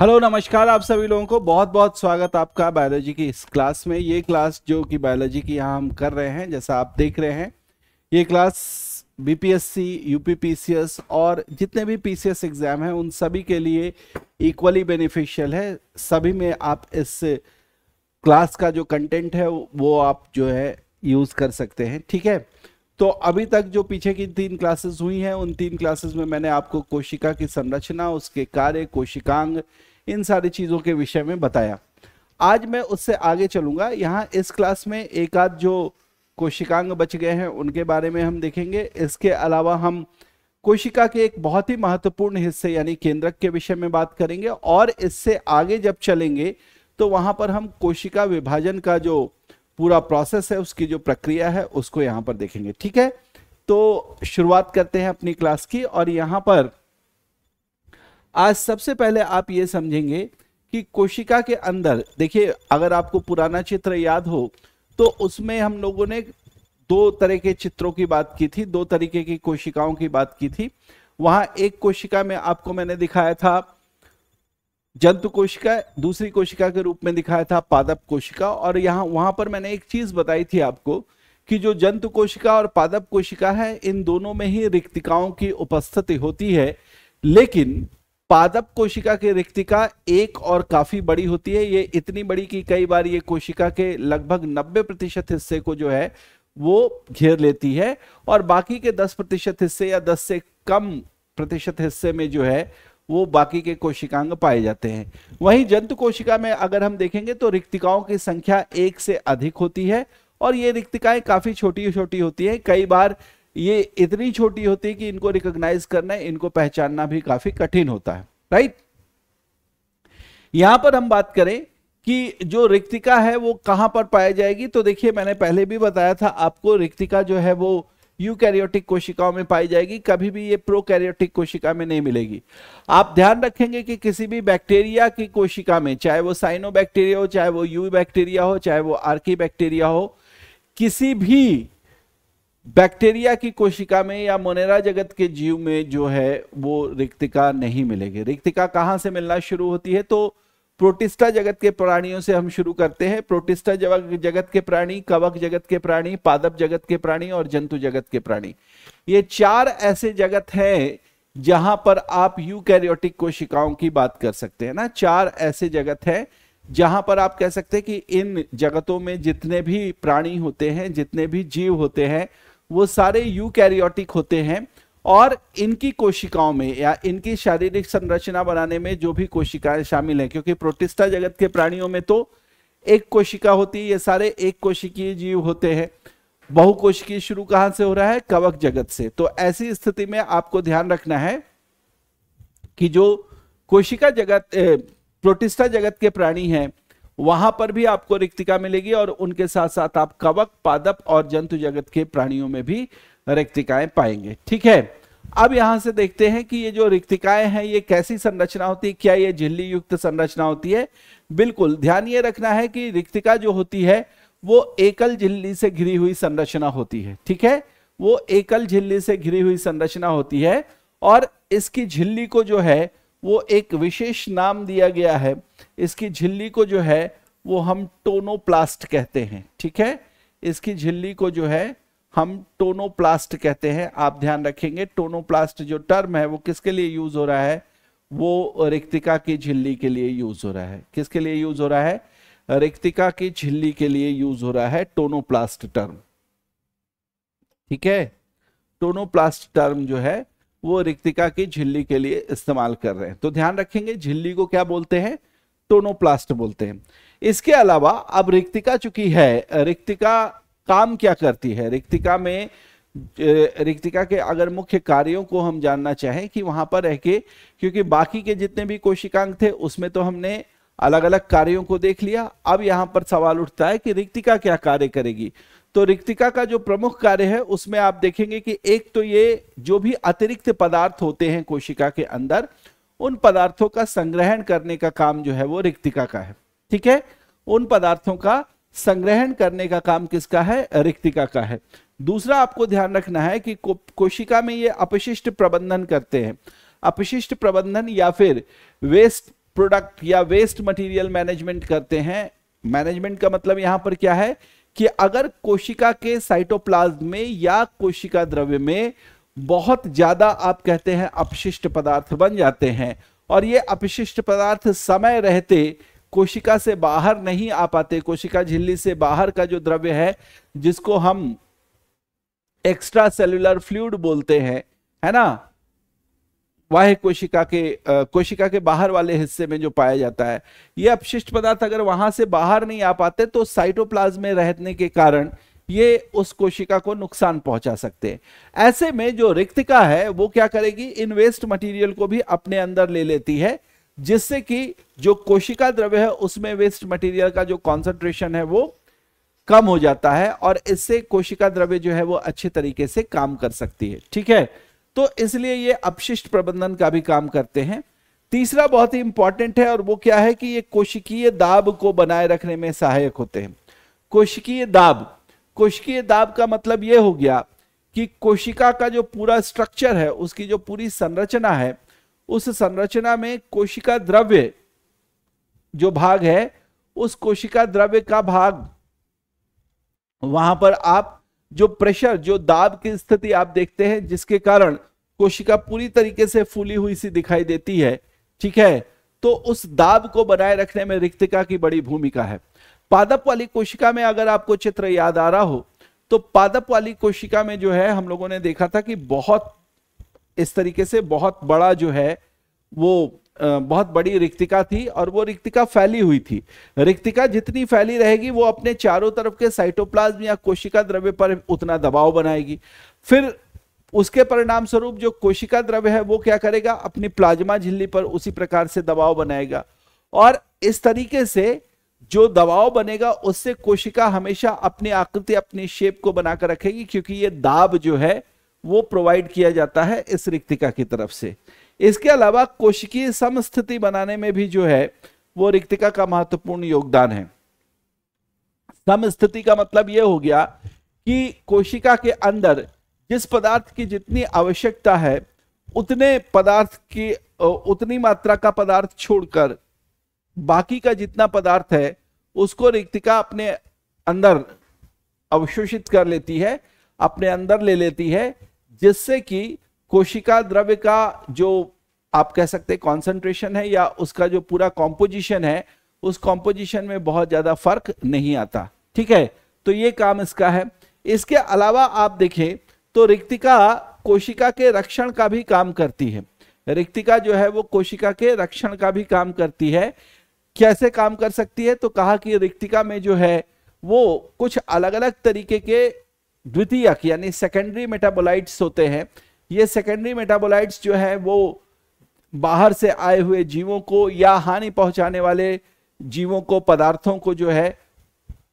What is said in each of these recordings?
Hello नमस्कार, आप सभी लोगों को बहुत बहुत स्वागत आपका बायोलॉजी की इस क्लास में। ये क्लास जो कि बायोलॉजी की यहाँ हम कर रहे हैं, जैसा आप देख रहे हैं, ये क्लास बीपीएससी, यूपीपीसीएस और जितने भी पीसीएस एग्जाम हैं उन सभी के लिए इक्वली बेनिफिशियल है। सभी में आप इस क्लास का जो कंटेंट है वो आप जो है यूज कर सकते हैं, ठीक है। तो अभी तक जो पीछे की 3 क्लासेस हुई हैं, उन 3 क्लासेस में मैंने आपको कोशिका की संरचना, उसके कार्य, कोशिकांग, इन सारी चीजों के विषय में बताया। आज मैं उससे आगे चलूंगा। यहाँ इस क्लास में एक आध जो कोशिकांग बच गए हैं उनके बारे में हम देखेंगे। इसके अलावा हम कोशिका के एक बहुत ही महत्वपूर्ण हिस्से यानी केंद्रक के विषय में बात करेंगे, और इससे आगे जब चलेंगे तो वहां पर हम कोशिका विभाजन का जो पूरा प्रोसेस है, उसकी जो प्रक्रिया है, उसको यहां पर देखेंगे, ठीक है। तो शुरुआत करते हैं अपनी क्लास की। और यहां पर आज सबसे पहले आप ये समझेंगे कि कोशिका के अंदर, देखिए अगर आपको पुराना चित्र याद हो तो उसमें हम लोगों ने 2 तरह के चित्रों की बात की थी, 2 तरीके की कोशिकाओं की बात की थी। वहां एक कोशिका में आपको मैंने दिखाया था जंतु कोशिका, दूसरी कोशिका के रूप में दिखाया था पादप कोशिका। और वहां पर मैंने एक चीज बताई थी आपको कि जो जंतु कोशिका और पादप कोशिका है, इन दोनों में ही रिक्तिकाओं की उपस्थिति होती है, लेकिन पादप कोशिका की रिक्तिका एक और काफी बड़ी होती है। ये इतनी बड़ी कि कई बार ये कोशिका के लगभग 90% हिस्से को जो है वो घेर लेती है, और बाकी के 10% हिस्से या 10 से कम प्रतिशत हिस्से में जो है वो बाकी के कोशिकांग पाए जाते हैं। वहीं जंतु कोशिका में अगर हम देखेंगे तो रिक्तिकाओं की संख्या 1 से अधिक होती है, और ये रिक्तिकाएं काफी छोटी छोटी होती है। कई बार ये इतनी छोटी होती है कि इनको रिकॉग्नाइज करना, इनको पहचानना भी काफी कठिन होता है, राइट। यहां पर हम बात करें कि जो रिक्तिका है वो कहां पर पाई जाएगी, तो देखिए मैंने पहले भी बताया था आपको, रिक्तिका जो है वो यूकैरियोटिक कोशिकाओं में पाई जाएगी, कभी भी ये प्रोकैरियोटिक कोशिका में नहीं मिलेगी। आप ध्यान रखेंगे कि किसी भी बैक्टीरिया की कोशिका में, चाहे वो साइनोबैक्टीरिया हो, चाहे वो यू बैक्टीरिया हो, चाहे वो आर्की बैक्टीरिया हो, किसी भी बैक्टीरिया की कोशिका में या मोनेरा जगत के जीव में जो है वो रिक्तिका नहीं मिलेगी। रिक्तिका कहां से मिलना शुरू होती है, तो प्रोटिस्टा जगत के प्राणियों से हम शुरू करते हैं। प्रोटिस्टा जगत के प्राणी, कवक जगत के प्राणी, पादप जगत के प्राणी और जंतु जगत के प्राणी, ये 4 ऐसे जगत हैं जहां पर आप यूकैरियोटिक कोशिकाओं की बात कर सकते हैं ना। 4 ऐसे जगत हैं जहां पर आप कह सकते हैं कि इन जगतों में जितने भी प्राणी होते हैं, जितने भी जीव होते हैं, वो सारे यूकैरियोटिक होते हैं। और इनकी कोशिकाओं में या इनकी शारीरिक संरचना बनाने में जो भी कोशिकाएं शामिल हैं, क्योंकि प्रोटिस्टा जगत के प्राणियों में तो एक कोशिका होती है, ये सारे एक कोशिकीय जीव होते हैं। बहुकोशिकीय शुरू कहां से हो रहा है, कवक जगत से। तो ऐसी स्थिति में आपको ध्यान रखना है कि जो कोशिका जगत, प्रोटिस्टा जगत के प्राणी हैं, वहां पर भी आपको रिक्तिका मिलेगी, और उनके साथ साथ आप कवक, पादप और जंतु जगत के प्राणियों में भी रिक्तिकाएं पाएंगे, ठीक है। अब यहां से देखते हैं कि ये जो रिक्तिकाएं हैं ये कैसी संरचना होती है, क्या ये झिल्ली युक्त संरचना होती है। बिल्कुल ध्यान ये रखना है कि रिक्तिका जो होती है वो एकल झिल्ली से घिरी हुई संरचना होती है, ठीक है। वो एकल झिल्ली से घिरी हुई संरचना होती है, और इसकी झिल्ली को जो है वो एक विशेष नाम दिया गया है। इसकी झिल्ली को जो है वो हम टोनोप्लास्ट कहते हैं, ठीक है। इसकी झिल्ली को जो है हम टोनोप्लास्ट कहते हैं। आप ध्यान रखेंगे टोनोप्लास्ट जो टर्म है वो किसके लिए यूज हो रहा है, वो रिक्तिका की झिल्ली के लिए यूज हो रहा है। किसके लिए यूज हो रहा है, रिक्तिका की झिल्ली के लिए यूज हो रहा है टोनोप्लास्ट टर्म, ठीक है। टोनोप्लास्ट टर्म जो है वो रिक्तिका की झिल्ली के लिए इस्तेमाल कर रहे हैं। तो ध्यान रखेंगे झिल्ली को क्या बोलते हैं, टोनोप्लास्ट बोलते हैं। इसके अलावा अब रिक्तिका चुकी है, रिक्तिका काम क्या करती है, रिक्तिका में, रिक्तिका के अगर मुख्य कार्यों को हम जानना चाहें कि वहां पर रह के, क्योंकि बाकी के जितने भी कोशिकांग थे उसमें तो हमने अलग अलग कार्यों को देख लिया, अब यहां पर सवाल उठता है कि रिक्तिका क्या कार्य करेगी। तो रिक्तिका का जो प्रमुख कार्य है उसमें आप देखेंगे कि एक तो ये जो भी अतिरिक्त पदार्थ होते हैं कोशिका के अंदर, उन पदार्थों का संग्रहण करने का काम जो है वो रिक्तिका का है, ठीक है। उन पदार्थों का संग्रहण करने का काम किसका है, रिक्तिका का है। दूसरा आपको ध्यान रखना है कि कोशिका में ये अपशिष्ट प्रबंधन करते हैं। अपशिष्ट प्रबंधन या फिर वेस्ट प्रोडक्ट या वेस्ट मटेरियल मैनेजमेंट करते हैं। मैनेजमेंट का मतलब यहां पर क्या है कि अगर कोशिका के साइटोप्लाज्म में या कोशिका द्रव्य में बहुत ज्यादा आप कहते हैं अपशिष्ट पदार्थ बन जाते हैं और ये अपशिष्ट पदार्थ समय रहते कोशिका से बाहर नहीं आ पाते, कोशिका झिल्ली से बाहर का जो द्रव्य है जिसको हम एक्स्ट्रा सेल्यूलर फ्लूइड बोलते हैं, है ना, वह कोशिका के बाहर वाले हिस्से में जो पाया जाता है, ये अपशिष्ट पदार्थ अगर वहां से बाहर नहीं आ पाते तो साइटोप्लाज्म में रहने के कारण ये उस कोशिका को नुकसान पहुंचा सकते हैं। ऐसे में जो रिक्तिका है वो क्या करेगी, इन वेस्ट मटेरियल को भी अपने अंदर ले लेती है, जिससे कि जो कोशिका द्रव्य है उसमें वेस्ट मटेरियल का जो कॉन्सेंट्रेशन है वो कम हो जाता है और इससे कोशिका द्रव्य जो है वो अच्छे तरीके से काम कर सकती है। ठीक है, तो इसलिए ये अपशिष्ट प्रबंधन का भी काम करते हैं। तीसरा बहुत ही इंपॉर्टेंट है और वो क्या है कि ये कोशिकीय दाब को बनाए रखने में सहायक होते हैं। कोशिकीय दाब का मतलब ये हो गया कि कोशिका का जो पूरा स्ट्रक्चर है, उसकी जो पूरी संरचना है, उस संरचना में कोशिका द्रव्य जो भाग है, उस कोशिका द्रव्य का भाग, वहां पर आप जो प्रेशर, जो दाब की स्थिति आप देखते हैं जिसके कारण कोशिका पूरी तरीके से फूली हुई सी दिखाई देती है। ठीक है, तो उस दाब को बनाए रखने में रिक्तिका की बड़ी भूमिका है। पादप वाली कोशिका में अगर आपको चित्र याद आ रहा हो तो पादप वाली कोशिका में जो है हम लोगों ने देखा था कि बहुत इस तरीके से बहुत बड़ा जो है वो बहुत बड़ी रिक्तिका थी और वो रिक्तिका फैली हुई थी। रिक्तिका जितनी फैली रहेगी वो अपने चारों तरफ के साइटोप्लाज्म या कोशिका द्रव्य पर उतना दबाव बनाएगी। फिर उसके परिणाम स्वरूप जो कोशिका द्रव्य है वो क्या करेगा, अपनी प्लाज्मा झिल्ली पर उसी प्रकार से दबाव बनाएगा और इस तरीके से जो दबाव बनेगा उससे कोशिका हमेशा अपनी आकृति, अपनी शेप को बनाकर रखेगी, क्योंकि ये दाब जो है वो प्रोवाइड किया जाता है इस रिक्तिका की तरफ से। इसके अलावा कोशिकीय समस्थिति बनाने में भी जो है वो रिक्तिका का महत्वपूर्ण योगदान है। समस्थिति का मतलब ये हो गया कि कोशिका के अंदर जिस पदार्थ की जितनी आवश्यकता है उतने पदार्थ की उतनी मात्रा का पदार्थ छोड़कर बाकी का जितना पदार्थ है उसको रिक्तिका अपने अंदर अवशोषित कर लेती है, अपने अंदर ले लेती है, जिससे कि कोशिका द्रव्य का जो आप कह सकते हैं कॉन्सेंट्रेशन है या उसका जो पूरा कॉम्पोजिशन है, उस कॉम्पोजिशन में बहुत ज्यादा फर्क नहीं आता। ठीक है, तो ये काम इसका है। इसके अलावा आप देखें तो रिक्तिका कोशिका के रक्षण का भी काम करती है। रिक्तिका जो है वो कोशिका के रक्षण का भी काम करती है। कैसे काम कर सकती है, तो कहा कि रिक्तिका में जो है वो कुछ अलग अलग तरीके के द्वितीयक यानी सेकेंडरी मेटाबोलाइट्स होते हैं। ये सेकेंडरी मेटाबोलाइट्स जो है वो बाहर से आए हुए जीवों को या हानि पहुंचाने वाले जीवों को, पदार्थों को जो है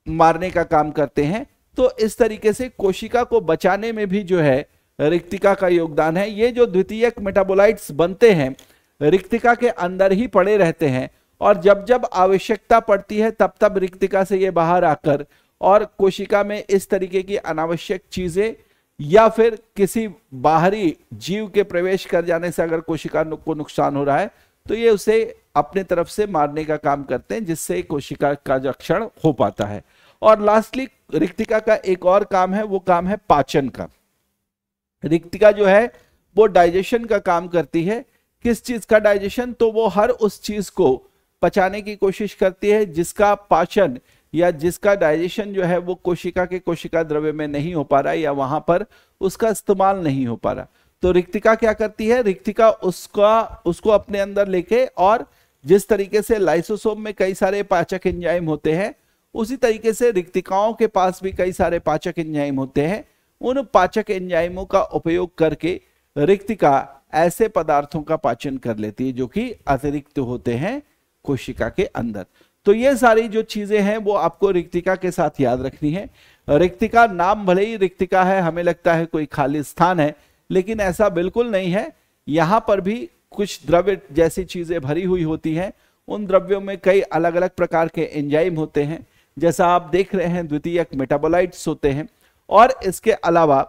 मारने का काम करते हैं। तो इस तरीके से कोशिका को बचाने में भी जो है रिक्तिका का योगदान है। ये जो द्वितीयक मेटाबोलाइट्स बनते हैं रिक्तिका के अंदर ही पड़े रहते हैं और जब जब आवश्यकता पड़ती है तब तब रिक्तिका से ये बाहर आकर और कोशिका में इस तरीके की अनावश्यक चीजें या फिर किसी बाहरी जीव के प्रवेश कर जाने से अगर कोशिका को नुकसान हो रहा है तो ये उसे अपने तरफ से मारने का काम करते हैं, जिससे कोशिका का रक्षण हो पाता है। और लास्टली रिक्तिका का एक और काम है, वो काम है पाचन का। रिक्तिका जो है वो डाइजेशन का काम करती है। किस चीज का डाइजेशन, तो वो हर उस चीज को पचाने की कोशिश करती है जिसका पाचन या जिसका डाइजेशन जो है वो कोशिका के कोशिका द्रव्य में नहीं हो पा रहा है या वहां पर उसका इस्तेमाल नहीं हो पा रहा। तो रिक्तिका क्या करती है, रिक्तिका उसको अपने अंदर लेके, और जिस तरीके से लाइसोसोम में कई सारे पाचक एंजाइम होते हैं उसी तरीके से रिक्तिकाओं के पास भी कई सारे पाचक एंजाइम होते हैं। उन पाचक एंजाइमों का उपयोग करके रिक्तिका ऐसे पदार्थों का पाचन कर लेती है जो कि अतिरिक्त होते हैं कोशिका के अंदर। तो ये सारी जो चीजें हैं वो आपको रिक्तिका के साथ याद रखनी है। रिक्तिका नाम भले ही रिक्तिका है, हमें लगता है कोई खाली स्थान है, लेकिन ऐसा बिल्कुल नहीं है। यहां पर भी कुछ द्रव्य जैसी चीजें भरी हुई होती हैं। उन द्रव्यों में कई अलग अलग प्रकार के एंजाइम होते हैं, जैसा आप देख रहे हैं द्वितीयक मेटाबोलाइट्स होते हैं। और इसके अलावा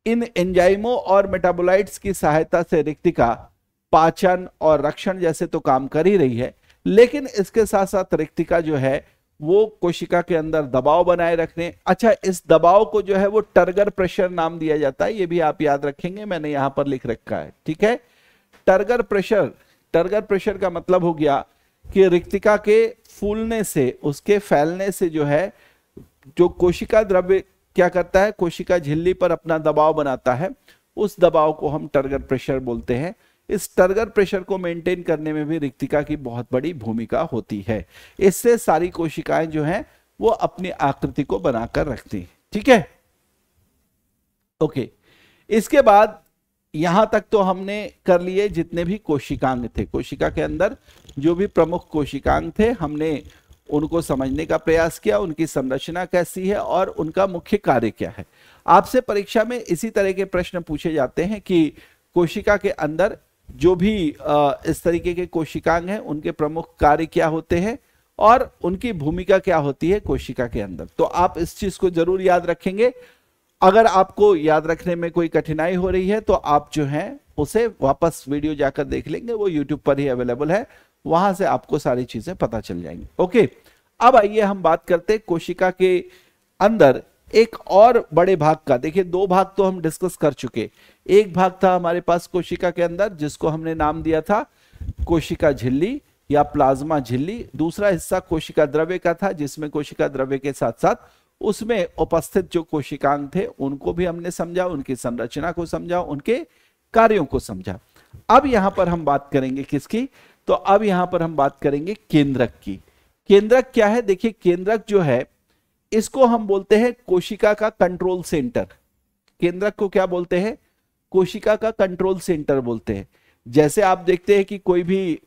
इन एंजाइमों और मेटाबोलाइट्स की सहायता से रिक्तिका पाचन और रक्षण जैसे तो काम कर ही रही है, लेकिन इसके साथ साथ रिक्तिका जो है वो कोशिका के अंदर दबाव बनाए रखने, अच्छा इस दबाव को जो है वो टर्गर प्रेशर नाम दिया जाता है, ये भी आप याद रखेंगे, मैंने यहां पर लिख रखा है, ठीक है। टर्गर प्रेशर का मतलब हो गया कि रिक्तिका के फूलने से, उसके फैलने से जो है, जो कोशिका द्रव्य क्या करता है, कोशिका झिल्ली पर अपना दबाव बनाता है, उस दबाव को हम टर्गर प्रेशर बोलते हैं। इस टर्गर प्रेशर को मेंटेन करने में भी रिक्तिका की बहुत बड़ी भूमिका होती है। इससे सारी कोशिकाएं जो हैं वो अपनी आकृति को बनाकर रखती हैं, ठीक है। ओके, इसके बाद यहां तक तो हमने कर लिए जितने भी कोशिकांग थे, कोशिका के अंदर जो भी प्रमुख कोशिकांग थे हमने उनको समझने का प्रयास किया, उनकी संरचना कैसी है और उनका मुख्य कार्य क्या है। आपसे परीक्षा में इसी तरह के प्रश्न पूछे जाते हैं कि कोशिका के अंदर जो भी इस तरीके के कोशिकांग हैं उनके प्रमुख कार्य क्या होते हैं और उनकी भूमिका क्या होती है कोशिका के अंदर। तो आप इस चीज को जरूर याद रखेंगे। अगर आपको याद रखने में कोई कठिनाई हो रही है तो आप जो है उसे वापस वीडियो जाकर देख लेंगे, वो यूट्यूब पर ही अवेलेबल है, वहां से आपको सारी चीजें पता चल जाएंगी। ओके, अब आइए हम बात करते हैं कोशिका के अंदर एक और बड़े भाग का। देखिए, दो भाग तो हम डिस्कस कर चुके। एक भाग था हमारे पास कोशिका के अंदर जिसको हमने नाम दिया था कोशिका झिल्ली या प्लाज्मा झिल्ली। दूसरा हिस्सा कोशिका द्रव्य का था जिसमें कोशिका द्रव्य के साथ साथ उसमें उपस्थित जो कोशिकांग थे उनको भी हमने समझा, उनकी संरचना को समझा, उनके कार्यों को समझा। अब यहां पर हम बात करेंगे किसकी, तो अब यहां पर हम बात करेंगे केंद्रक की। केंद्रक क्या है? देखिए, केंद्रक जो है इसको हम बोलते हैं कोशिका का कंट्रोल सेंटर। केंद्रक को क्या बोलते हैं? कोशिका का कंट्रोल सेंटर बोलते हैं। जैसे आप देखते हैं कि कोई भी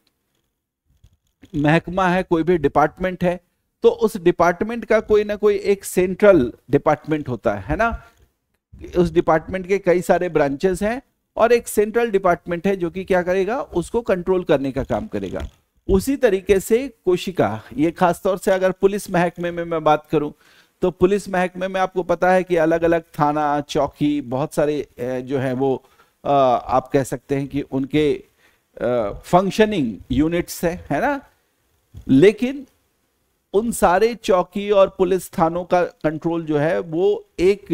महकमा है, कोई भी डिपार्टमेंट है, तो उस डिपार्टमेंट का कोई ना कोई एक सेंट्रल डिपार्टमेंट होता है ना। उस डिपार्टमेंट के कई सारे ब्रांचेस हैं और एक सेंट्रल डिपार्टमेंट है जो कि क्या करेगा, उसको कंट्रोल करने का काम करेगा। उसी तरीके से कोशिका, ये खासतौर से अगर पुलिस महकमे में मैं बात करूं तो पुलिस महकमे में आपको पता है कि अलग अलग थाना, चौकी, बहुत सारे जो है वो आप कह सकते हैं कि उनके फंक्शनिंग यूनिट्स है ना। लेकिन उन सारे चौकी और पुलिस थानों का कंट्रोल जो है वो एक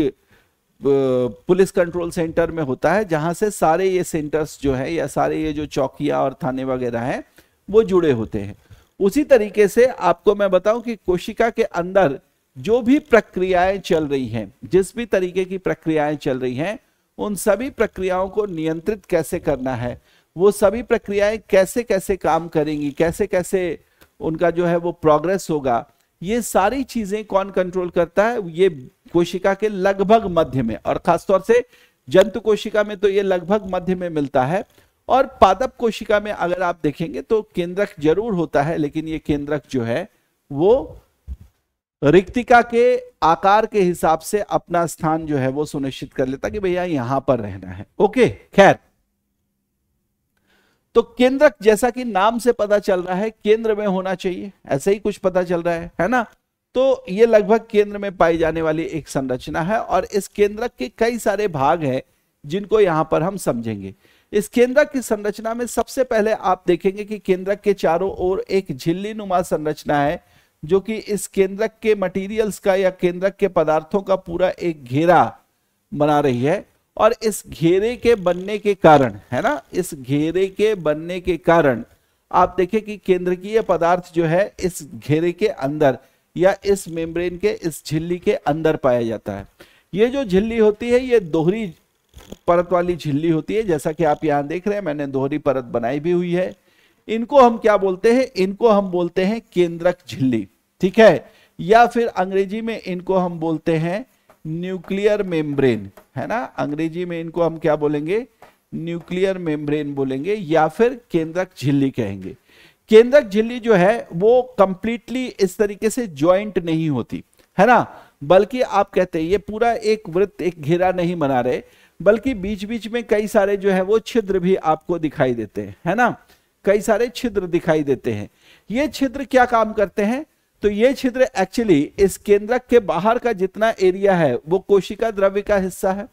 पुलिस कंट्रोल सेंटर में होता है, जहां से सारे ये सेंटर्स जो है या सारे ये जो चौकियां और थाने वगैरह हैं वो जुड़े होते हैं। उसी तरीके से आपको मैं बताऊं कि कोशिका के अंदर जो भी प्रक्रियाएं चल रही हैं, जिस भी तरीके की प्रक्रियाएं चल रही हैं, उन सभी प्रक्रियाओं को नियंत्रित कैसे करना है, वो सभी प्रक्रियाएं कैसे कैसे काम करेंगी, कैसे कैसे उनका जो है वो प्रोग्रेस होगा, ये सारी चीजें कौन कंट्रोल करता है? ये कोशिका के लगभग मध्य में, और खासतौर से जंतु कोशिका में तो ये लगभग मध्य में मिलता है। और पादप कोशिका में अगर आप देखेंगे तो केंद्रक जरूर होता है, लेकिन ये केंद्रक जो है वो रिक्तिका के आकार के हिसाब से अपना स्थान जो है वो सुनिश्चित कर लेता कि भैया यहां पर रहना है। ओके, खैर, तो केंद्रक जैसा कि नाम से पता चल रहा है केंद्र में होना चाहिए, ऐसे ही कुछ पता चल रहा है ना। तो ये लगभग केंद्र में पाई जाने वाली एक संरचना है और इस केंद्रक के कई सारे भाग हैं जिनको यहां पर हम समझेंगे। इस केंद्रक की संरचना में सबसे पहले आप देखेंगे कि केंद्रक के चारों ओर एक झिल्ली नुमा संरचना है जो कि इस केंद्रक के मटेरियल्स का या केंद्रक के पदार्थों का पूरा एक घेरा बना रही है। और इस घेरे के बनने के कारण, है ना, इस घेरे के बनने के कारण आप देखें कि केंद्रकीय पदार्थ जो है इस घेरे के अंदर या इस मेम्ब्रेन के, इस झिल्ली के अंदर पाया जाता है। ये जो झिल्ली होती है ये दोहरी परत वाली झिल्ली होती है, जैसा कि आप यहां देख रहे हैं, मैंने दोहरी परत बनाई भी हुई है। इनको हम क्या बोलते हैं? इनको हम बोलते हैं केंद्रक झिल्ली, ठीक है, या फिर अंग्रेजी में इनको हम बोलते हैं न्यूक्लियर मेम्ब्रेन, है ना। अंग्रेजी में इनको हम क्या बोलेंगे? न्यूक्लियर मेम्ब्रेन बोलेंगे या फिर केंद्रक झिल्ली कहेंगे। केंद्रक झिल्ली जो है वो कंप्लीटली इस तरीके से ज्वाइंट नहीं होती, है ना, बल्कि आप कहते हैं ये पूरा एक वृत्त, एक घेरा नहीं बना रहे, बल्कि बीच बीच में कई सारे जो है वो छिद्र भी आपको दिखाई देते हैं, है ना, कई सारे छिद्र दिखाई देते हैं। ये छिद्र क्या काम करते हैं? तो ये छिद्र एक्चुअली इस केंद्रक के बाहर का जितना एरिया है वो कोशिका द्रव्य का हिस्सा है।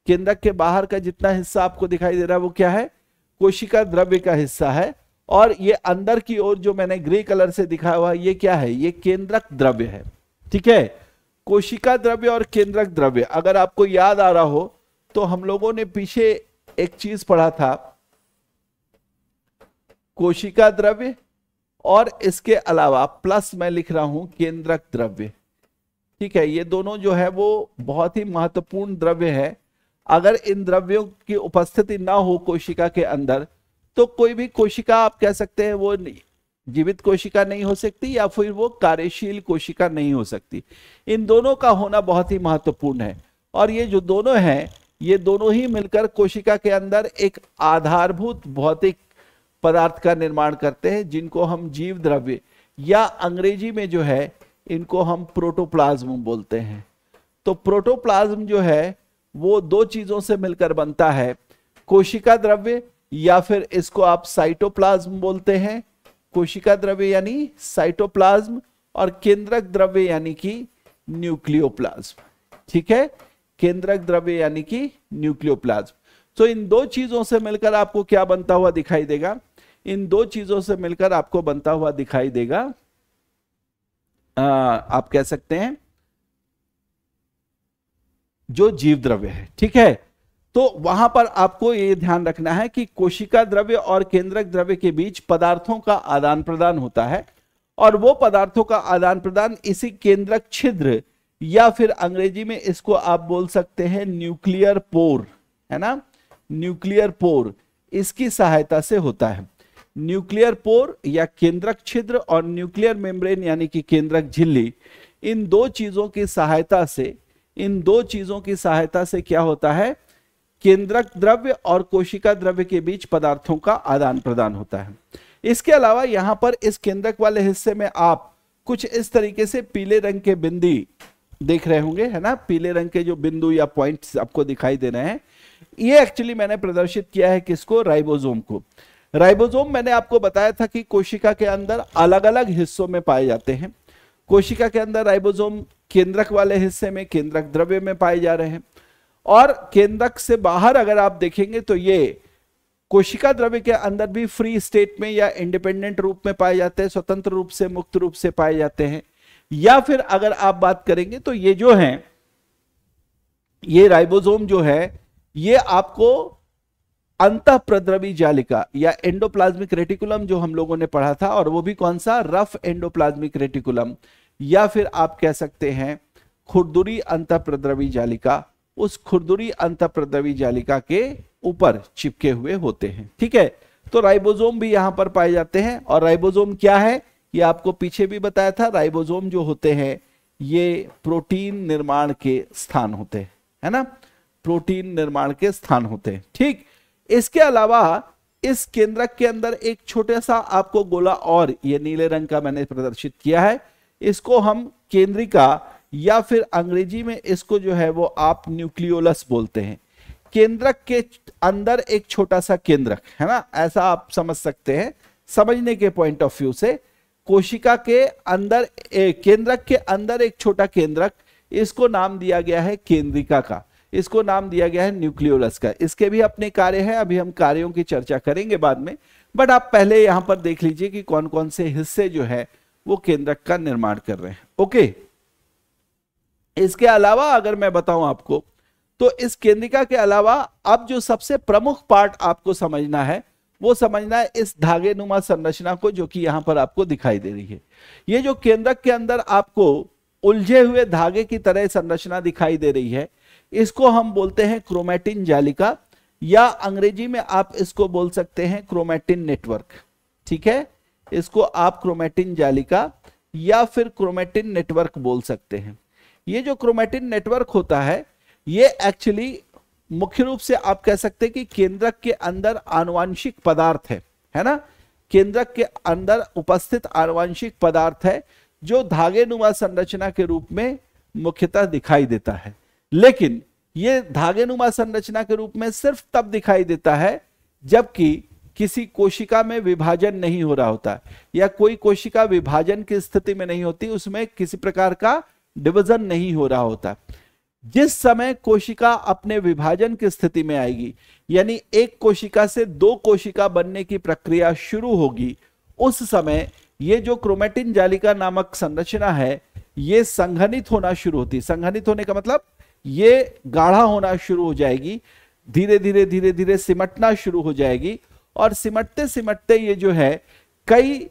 केंद्रक के बाहर का जितना हिस्सा आपको दिखाई दे रहा है वो क्या है? कोशिका द्रव्य का हिस्सा है। और ये अंदर की ओर जो मैंने ग्रे कलर से दिखाया हुआ ये क्या है, ये केंद्रक द्रव्य है। ठीक है, कोशिका द्रव्य और केंद्रक द्रव्य, अगर आपको याद आ रहा हो तो हम लोगों ने पीछे एक चीज पढ़ा था, कोशिका द्रव्य और इसके अलावा प्लस मैं लिख रहा हूं केंद्रक द्रव्य। ठीक है, ये दोनों जो है वो बहुत ही महत्वपूर्ण द्रव्य है। अगर इन द्रव्यों की उपस्थिति ना हो कोशिका के अंदर तो कोई भी कोशिका आप कह सकते हैं वो जीवित कोशिका नहीं हो सकती या फिर वो कार्यशील कोशिका नहीं हो सकती। इन दोनों का होना बहुत ही महत्वपूर्ण है। और ये जो दोनों हैं ये दोनों ही मिलकर कोशिका के अंदर एक आधारभूत भौतिक पदार्थ का निर्माण करते हैं जिनको हम जीव द्रव्य या अंग्रेजी में जो है इनको हम प्रोटोप्लाज्म बोलते हैं। तो प्रोटोप्लाज्म जो है वो दो चीजों से मिलकर बनता है, कोशिका द्रव्य या फिर इसको आप साइटोप्लाज्म बोलते हैं। कोशिका द्रव्य यानी साइटोप्लाज्म और केंद्रक द्रव्य यानी कि न्यूक्लियोप्लाज्म। ठीक है, केंद्रक द्रव्य यानी कि न्यूक्लियोप्लाज्म। तो इन दो चीजों से मिलकर आपको क्या बनता हुआ दिखाई देगा, इन दो चीजों से मिलकर आपको बनता हुआ दिखाई देगा आप कह सकते हैं जो जीव द्रव्य है। ठीक है, तो वहां पर आपको यह ध्यान रखना है कि कोशिका द्रव्य और केंद्रक द्रव्य के बीच पदार्थों का आदान प्रदान होता है और वो पदार्थों का आदान प्रदान इसी केंद्रक छिद्र या फिर अंग्रेजी में इसको आप बोल सकते हैं न्यूक्लियर पोर, है ना, न्यूक्लियर पोर, इसकी सहायता से होता है। न्यूक्लियर पोर या केंद्रक छिद्र और न्यूक्लियर मेम्ब्रेन यानी कि केंद्रक झिल्ली, इन दो चीजों की सहायता से क्या होता है, केंद्रक द्रव्य और कोशिका द्रव्य के बीच पदार्थों का आदान प्रदान होता है। इसके अलावा यहां पर इस केंद्रक वाले हिस्से में आप कुछ इस तरीके से पीले रंग के बिंदी देख रहे होंगे, है ना, पीले रंग के जो बिंदु या पॉइंट्स आपको दिखाई दे रहे हैं, ये एक्चुअली मैंने प्रदर्शित किया है किसको, राइबोसोम को। राइबोसोम मैंने आपको बताया था कि कोशिका के अंदर अलग अलग हिस्सों में पाए जाते हैं। कोशिका के अंदर राइबोसोम केंद्रक वाले हिस्से में केंद्रक द्रव्य में पाए जा रहे हैं और केंद्रक से बाहर अगर आप देखेंगे तो ये कोशिका द्रव्य के अंदर भी फ्री स्टेट में या इंडिपेंडेंट रूप में पाए जाते हैं, स्वतंत्र रूप से मुक्त रूप से पाए जाते हैं। या फिर अगर आप बात करेंगे तो ये जो है, ये राइबोसोम जो है ये आपको अंतःप्रद्रवी जालिका या एंडोप्लाज्मिक रेटिकुलम जो हम लोगों ने पढ़ा था, और वो भी कौन सा, रफ एंडोप्लाज्मिक रेटिकुलम, या फिर आप कह सकते हैं खुरदुरी अंतःप्रद्रवी जालिका, उस खुरदुरी अंतःप्रद्रवी जालिका के ऊपर चिपके हुए होते हैं। ठीक है, तो राइबोसोम भी यहां पर पाए जाते हैं। और राइबोसोम क्या है ये आपको पीछे भी बताया था, राइबोसोम जो होते हैं ये प्रोटीन निर्माण के स्थान होते हैं, है ना, प्रोटीन निर्माण के स्थान होते हैं। ठीक, इसके अलावा इस केंद्रक के अंदर एक छोटा सा आपको गोला और ये नीले रंग का मैंने प्रदर्शित किया है, इसको हम केंद्रिका या फिर अंग्रेजी में इसको जो है वो आप न्यूक्लियोलस बोलते हैं। केंद्रक के अंदर एक छोटा सा केंद्रक, है ना, ऐसा आप समझ सकते हैं समझने के पॉइंट ऑफ व्यू से। कोशिका के अंदर केंद्रक के अंदर एक छोटा केंद्रक, इसको नाम दिया गया है केंद्रिका का, इसको नाम दिया गया है न्यूक्लियोलस का। इसके भी अपने कार्य हैं, अभी हम कार्यों की चर्चा करेंगे बाद में, बट आप पहले यहां पर देख लीजिए कि कौन कौन से हिस्से जो है वो केंद्रक का निर्माण कर रहे हैं। ओके, इसके अलावा अगर मैं बताऊं आपको तो इस केंद्रिका के अलावा अब जो सबसे प्रमुख पार्ट आपको समझना है वो समझना है इस धागे नुमा संरचना को, जो कि यहां पर आपको दिखाई दे रही है। ये जो केंद्रक के अंदर आपको उलझे हुए धागे की तरह संरचना दिखाई दे रही है, इसको हम बोलते हैं क्रोमैटिन जालिका, या अंग्रेजी में आप इसको बोल सकते हैं क्रोमैटिन नेटवर्क। ठीक है, इसको आप क्रोमैटिन जालिका या फिर क्रोमैटिन नेटवर्क बोल सकते हैं। ये जो क्रोमैटिन नेटवर्क होता है ये एक्चुअली मुख्य रूप से आप कह सकते हैं कि केंद्रक के अंदर आनुवांशिक पदार्थ है ना, केंद्रक के अंदर उपस्थित आनुवांशिक पदार्थ है जो धागे नुमा संरचना के रूप में मुख्यतः दिखाई देता है। लेकिन ये धागे नुमा संरचना के रूप में सिर्फ तब दिखाई देता है जबकि किसी कोशिका में विभाजन नहीं हो रहा होता, या कोई कोशिका विभाजन की स्थिति में नहीं होती, उसमें किसी प्रकार का डिवीजन नहीं हो रहा होता। जिस समय कोशिका अपने विभाजन की स्थिति में आएगी, यानी एक कोशिका से दो कोशिका बनने की प्रक्रिया शुरू होगी, उस समय ये जो क्रोमैटिन जालिका नामक संरचना है ये संघनित होना शुरू होती है। संघनित होने का मतलब ये गाढ़ा होना शुरू हो जाएगी, धीरे धीरे धीरे धीरे सिमटना शुरू हो जाएगी, और सिमटते सिमटते ये जो है कई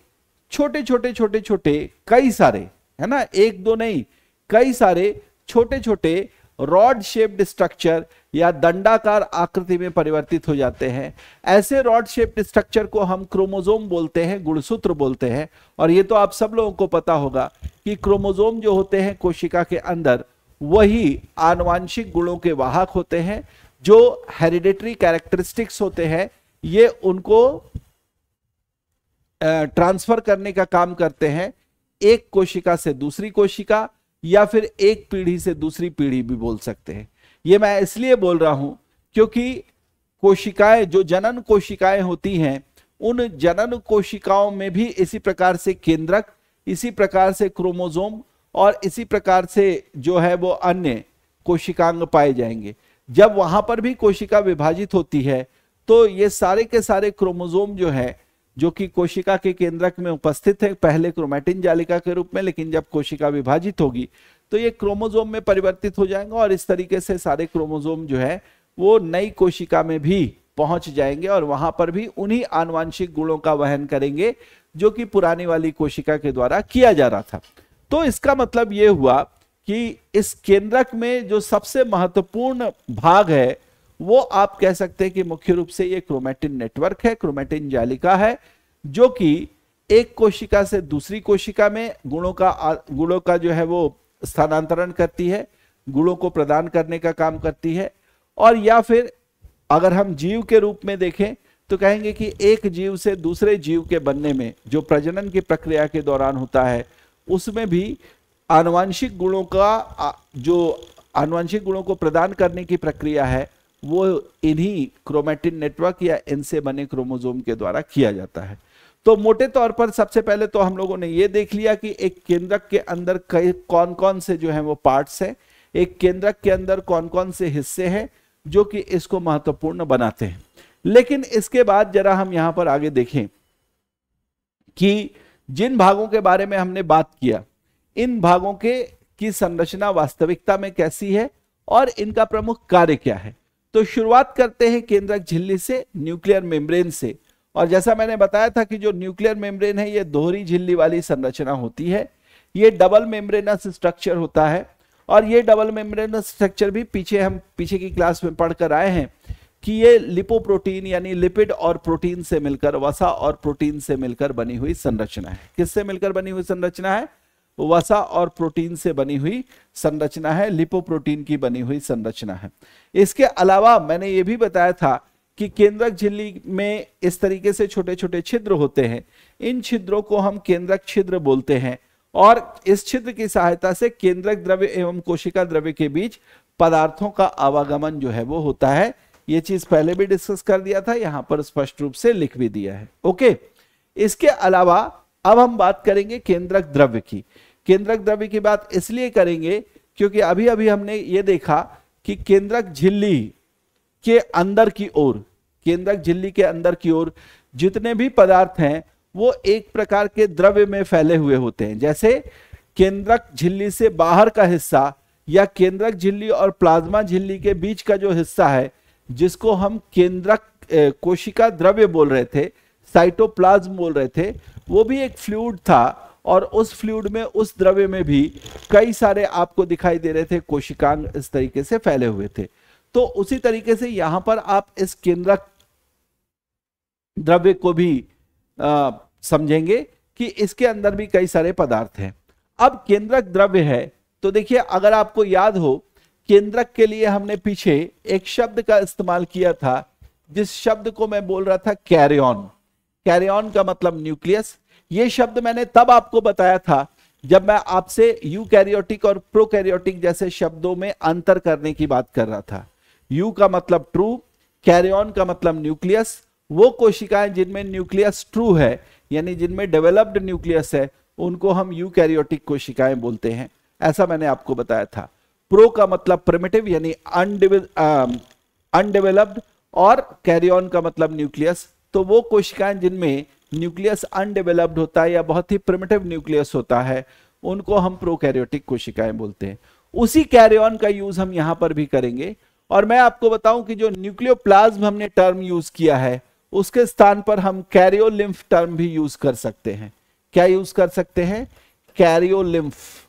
छोटे छोटे छोटे छोटे कई सारे, है ना, एक दो नहीं, कई सारे छोटे छोटे रॉड शेप्ड स्ट्रक्चर या दंडाकार आकृति में परिवर्तित हो जाते हैं। ऐसे रॉड शेप्ड स्ट्रक्चर को हम क्रोमोसोम बोलते हैं, गुणसूत्र बोलते हैं। और ये तो आप सब लोगों को पता होगा कि क्रोमोसोम जो होते हैं कोशिका के अंदर वही आनुवांशिक गुणों के वाहक होते हैं। जो हेरिडेटरी कैरेक्टरिस्टिक्स होते हैं ये उनको ट्रांसफर करने का काम करते हैं, एक कोशिका से दूसरी कोशिका या फिर एक पीढ़ी से दूसरी पीढ़ी भी बोल सकते हैं। ये मैं इसलिए बोल रहा हूं क्योंकि कोशिकाएं, जो जनन कोशिकाएं होती हैं, उन जनन कोशिकाओं में भी इसी प्रकार से केंद्रक, इसी प्रकार से क्रोमोसोम और इसी प्रकार से जो है वो अन्य कोशिकांग पाए जाएंगे। जब वहां पर भी कोशिका विभाजित होती है तो ये सारे के सारे क्रोमोसोम जो है, जो कि कोशिका के केंद्रक में उपस्थित है पहले क्रोमैटिन जालिका के रूप में, लेकिन जब कोशिका विभाजित होगी तो ये क्रोमोसोम में परिवर्तित हो जाएंगे और इस तरीके से सारे क्रोमोसोम जो है वो नई कोशिका में भी पहुंच जाएंगे और वहां पर भी उन्हीं आनुवांशिक गुणों का वहन करेंगे जो कि पुरानी वाली कोशिका के द्वारा किया जा रहा था। तो इसका मतलब ये हुआ कि इस केंद्रक में जो सबसे महत्वपूर्ण भाग है वो आप कह सकते हैं कि मुख्य रूप से ये क्रोमैटिन नेटवर्क है, क्रोमैटिन जालिका है, जो कि एक कोशिका से दूसरी कोशिका में गुणों का जो है वो स्थानांतरण करती है, गुणों को प्रदान करने का काम करती है। और या फिर अगर हम जीव के रूप में देखें तो कहेंगे कि एक जीव से दूसरे जीव के बनने में जो प्रजनन की प्रक्रिया के दौरान होता है उसमें भी आनुवांशिक गुणों को प्रदान करने की प्रक्रिया है वो इन्हीं क्रोमैटिन नेटवर्क या इनसे बने क्रोमोसोम के द्वारा किया जाता है। तो मोटे तौर पर सबसे पहले तो हम लोगों ने ये देख लिया कि एक केंद्रक के अंदर कौन कौन से जो है वो पार्ट्स हैं, एक केंद्रक के अंदर कौन कौन से हिस्से हैं जो कि इसको महत्वपूर्ण बनाते हैं। लेकिन इसके बाद जरा हम यहां पर आगे देखें कि जिन भागों के बारे में हमने बात किया, इन भागों की संरचना वास्तविकता में कैसी है और इनका प्रमुख कार्य क्या है। तो शुरुआत करते हैं केंद्रक झिल्ली से, न्यूक्लियर मेम्ब्रेन से। और जैसा मैंने बताया था कि जो न्यूक्लियर मेम्ब्रेन है ये दोहरी झिल्ली वाली संरचना होती है, ये डबल मेम्ब्रेनस स्ट्रक्चर होता है। और ये डबल मेम्ब्रेनस स्ट्रक्चर भी पीछे की क्लास में पढ़कर आए हैं कि ये लिपोप्रोटीन यानी लिपिड और प्रोटीन से मिलकर, वसा और प्रोटीन से मिलकर बनी हुई संरचना है। किससे मिलकर बनी हुई संरचना है? वसा और प्रोटीन से बनी हुई संरचना है, लिपोप्रोटीन की बनी हुई संरचना है। इसके अलावा मैंने ये भी बताया था कि केंद्रक झिल्ली में इस तरीके से छोटे छोटे छिद्र होते हैं, इन छिद्रों को हम केंद्रक छिद्र बोलते हैं। और इस छिद्र की सहायता से केंद्रक द्रव्य एवं कोशिका द्रव्य के बीच पदार्थों का आवागमन जो है वो होता है। ये चीज पहले भी डिस्कस कर दिया था, यहां पर स्पष्ट रूप से लिख भी दिया है। ओके, इसके अलावा अब हम बात करेंगे केंद्रक द्रव्य की। केंद्रक द्रव्य की बात इसलिए करेंगे क्योंकि अभी अभी हमने ये देखा कि केंद्रक झिल्ली के अंदर की ओर, केंद्रक झिल्ली के अंदर की ओर जितने भी पदार्थ हैं वो एक प्रकार के द्रव्य में फैले हुए होते हैं। जैसे केंद्रक झिल्ली से बाहर का हिस्सा या केंद्रक झिल्ली और प्लाज्मा झिल्ली के बीच का जो हिस्सा है जिसको हम केंद्रक कोशिका द्रव्य बोल रहे थे, साइटोप्लाज्म बोल रहे थे, वो भी एक फ्लूइड था। और उस फ्लूइड में, उस द्रव्य में भी कई सारे आपको दिखाई दे रहे थे कोशिकांग इस तरीके से फैले हुए थे। तो उसी तरीके से यहां पर आप इस केंद्रक द्रव्य को भी समझेंगे कि इसके अंदर भी कई सारे पदार्थ हैं। अब केंद्रक द्रव्य है तो देखिए, अगर आपको याद हो, केंद्रक के लिए हमने पीछे एक शब्द का इस्तेमाल किया था जिस शब्द को मैं बोल रहा था कैरियन। कैरियन का मतलब न्यूक्लियस। ये शब्द मैंने तब आपको बताया था जब मैं आपसे यूकैरियोटिक और प्रोकैरियोटिक जैसे शब्दों में अंतर करने की बात कर रहा था। यू का मतलब ट्रू, कैरियन का मतलब न्यूक्लियस। वो कोशिकाएं जिनमें न्यूक्लियस ट्रू है यानी जिनमें डेवलप्ड न्यूक्लियस है उनको हम यूकैरियोटिक कोशिकाएं बोलते हैं, ऐसा मैंने आपको बताया था। प्रो का मतलब प्रिमिटिव यानी अनडेवलप्ड, और कैरियन का मतलब न्यूक्लियस। तो वो कोशिकाएं जिनमें न्यूक्लियस अनडेवलप्ड होता है या बहुत ही प्रिमिटिव न्यूक्लियस होता है, उनको हम प्रोकैरियोटिक कोशिकाएं बोलते हैं। उसी कैरियन का यूज हम यहां पर भी करेंगे। और मैं आपको बताऊं कि जो न्यूक्लियोप्लाज्म हमने टर्म यूज किया है, उसके स्थान पर हम कैरियोलिम्फ टर्म भी यूज कर सकते हैं। क्या यूज कर सकते हैं? कैरियोलिम्फ।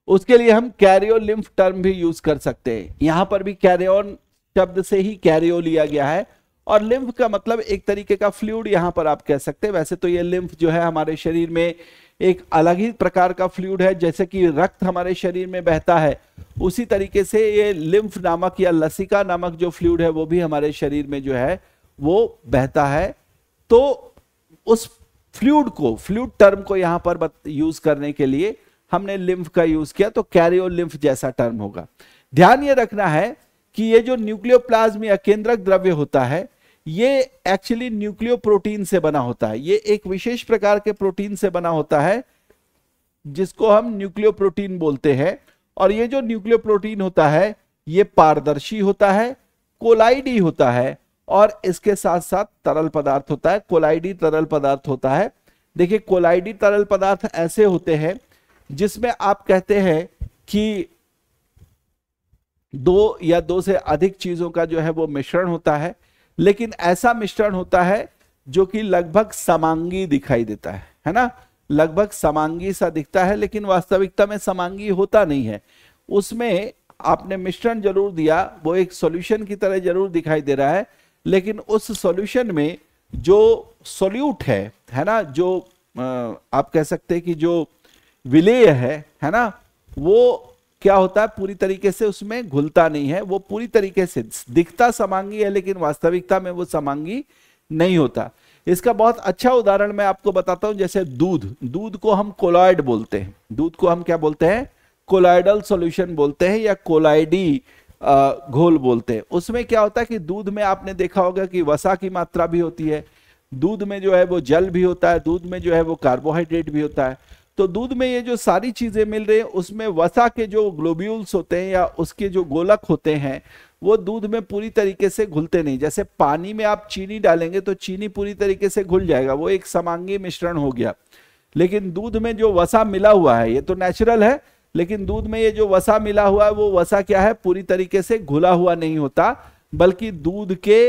उसके लिए हम कैरियोलिम्फ टर्म भी यूज कर सकते हैं। यहां पर भी कैरियन शब्द से ही कैरियो लिया गया है, और लिम्फ का मतलब एक तरीके का फ्लूइड यहां पर आप कह सकते हैं। वैसे तो ये लिम्फ जो है हमारे शरीर में एक अलग ही प्रकार का फ्लूइड है, जैसे कि रक्त हमारे शरीर में बहता है, उसी तरीके से ये लिम्फ नामक या लसिका नामक जो फ्लूइड है वो भी हमारे शरीर में जो है वो बहता है। तो उस फ्लूइड टर्म को यहां पर यूज करने के लिए हमने लिम्फ का यूज किया, तो कैरियोलिम्फ जैसा टर्म होगा। ध्यान ये रखना है कि ये जो न्यूक्लियोप्लाज्म या केंद्रक द्रव्य होता है, ये एक्चुअली न्यूक्लियो प्रोटीन से बना होता है। ये एक विशेष प्रकार के प्रोटीन से बना होता है जिसको हम न्यूक्लियो प्रोटीन बोलते हैं। और ये जो न्यूक्लियो प्रोटीन होता है ये पारदर्शी होता है, कोलाइडी होता है, और इसके साथ साथ तरल पदार्थ होता है, कोलाइडी तरल पदार्थ होता है। देखिए, कोलाइडी तरल पदार्थ ऐसे होते हैं जिसमें आप कहते हैं कि दो या दो से अधिक चीजों का जो है वो मिश्रण होता है, लेकिन ऐसा मिश्रण होता है जो कि लगभग समांगी दिखाई देता है ना, लगभग समांगी सा दिखता है, लेकिन वास्तविकता में समांगी होता नहीं है। उसमें आपने मिश्रण जरूर दिया, वो एक सॉल्यूशन की तरह जरूर दिखाई दे रहा है, लेकिन उस सॉल्यूशन में जो सोल्यूट है ना, जो आप कह सकते हैं कि जो विलेय है ना, वो क्या होता है, पूरी तरीके से उसमें घुलता नहीं है। वो पूरी तरीके से दिखता समांगी है, लेकिन वास्तविकता में वो समांगी नहीं होता। इसका बहुत अच्छा उदाहरण मैं आपको बताता हूं, जैसे दूध को हम कोलॉइड बोलते हैं। दूध को हम क्या बोलते हैं? कोलॉइडल सॉल्यूशन बोलते हैं या कोलॉइडी घोल बोलते हैं। उसमें क्या होता है कि दूध में आपने देखा होगा कि वसा की मात्रा भी होती है, दूध में जो है वो जल भी होता है, दूध में जो है वो कार्बोहाइड्रेट भी होता है। तो दूध में ये जो सारी चीजें मिल रही है, उसमें वसा के जो ग्लोब्यूल्स होते हैं या उसके जो गोलक होते हैं, वो दूध में पूरी तरीके से घुलते नहीं। जैसे पानी में आप चीनी डालेंगे तो चीनी पूरी तरीके से घुल जाएगा, वो एक समांगी मिश्रण हो गया। लेकिन दूध में जो वसा मिला हुआ है, ये तो नेचुरल है, लेकिन दूध में ये जो वसा मिला हुआ है, वो वसा क्या है, पूरी तरीके से घुला हुआ नहीं होता, बल्कि दूध के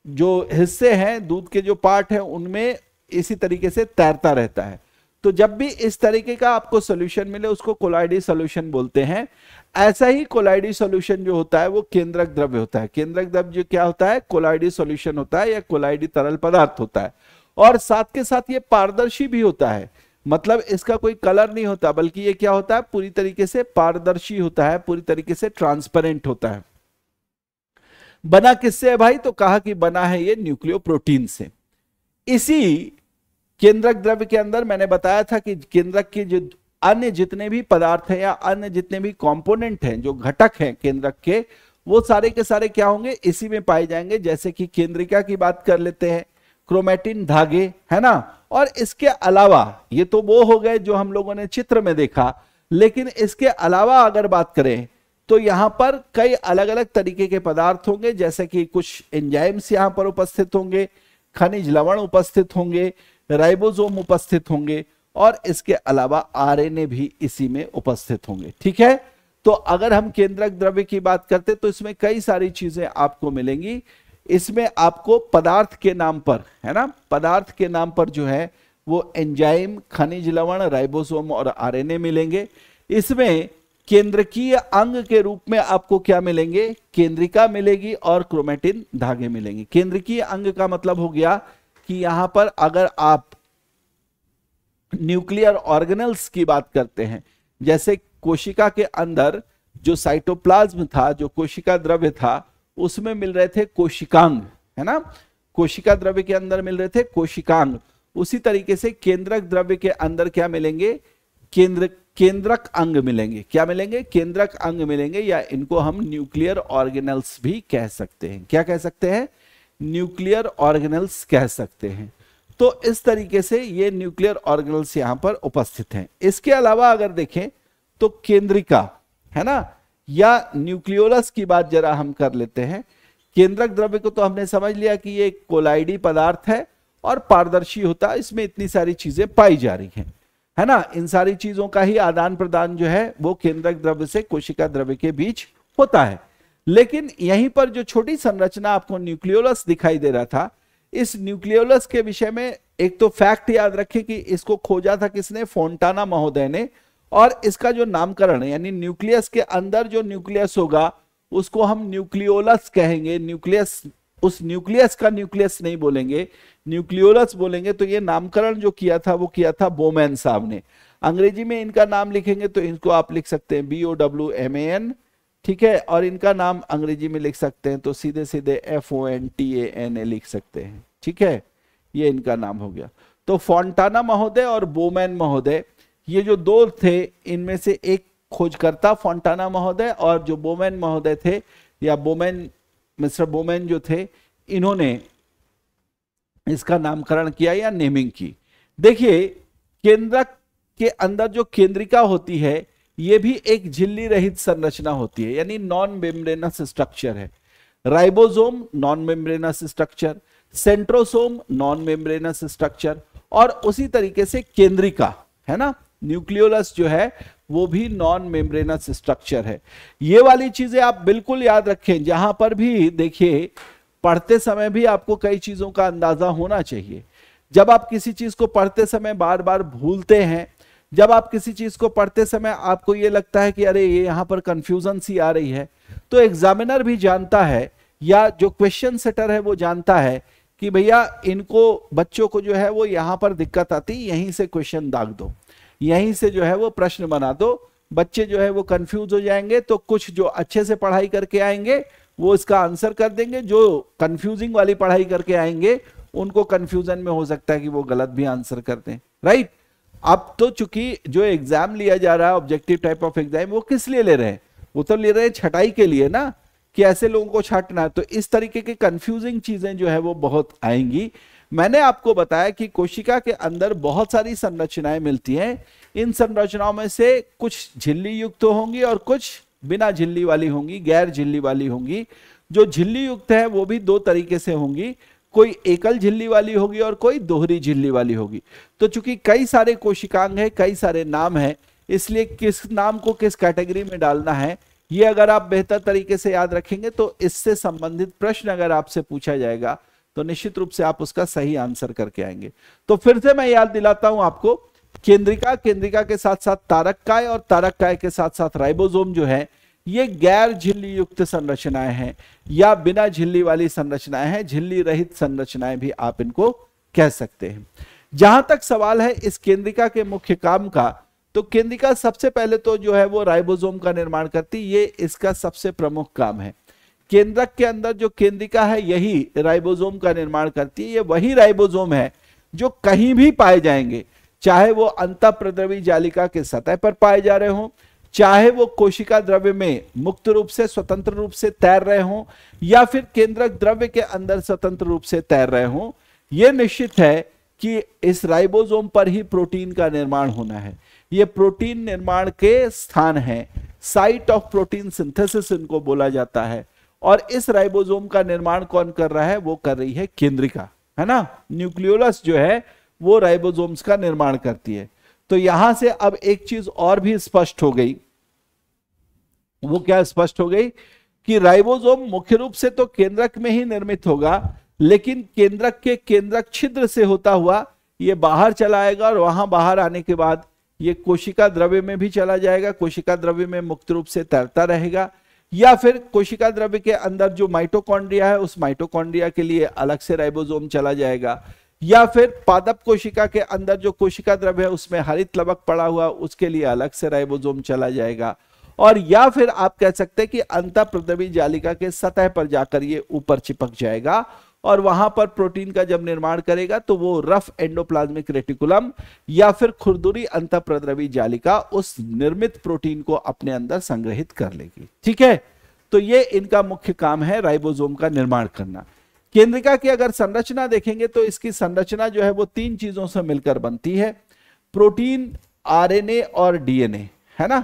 जो हिस्से हैं, दूध के जो पार्ट हैं, उनमें इसी तरीके से तैरता रहता है। तो जब भी इस तरीके का आपको सॉल्यूशन मिले, उसको कोलाइडी सॉल्यूशन बोलते हैं। ऐसा ही कोलाइडी सॉल्यूशन जो होता है वो केंद्रक द्रव्य होता है। केंद्रक द्रव्य जो क्या होता है, कोलाइडी सॉल्यूशन होता है या कोलाइडी तरल पदार्थ होता है। और साथ के साथ ये पारदर्शी भी होता है, मतलब इसका कोई कलर नहीं होता, बल्कि ये क्या होता है, पूरी तरीके से पारदर्शी होता है, पूरी तरीके से ट्रांसपेरेंट होता है। बना किससे है भाई? तो कहा कि बना है ये न्यूक्लियो प्रोटीन से। इसी केंद्रक द्रव्य के अंदर मैंने बताया था कि केंद्रक के जो अन्य जितने भी पदार्थ हैं या अन्य जितने भी कंपोनेंट हैं, जो घटक हैं केंद्रक के, वो सारे के सारे क्या होंगे, इसी में पाए जाएंगे। जैसे कि केंद्रिका की बात कर लेते हैं, क्रोमेटिन धागे, है ना। और इसके अलावा ये तो वो हो गए जो हम लोगों ने चित्र में देखा, लेकिन इसके अलावा अगर बात करें तो यहां पर कई अलग अलग तरीके के पदार्थ होंगे, जैसे कि कुछ एंजाइम्स यहां पर उपस्थित होंगे, खनिज लवण उपस्थित होंगे, राइबोसोम उपस्थित होंगे, और इसके अलावा आरएनए भी इसी में उपस्थित होंगे। ठीक है, तो अगर हम केंद्रक द्रव्य की बात करते तो इसमें कई सारी चीजें आपको मिलेंगी। इसमें आपको पदार्थ के नाम पर, है ना, पदार्थ के नाम पर जो है वो एंजाइम, खनिज लवण, राइबोसोम और आरएनए मिलेंगे। इसमें केंद्रकीय अंग के रूप में आपको क्या मिलेंगे, केंद्रिका मिलेगी और क्रोमेटिन धागे मिलेंगे। केंद्रकीय अंग का मतलब हो गया कि यहां पर अगर आप न्यूक्लियर ऑर्गेनल्स की बात करते हैं, जैसे कोशिका के अंदर जो साइटोप्लाज्म था, जो कोशिका द्रव्य था, उसमें मिल रहे थे कोशिकांग, है ना, कोशिका द्रव्य के अंदर मिल रहे थे कोशिकांग। उसी तरीके से केंद्रक द्रव्य के अंदर क्या मिलेंगे, केंद्रक अंग मिलेंगे। क्या मिलेंगे? केंद्रक अंग मिलेंगे, या इनको हम न्यूक्लियर ऑर्गेनल्स भी कह सकते हैं। क्या कह सकते हैं? न्यूक्लियर ऑर्गेनल्स कह सकते हैं। तो इस तरीके से ये न्यूक्लियर ऑर्गेनल्स यहां पर उपस्थित हैं। इसके अलावा अगर देखें तो केंद्रिका है ना, या न्यूक्लियोलस की बात जरा हम कर लेते हैं। केंद्रक द्रव्य को तो हमने समझ लिया कि ये कोलाइडी पदार्थ है और पारदर्शी होता है, इसमें इतनी सारी चीजें पाई जा रही हैं, है ना। इन सारी चीजों का ही आदान प्रदान जो है वो केंद्रक द्रव्य से कोशिका द्रव्य के बीच होता है। लेकिन यहीं पर जो छोटी संरचना आपको न्यूक्लियोलस दिखाई दे रहा था, इस न्यूक्लियोलस के विषय में एक तो फैक्ट याद रखें कि इसको खोजा था किसने, फोंटाना महोदय ने। और इसका जो नामकरण यानी न्यूक्लियस के अंदर जो न्यूक्लियस होगा उसको हम न्यूक्लियोलस कहेंगे। न्यूक्लियस, उस न्यूक्लियस का न्यूक्लियस नहीं बोलेंगे, न्यूक्लियोलस बोलेंगे। तो ये नामकरण जो किया था वो किया था बोमैन साहब ने। अंग्रेजी में इनका नाम लिखेंगे तो इनको आप लिख सकते हैं BOWMAN, ठीक है। और इनका नाम अंग्रेजी में लिख सकते हैं तो सीधे सीधे FONTANA लिख सकते हैं, ठीक है। ये इनका नाम हो गया। तो फोंटाना महोदय और बोमैन महोदय, ये जो दो थे इनमें से एक खोजकर्ता फोंटाना महोदय और जो बोमैन महोदय थे या बोमैन, मिस्टर बोमैन जो थे, इन्होंने इसका नामकरण किया या नेमिंग की। देखिए केंद्रक के अंदर जो केंद्रिका होती है ये भी एक झिल्ली रहित संरचना होती है, यानी नॉन मेम्ब्रेनस स्ट्रक्चर है। Ribosome non membranous structure, centrosome non membranous structure, और उसी तरीके से केंद्रिका है ना, न्यूक्लियोलस जो है वो भी नॉन मेम्ब्रेनस स्ट्रक्चर है। ये वाली चीजें आप बिल्कुल याद रखें। जहां पर भी देखिए पढ़ते समय भी आपको कई चीजों का अंदाजा होना चाहिए। जब आप किसी चीज को पढ़ते समय बार बार भूलते हैं, जब आप किसी चीज को पढ़ते समय आपको ये लगता है कि अरे ये यहां पर कंफ्यूजन सी आ रही है, तो एग्जामिनर भी जानता है या जो क्वेश्चन सेटर है वो जानता है कि भैया इनको बच्चों को जो है वो यहां पर दिक्कत आती, यहीं से क्वेश्चन दाग दो, यहीं से जो है वो प्रश्न बना दो। बच्चे जो है वो कंफ्यूज हो जाएंगे, तो कुछ जो अच्छे से पढ़ाई करके आएंगे वो इसका आंसर कर देंगे, जो कंफ्यूजिंग वाली पढ़ाई करके आएंगे उनको कंफ्यूजन में हो सकता है कि वो गलत भी आंसर कर दें, राइट। अब तो चूंकि जो एग्जाम लिया जा रहा है ऑब्जेक्टिव टाइप ऑफ एग्जाम, वो किस लिए ले रहे हैं, वो तो ले रहे हैं छटाई के लिए ना, कि ऐसे लोगों को छांटना है। तो इस तरीके की कंफ्यूजिंग चीजें जो है वो बहुत आएंगी। मैंने आपको बताया कि कोशिका के अंदर बहुत सारी संरचनाएं मिलती हैं। इन संरचनाओं में से कुछ झिल्ली युक्त होंगी और कुछ बिना झिल्ली वाली होंगी, गैर झिल्ली वाली होंगी। जो झिल्ली युक्त है वो भी दो तरीके से होंगी, कोई एकल झिल्ली वाली होगी और कोई दोहरी झिल्ली वाली होगी। तो चूंकि कई सारे कोशिकांग है, कई सारे नाम है, इसलिए किस नाम को किस कैटेगरी में डालना है ये अगर आप बेहतर तरीके से याद रखेंगे तो इससे संबंधित प्रश्न अगर आपसे पूछा जाएगा तो निश्चित रूप से आप उसका सही आंसर करके आएंगे। तो फिर से मैं याद दिलाता हूं आपको, केंद्रिका, केंद्रिका के साथ साथ तारककाय और तारककाय के साथ साथ राइबोसोम जो है ये गैर झिल्ली युक्त संरचनाएं हैं या बिना झिल्ली वाली संरचनाएं हैं, झिल्ली रहित संरचनाएं भी आप इनको कह सकते हैं। जहां तक सवाल है इस केंद्रिका के मुख्य काम का, तो केंद्रिका सबसे पहले तो जो है वो राइबोसोम का निर्माण करती, ये इसका सबसे प्रमुख काम है। केंद्रक के अंदर जो केंद्रिका है यही राइबोसोम का निर्माण करती है। ये वही राइबोसोम है जो कहीं भी पाए जाएंगे, चाहे वो अंतःप्रद्रवी जालिका के सतह पर पाए जा रहे हों, चाहे वो कोशिका द्रव्य में मुक्त रूप से स्वतंत्र रूप से तैर रहे हों, या फिर केंद्रक द्रव्य के अंदर स्वतंत्र रूप से तैर रहे हों। यह निश्चित है कि इस राइबोसोम पर ही प्रोटीन का निर्माण होना है। ये प्रोटीन निर्माण के स्थान है, साइट ऑफ प्रोटीन सिंथेसिस इनको बोला जाता है। और इस राइबोसोम का निर्माण कौन कर रहा है, वो कर रही है केंद्रिका, है ना। न्यूक्लियोलस जो है वो राइबोसोम्स का निर्माण करती है। तो यहां से अब एक चीज और भी स्पष्ट हो गई। वो क्या स्पष्ट हो गई कि राइबोसोम मुख्य रूप से तो केंद्रक में ही निर्मित होगा, लेकिन केंद्रक के केंद्रक छिद्र से होता हुआ ये बाहर चला आएगा और वहां बाहर आने के बाद ये कोशिका द्रव्य में भी चला जाएगा, कोशिका द्रव्य में मुक्त रूप से तैरता रहेगा, या फिर कोशिका द्रव्य के अंदर जो माइटोकॉन्ड्रिया है उस माइटोकॉन्ड्रिया के लिए अलग से राइबोसोम चला जाएगा, या फिर पादप कोशिका के अंदर जो कोशिका द्रव्य है उसमें हरित लवक पड़ा हुआ उसके लिए अलग से राइबोसोम चला जाएगा, और या फिर आप कह सकते हैं कि अंतःप्रद्रवी जालिका के सतह पर जाकर ये ऊपर चिपक जाएगा और वहां पर प्रोटीन का जब निर्माण करेगा तो वो रफ एंडोप्लाज्मिक रेटिकुलम या फिर खुरदुरी अंतःप्रद्रवी जालिका उस निर्मित प्रोटीन को अपने अंदर संग्रहित कर लेगी। ठीक है, तो ये इनका मुख्य काम है राइबोसोम का निर्माण करना। केंद्रिका की अगर संरचना देखेंगे तो इसकी संरचना जो है वो 3 चीजों से मिलकर बनती है, प्रोटीन, आरएनए और डीएनए, है ना।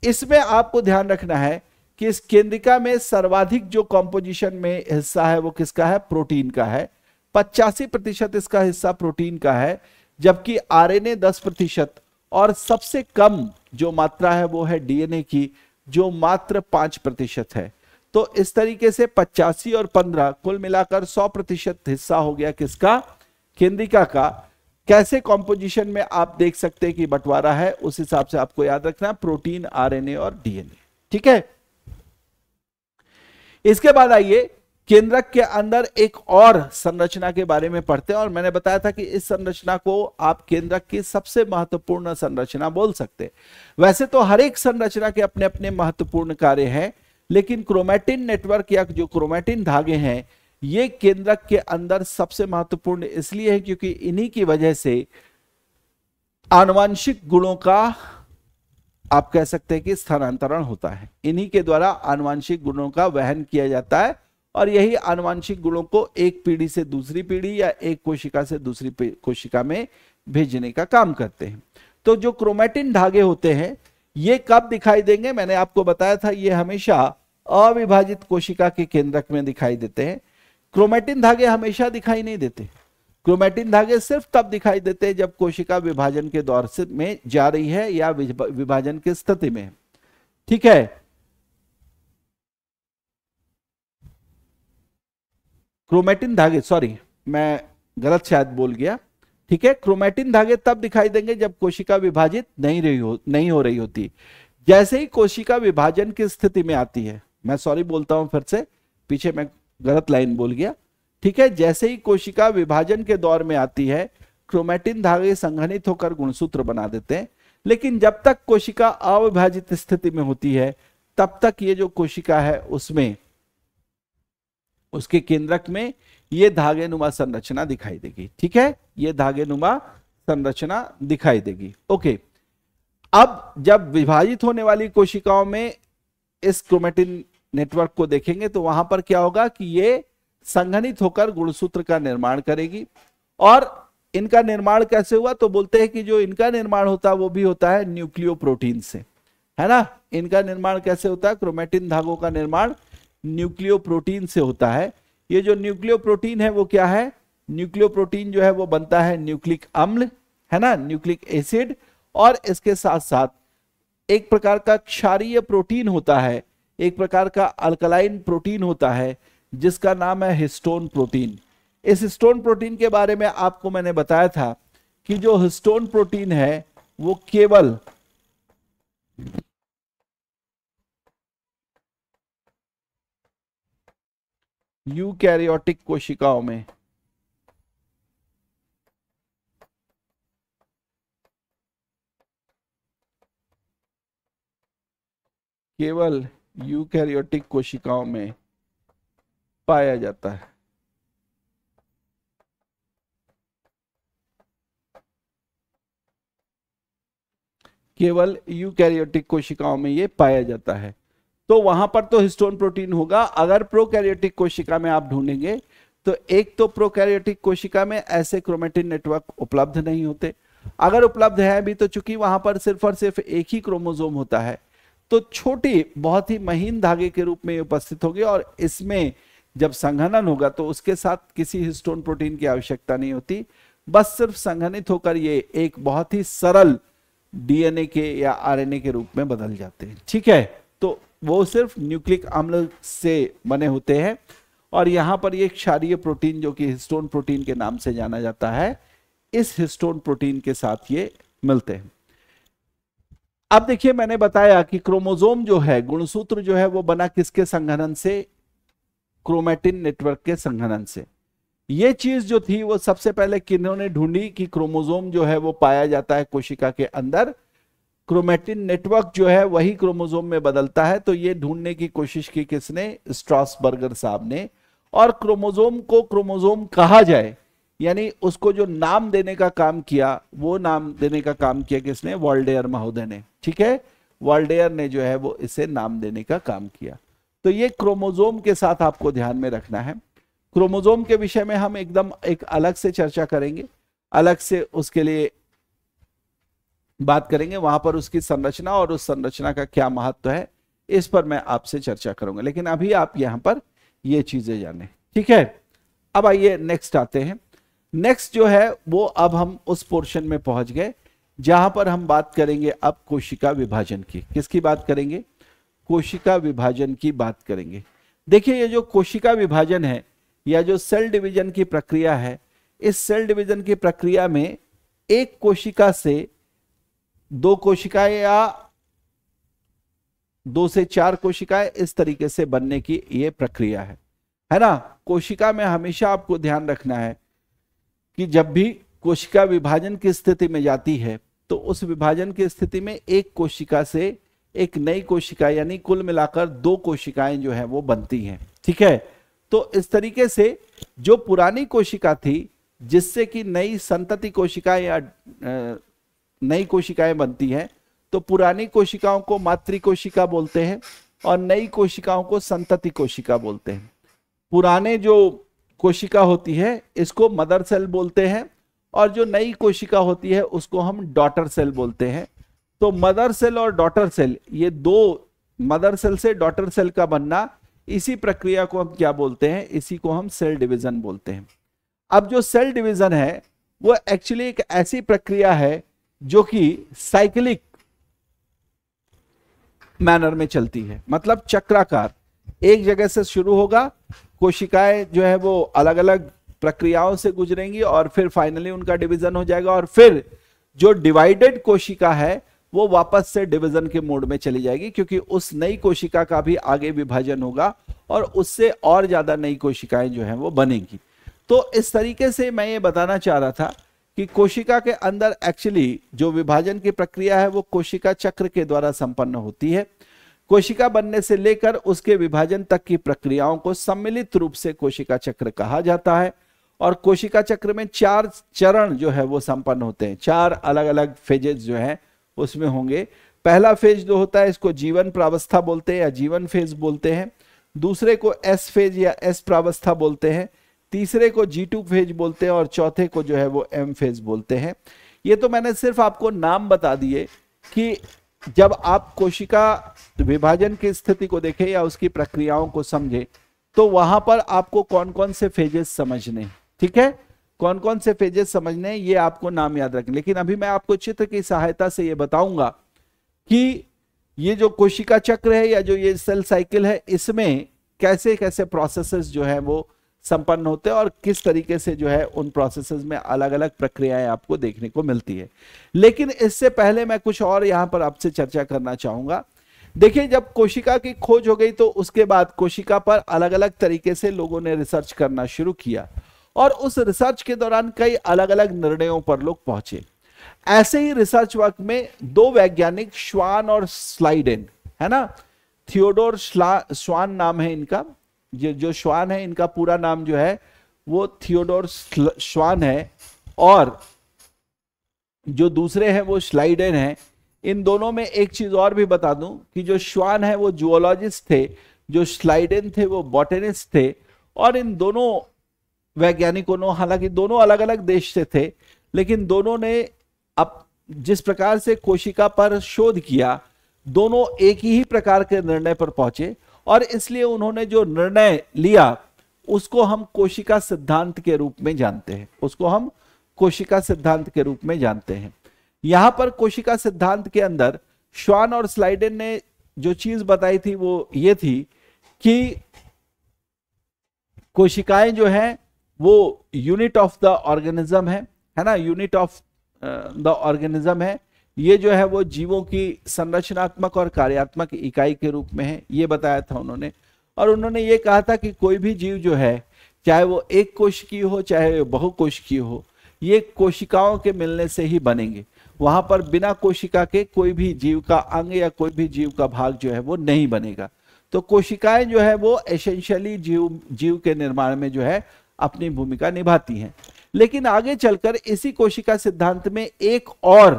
इसमें आपको ध्यान रखना है कि इस केंद्रिका में सर्वाधिक जो कंपोजिशन में हिस्सा है वो किसका है, प्रोटीन का है। 85% इसका हिस्सा प्रोटीन का है, जबकि आरएनए 10% और सबसे कम जो मात्रा है वो है डीएनए की, जो मात्र 5% है। तो इस तरीके से 85 और 15 कुल मिलाकर 100% हिस्सा हो गया किसका, केंद्रिका का। कैसे कॉम्पोजिशन में आप देख सकते हैं कि बंटवारा है, उस हिसाब से आपको याद रखना, प्रोटीन, आरएनए और डीएनए, ठीक है। इसके बाद आइए केंद्रक के अंदर एक और संरचना के बारे में पढ़ते हैं, और मैंने बताया था कि इस संरचना को आप केंद्रक की सबसे महत्वपूर्ण संरचना बोल सकते हैं। वैसे तो हर एक संरचना के अपने अपने महत्वपूर्ण कार्य हैं, लेकिन क्रोमैटिन नेटवर्क या जो क्रोमैटिन धागे हैं ये केंद्रक के अंदर सबसे महत्वपूर्ण इसलिए है क्योंकि इन्हीं की वजह से आनुवांशिक गुणों का आप कह सकते हैं कि स्थानांतरण होता है। इन्हीं के द्वारा आनुवांशिक गुणों का वहन किया जाता है, और यही आनुवांशिक गुणों को एक पीढ़ी से दूसरी पीढ़ी या एक कोशिका से दूसरी कोशिका में भेजने का काम करते हैं। तो जो क्रोमैटिन धागे होते हैं ये कब दिखाई देंगे, मैंने आपको बताया था ये हमेशा अविभाजित कोशिका के केंद्रक में दिखाई देते हैं। क्रोमैटिन धागे हमेशा दिखाई नहीं देते। क्रोमैटिन धागे सिर्फ तब दिखाई देते हैं जब कोशिका विभाजन के दौर से में जा रही है या विभाजन की स्थिति में, ठीक है। क्रोमैटिन धागे, सॉरी मैं गलत शायद बोल गया, ठीक है। क्रोमैटिन धागे तब दिखाई देंगे जब कोशिका विभाजित नहीं हो रही होती। जैसे ही कोशिका विभाजन की स्थिति में आती है, मैं सॉरी बोलता हूं फिर से, पीछे मैं गलत लाइन बोल गया, ठीक है। जैसे ही कोशिका विभाजन के दौर में आती है क्रोमैटिन धागे संघनित होकर गुणसूत्र बना देते हैं, लेकिन जब तक कोशिका अविभाजित स्थिति में होती है तब तक ये जो कोशिका है उसमें उसके केंद्रक में ये धागेनुमा संरचना दिखाई देगी, ठीक है। ये धागेनुमा संरचना दिखाई देगी, ओके। अब जब विभाजित होने वाली कोशिकाओं में इस क्रोमैटिन नेटवर्क को देखेंगे तो वहां पर क्या होगा कि ये संघनित होकर गुणसूत्र का निर्माण करेगी। और इनका निर्माण कैसे हुआ, तो बोलते हैं कि जो इनका निर्माण होता है वो भी होता है न्यूक्लियोप्रोटीन से, है ना। इनका निर्माण कैसे होता है, क्रोमैटिन धागों का निर्माण न्यूक्लियोप्रोटीन से होता है। ये जो न्यूक्लियोप्रोटीन है वो क्या है, न्यूक्लियोप्रोटीन जो है वो बनता है न्यूक्लिक अम्ल, है ना, न्यूक्लिक एसिड, और इसके साथ साथ एक प्रकार का क्षारीय प्रोटीन होता है, एक प्रकार का अल्कलाइन प्रोटीन होता है जिसका नाम है हिस्टोन प्रोटीन। इस हिस्टोन प्रोटीन के बारे में आपको मैंने बताया था कि जो हिस्टोन प्रोटीन है वो केवल यूकैरियोटिक कोशिकाओं में पाया जाता है। केवल यूकैरियोटिक कोशिकाओं में ये पाया जाता है। तो वहां पर तो हिस्टोन प्रोटीन होगा। अगर प्रोकैरियोटिक कोशिका में आप ढूंढेंगे तो एक तो प्रोकैरियोटिक कोशिका में ऐसे क्रोमैटिन नेटवर्क उपलब्ध नहीं होते, अगर उपलब्ध है भी तो चूंकि वहां पर सिर्फ और सिर्फ एक ही क्रोमोसोम होता है तो छोटी बहुत ही महीन धागे के रूप में उपस्थित होगी, और इसमें जब संघनन होगा तो उसके साथ किसी हिस्टोन प्रोटीन की आवश्यकता नहीं होती, बस सिर्फ संघनित होकर ये एक बहुत ही सरल डीएनए के या आरएनए के रूप में बदल जाते हैं, ठीक है। तो वो सिर्फ न्यूक्लिक अम्ल से बने होते हैं, और यहां पर ये क्षारीय प्रोटीन जो कि हिस्टोन प्रोटीन के नाम से जाना जाता है, इस हिस्टोन प्रोटीन के साथ ये मिलते हैं। अब देखिए मैंने बताया कि क्रोमोसोम जो है, गुणसूत्र जो है वो बना किसके संघनन से, क्रोमैटिन नेटवर्क के संघनन से। ये चीज जो थी वो सबसे पहले किन्होंने ढूंढी कि क्रोमोसोम जो है वो पाया जाता है कोशिका के अंदर, क्रोमैटिन नेटवर्क जो है वही क्रोमोसोम में बदलता है। तो ये ढूंढने की कोशिश की किसने, स्ट्रासबर्गर साहब ने। और क्रोमोसोम को क्रोमोसोम कहा जाए यानी उसको जो नाम देने का काम किया, वो नाम देने का काम किया किसने, वॉल्डेयर महोदय ने, ठीक है। वॉल्डेयर ने जो है वो इसे नाम देने का काम किया। तो ये क्रोमोसोम के साथ आपको ध्यान में रखना है। क्रोमोसोम के विषय में हम एकदम एक अलग से चर्चा करेंगे, अलग से उसके लिए बात करेंगे, वहां पर उसकी संरचना और उस संरचना का क्या महत्व है इस पर मैं आपसे चर्चा करूंगा। लेकिन अभी आप यहां पर ये चीजें जाने, ठीक है। अब आइए नेक्स्ट आते हैं। नेक्स्ट जो है वो अब हम उस पोर्शन में पहुंच गए जहां पर हम बात करेंगे अब कोशिका विभाजन की। किसकी बात करेंगे? कोशिका विभाजन की बात करेंगे। देखिए ये जो कोशिका विभाजन है या जो सेल डिवीजन की प्रक्रिया है, इस सेल डिवीजन की प्रक्रिया में एक कोशिका से 2 कोशिकाएं या 2 से 4 कोशिकाएं इस तरीके से बनने की ये प्रक्रिया है ना। कोशिका में हमेशा आपको ध्यान रखना है कि जब भी कोशिका विभाजन की स्थिति में जाती है तो उस विभाजन की स्थिति में एक कोशिका से एक नई कोशिका यानी कुल मिलाकर 2 कोशिकाएं जो है वो बनती हैं, ठीक है। तो इस तरीके से जो पुरानी कोशिका थी जिससे कि नई संतति कोशिकाएं या नई कोशिकाएं बनती हैं, तो पुरानी कोशिकाओं को मातृ कोशिका बोलते हैं और नई कोशिकाओं को संतति कोशिका बोलते हैं। पुराने जो कोशिका होती है इसको मदर सेल बोलते हैं और जो नई कोशिका होती है उसको हम डॉटर सेल बोलते हैं। तो मदर सेल और डॉटर सेल, ये 2 मदर सेल से डॉटर सेल का बनना, इसी प्रक्रिया को हम क्या बोलते हैं? इसी को हम सेल डिवीजन बोलते हैं। अब जो सेल डिवीजन है वो एक्चुअली एक ऐसी प्रक्रिया है जो कि साइक्लिक मैनर में चलती है, मतलब चक्राकार। एक जगह से शुरू होगा, कोशिकाएं जो है वो अलग अलग प्रक्रियाओं से गुजरेंगी और फिर फाइनली उनका डिवीजन हो जाएगा और फिर जो डिवाइडेड कोशिका है वो वापस से डिवीजन के मोड में चली जाएगी, क्योंकि उस नई कोशिका का भी आगे विभाजन होगा और उससे और ज्यादा नई कोशिकाएं जो हैं वो बनेंगी। तो इस तरीके से मैं ये बताना चाह रहा था कि कोशिका के अंदर एक्चुअली जो विभाजन की प्रक्रिया है वो कोशिका चक्र के द्वारा संपन्न होती है। कोशिका बनने से लेकर उसके विभाजन तक की प्रक्रियाओं को सम्मिलित रूप से कोशिका चक्र कहा जाता है। और कोशिका चक्र में 4 चरण जो है वो संपन्न होते हैं, 4 अलग अलग फेजेस जो हैं उसमें होंगे। पहला फेज जो होता है इसको जीवन प्रावस्था बोलते हैं या जीवन फेज बोलते हैं। दूसरे को एस फेज या एस प्रावस्था बोलते हैं। तीसरे को G2 फेज बोलते हैं और चौथे को जो है वो M फेज बोलते हैं। ये तो मैंने सिर्फ आपको नाम बता दिए कि जब आप कोशिका विभाजन की स्थिति को देखें या उसकी प्रक्रियाओं को समझें तो वहां पर आपको कौन कौन से फेजेस समझने, ठीक है, कौन कौन से फेजेस समझने ये आपको नाम याद रखने। लेकिन अभी मैं आपको चित्र की सहायता से ये बताऊंगा कि ये जो कोशिका चक्र है या जो ये सेल साइकिल है इसमें कैसे कैसे प्रोसेसेस जो है वो संपन्न होते हैं और किस तरीके से जो है उन प्रोसेसेस में अलग अलग प्रक्रियाएं आपको देखने को मिलती है। लेकिन इससे पहले मैं कुछ और यहां पर आपसे चर्चा करना चाहूंगा। देखिए जब कोशिका की खोज हो गई तो उसके बाद कोशिका पर अलग अलग तरीके से लोगों ने रिसर्च करना शुरू किया और उस रिसर्च के दौरान कई अलग अलग निर्णयों पर लोग पहुंचे। ऐसे ही रिसर्च वर्क में 2 वैज्ञानिक श्वान और स्लाइडेन, है ना, थियोडोर श्वान नाम है इनका। जो श्वान है इनका पूरा नाम जो है वो थियोडोर श्वान है और जो दूसरे हैं वो स्लाइडेन है। इन दोनों में एक चीज और भी बता दूं कि जो श्वान है वो जूलॉजिस्ट थे, जो स्लाइडेन थे वो बॉटनिस्ट थे। और इन दोनों वैज्ञानिकों ने, हालांकि दोनों अलग अलग देश से थे, लेकिन दोनों ने अब जिस प्रकार से कोशिका पर शोध किया दोनों एक ही प्रकार के निर्णय पर पहुंचे और इसलिए उन्होंने जो निर्णय लिया उसको हम कोशिका सिद्धांत के रूप में जानते हैं, उसको हम कोशिका सिद्धांत के रूप में जानते हैं। यहां पर कोशिका सिद्धांत के अंदर श्वान और स्लाइडेन ने जो चीज बताई थी वो ये थी कि कोशिकाएं जो हैं वो यूनिट ऑफ द ऑर्गेनिज्म है ना, यूनिट ऑफ द ऑर्गेनिज्म है। ये जो है वो जीवों की संरचनात्मक और कार्यात्मक इकाई के रूप में है, ये बताया था उन्होंने। और उन्होंने ये कहा था कि कोई भी जीव जो है चाहे वो एक कोशिकीय हो चाहे बहुकोशिकीय हो, ये कोशिकाओं के मिलने से ही बनेंगे। वहां पर बिना कोशिका के कोई भी जीव का अंग या कोई भी जीव का भाग जो है वो नहीं बनेगा। तो कोशिकाएं जो है वो एसेंशियली जीव के निर्माण में जो है अपनी भूमिका निभाती हैं। लेकिन आगे चलकर इसी कोशिका सिद्धांत में एक और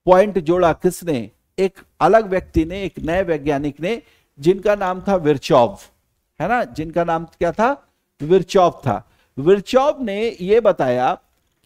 पॉइंट जोड़ा किसने? एक अलग व्यक्ति ने, एक नए वैज्ञानिक ने, जिनका नाम था विर्चॉव, है ना, जिनका नाम क्या था? विर्चॉफ था। विर्चॉफ ने यह बताया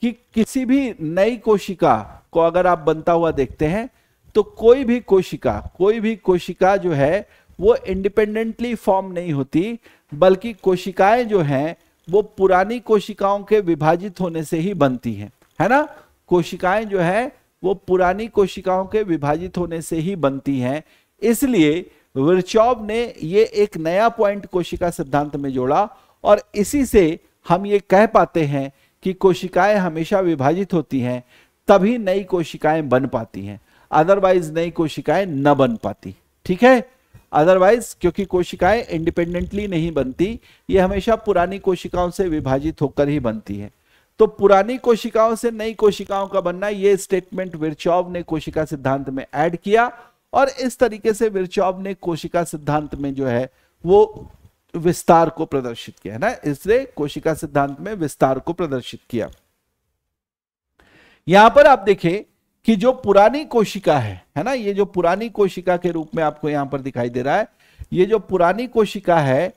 कि किसी भी नई कोशिका को अगर आप बनता हुआ देखते हैं तो कोई भी कोशिका जो है वो इंडिपेंडेंटली फॉर्म नहीं होती, बल्कि कोशिकाएं जो हैं वो पुरानी कोशिकाओं के विभाजित होने से ही बनती हैं, है ना। कोशिकाएं जो है वो पुरानी कोशिकाओं के विभाजित होने से ही बनती हैं। इसलिए विर्चॉफ ने ये एक नया पॉइंट कोशिका सिद्धांत में जोड़ा और इसी से हम ये कह पाते हैं कि कोशिकाएं हमेशा विभाजित होती हैं तभी नई कोशिकाएं बन पाती हैं, अदरवाइज नई कोशिकाएं न बन पाती। ठीक है, अदरवाइज क्योंकि कोशिकाएं इंडिपेंडेंटली नहीं बनती, ये हमेशा पुरानी कोशिकाओं से विभाजित होकर ही बनती है। तो पुरानी कोशिकाओं से नई कोशिकाओं का बनना, ये स्टेटमेंट विर्चॉफ ने कोशिका सिद्धांत में ऐड किया और इस तरीके से विर्चॉफ ने कोशिका सिद्धांत में जो है वो विस्तार को प्रदर्शित किया, है ना। इसलिए कोशिका सिद्धांत में विस्तार को प्रदर्शित किया। यहां पर आप देखें कि जो पुरानी कोशिका है ना, ये जो पुरानी कोशिका के रूप में आपको यहां पर दिखाई दे रहा है, ये जो पुरानी कोशिका है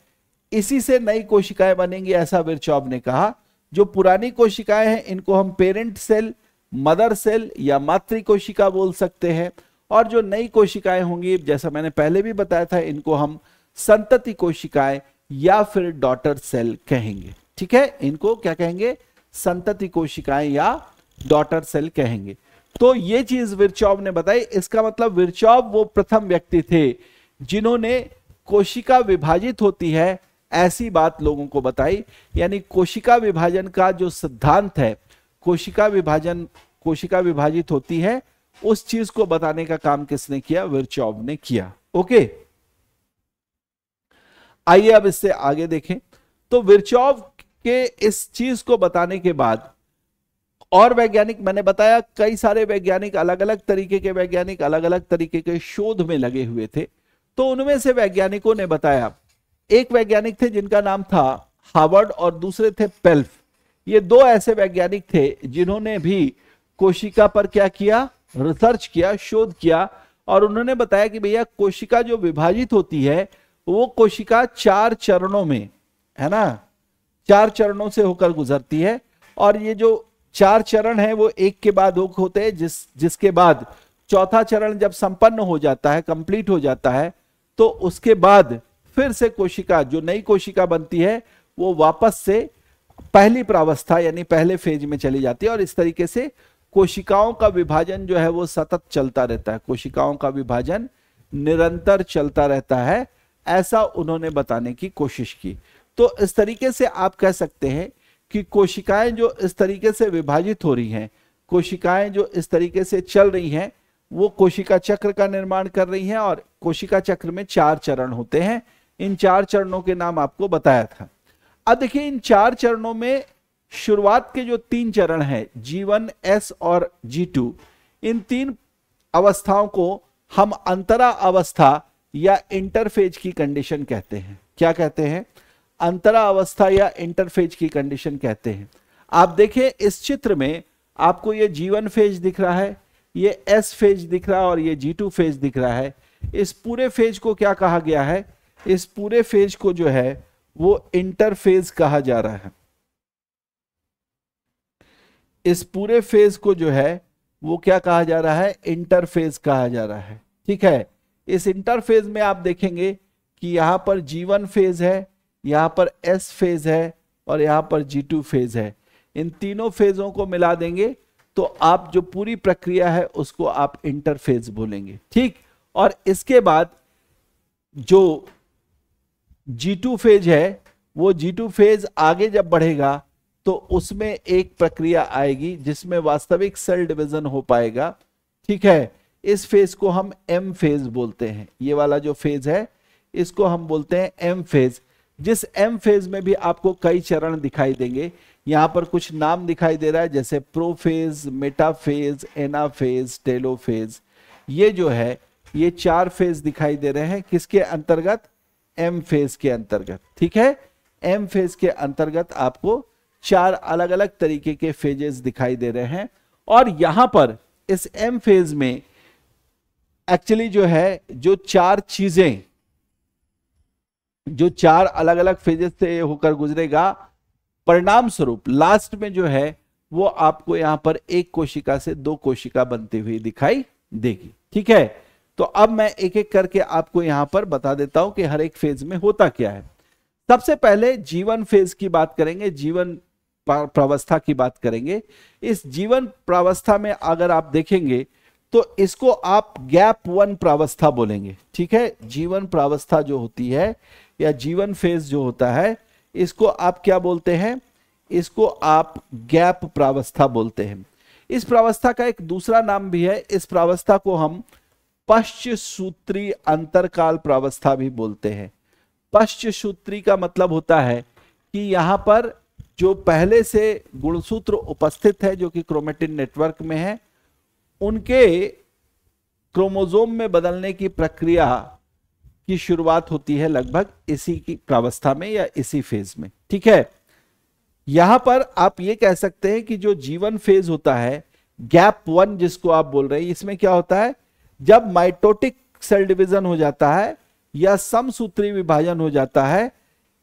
इसी से नई कोशिकाएं बनेंगी, ऐसा विर्चॉफ ने कहा। जो पुरानी कोशिकाएं हैं इनको हम पेरेंट सेल, मदर सेल या मातृ कोशिका बोल सकते हैं, और जो नई कोशिकाएं होंगी जैसा मैंने पहले भी बताया था इनको हम संतति कोशिकाएं या फिर डॉटर सेल कहेंगे। ठीक है, इनको क्या कहेंगे, संतति कोशिकाएं या डॉटर सेल कहेंगे। तो ये चीज विर्चॉफ ने बताई। इसका मतलब विर्चॉफ वो प्रथम व्यक्ति थे जिन्होंने कोशिका विभाजित होती है ऐसी बात लोगों को बताई। यानी कोशिका विभाजन का जो सिद्धांत है, कोशिका विभाजित होती है, उस चीज को बताने का काम किसने किया, विर्चॉफ ने किया। ओके, आइए अब इससे आगे देखें। तो विर्चॉफ के इस चीज को बताने के बाद और वैज्ञानिक, मैंने बताया कई सारे वैज्ञानिक, अलग अलग तरीके के वैज्ञानिक अलग अलग तरीके के शोध में लगे हुए थे। तो उनमें से वैज्ञानिकों ने बताया, एक वैज्ञानिक थे जिनका नाम था हार्वर्ड और दूसरे थे पेल्फ। ये दो ऐसे वैज्ञानिक थे जिन्होंने भी कोशिका पर क्या किया, रिसर्च किया, शोध किया, और उन्होंने बताया कि भैया कोशिका जो विभाजित होती है वो कोशिका 4 चरणों में, है ना, 4 चरणों से होकर गुजरती है। और ये जो 4 चरण है वो एक के बाद एक होते हैं, जिसके बाद चौथा चरण जब संपन्न हो जाता है, कंप्लीट हो जाता है, तो उसके बाद फिर से कोशिका, जो नई कोशिका बनती है, वो वापस से पहली प्रावस्था यानी पहले फेज में चली जाती है। और इस तरीके से कोशिकाओं का विभाजन जो है वो सतत चलता रहता है, कोशिकाओं का विभाजन निरंतर चलता रहता है, ऐसा उन्होंने बताने की कोशिश की। तो इस तरीके से आप कह सकते हैं कि कोशिकाएं जो इस तरीके से विभाजित हो रही हैं, कोशिकाएं जो इस तरीके से चल रही हैं, वो कोशिका चक्र का निर्माण कर रही हैं। और कोशिका चक्र में 4 चरण होते हैं। इन 4 चरणों के नाम आपको बताया था। अब देखिए, इन 4 चरणों में शुरुआत के जो 3 चरण हैं, G1, S और G2, इन 3 अवस्थाओं को हम अंतरा अवस्था या इंटरफेज की कंडीशन कहते हैं। क्या कहते हैं, अंतरा अवस्था या इंटरफेज की कंडीशन कहते हैं। आप देखें इस चित्र में आपको ये G1 फेज दिख रहा है, ये S फेज दिख रहा है और ये G2 फेज दिख रहा है। इस पूरे फेज को क्या कहा गया है, इस पूरे फेज को जो है वो इंटरफेज कहा जा रहा है। इस पूरे फेज को जो है वो क्या कहा जा रहा है, इंटरफेज कहा जा रहा है। ठीक है, इस इंटरफेज में आप देखेंगे कि यहां पर G1 फेज है, यहां पर S फेज है और यहां पर G2 फेज है। इन तीनों फेजों को मिला देंगे तो आप जो पूरी प्रक्रिया है उसको आप इंटरफेज बोलेंगे। ठीक, और इसके बाद जो G2 फेज है, वो G2 फेज आगे जब बढ़ेगा तो उसमें एक प्रक्रिया आएगी जिसमें वास्तविक सेल डिवीजन हो पाएगा। ठीक है, इस फेज को हम M फेज बोलते हैं। ये वाला जो फेज है इसको हम बोलते हैं M फेज। जिस M फेज में भी आपको कई चरण दिखाई देंगे। यहां पर कुछ नाम दिखाई दे रहा है जैसे प्रोफेज, मेटाफेज, एनाफेज, टेलोफेज। ये जो है ये 4 फेज दिखाई दे रहे हैं, किसके अंतर्गत, M फेज के अंतर्गत। ठीक है, M फेज के अंतर्गत आपको 4 अलग अलग तरीके के फेजेस दिखाई दे रहे हैं। और यहां पर इस M फेज में एक्चुअली जो है जो 4 चीजें जो 4 अलग अलग फेजेस से होकर गुजरेगा, परिणाम स्वरूप लास्ट में जो है वो आपको यहां पर एक कोशिका से 2 कोशिका बनती हुई दिखाई देगी। ठीक है, तो अब मैं एक एक करके आपको यहां पर बता देता हूं कि हर एक फेज में होता क्या है। सबसे पहले जीवन फेज की बात करेंगे, जीवन प्रावस्था की बात करेंगे। इस जीवन प्रावस्था में अगर आप देखेंगे तो इसको आप गैप 1 प्रावस्था बोलेंगे। ठीक है, जीवन प्रावस्था जो होती है या जीवन फेज जो होता है, इसको आप क्या बोलते हैं? इसको आप गैप प्रावस्था बोलते हैं। इस प्रावस्था का एक दूसरा नाम भी है, इस प्रावस्था को हम पश्चसूत्री अंतरकाल प्रावस्था भी बोलते हैं। पश्चसूत्री का मतलब होता है कि यहां पर जो पहले से गुणसूत्र उपस्थित है जो कि क्रोमेटिन नेटवर्क में है, उनके क्रोमोसोम में बदलने की प्रक्रिया की शुरुआत होती है लगभग इसी की प्रावस्था में या इसी फेज में। ठीक है, यहां पर आप ये कह सकते हैं कि जो जीवन फेज होता है, गैप 1 जिसको आप बोल रहे हैं, इसमें क्या होता है? जब माइटोटिक सेल डिवीजन हो जाता है या समसूत्री विभाजन हो जाता है,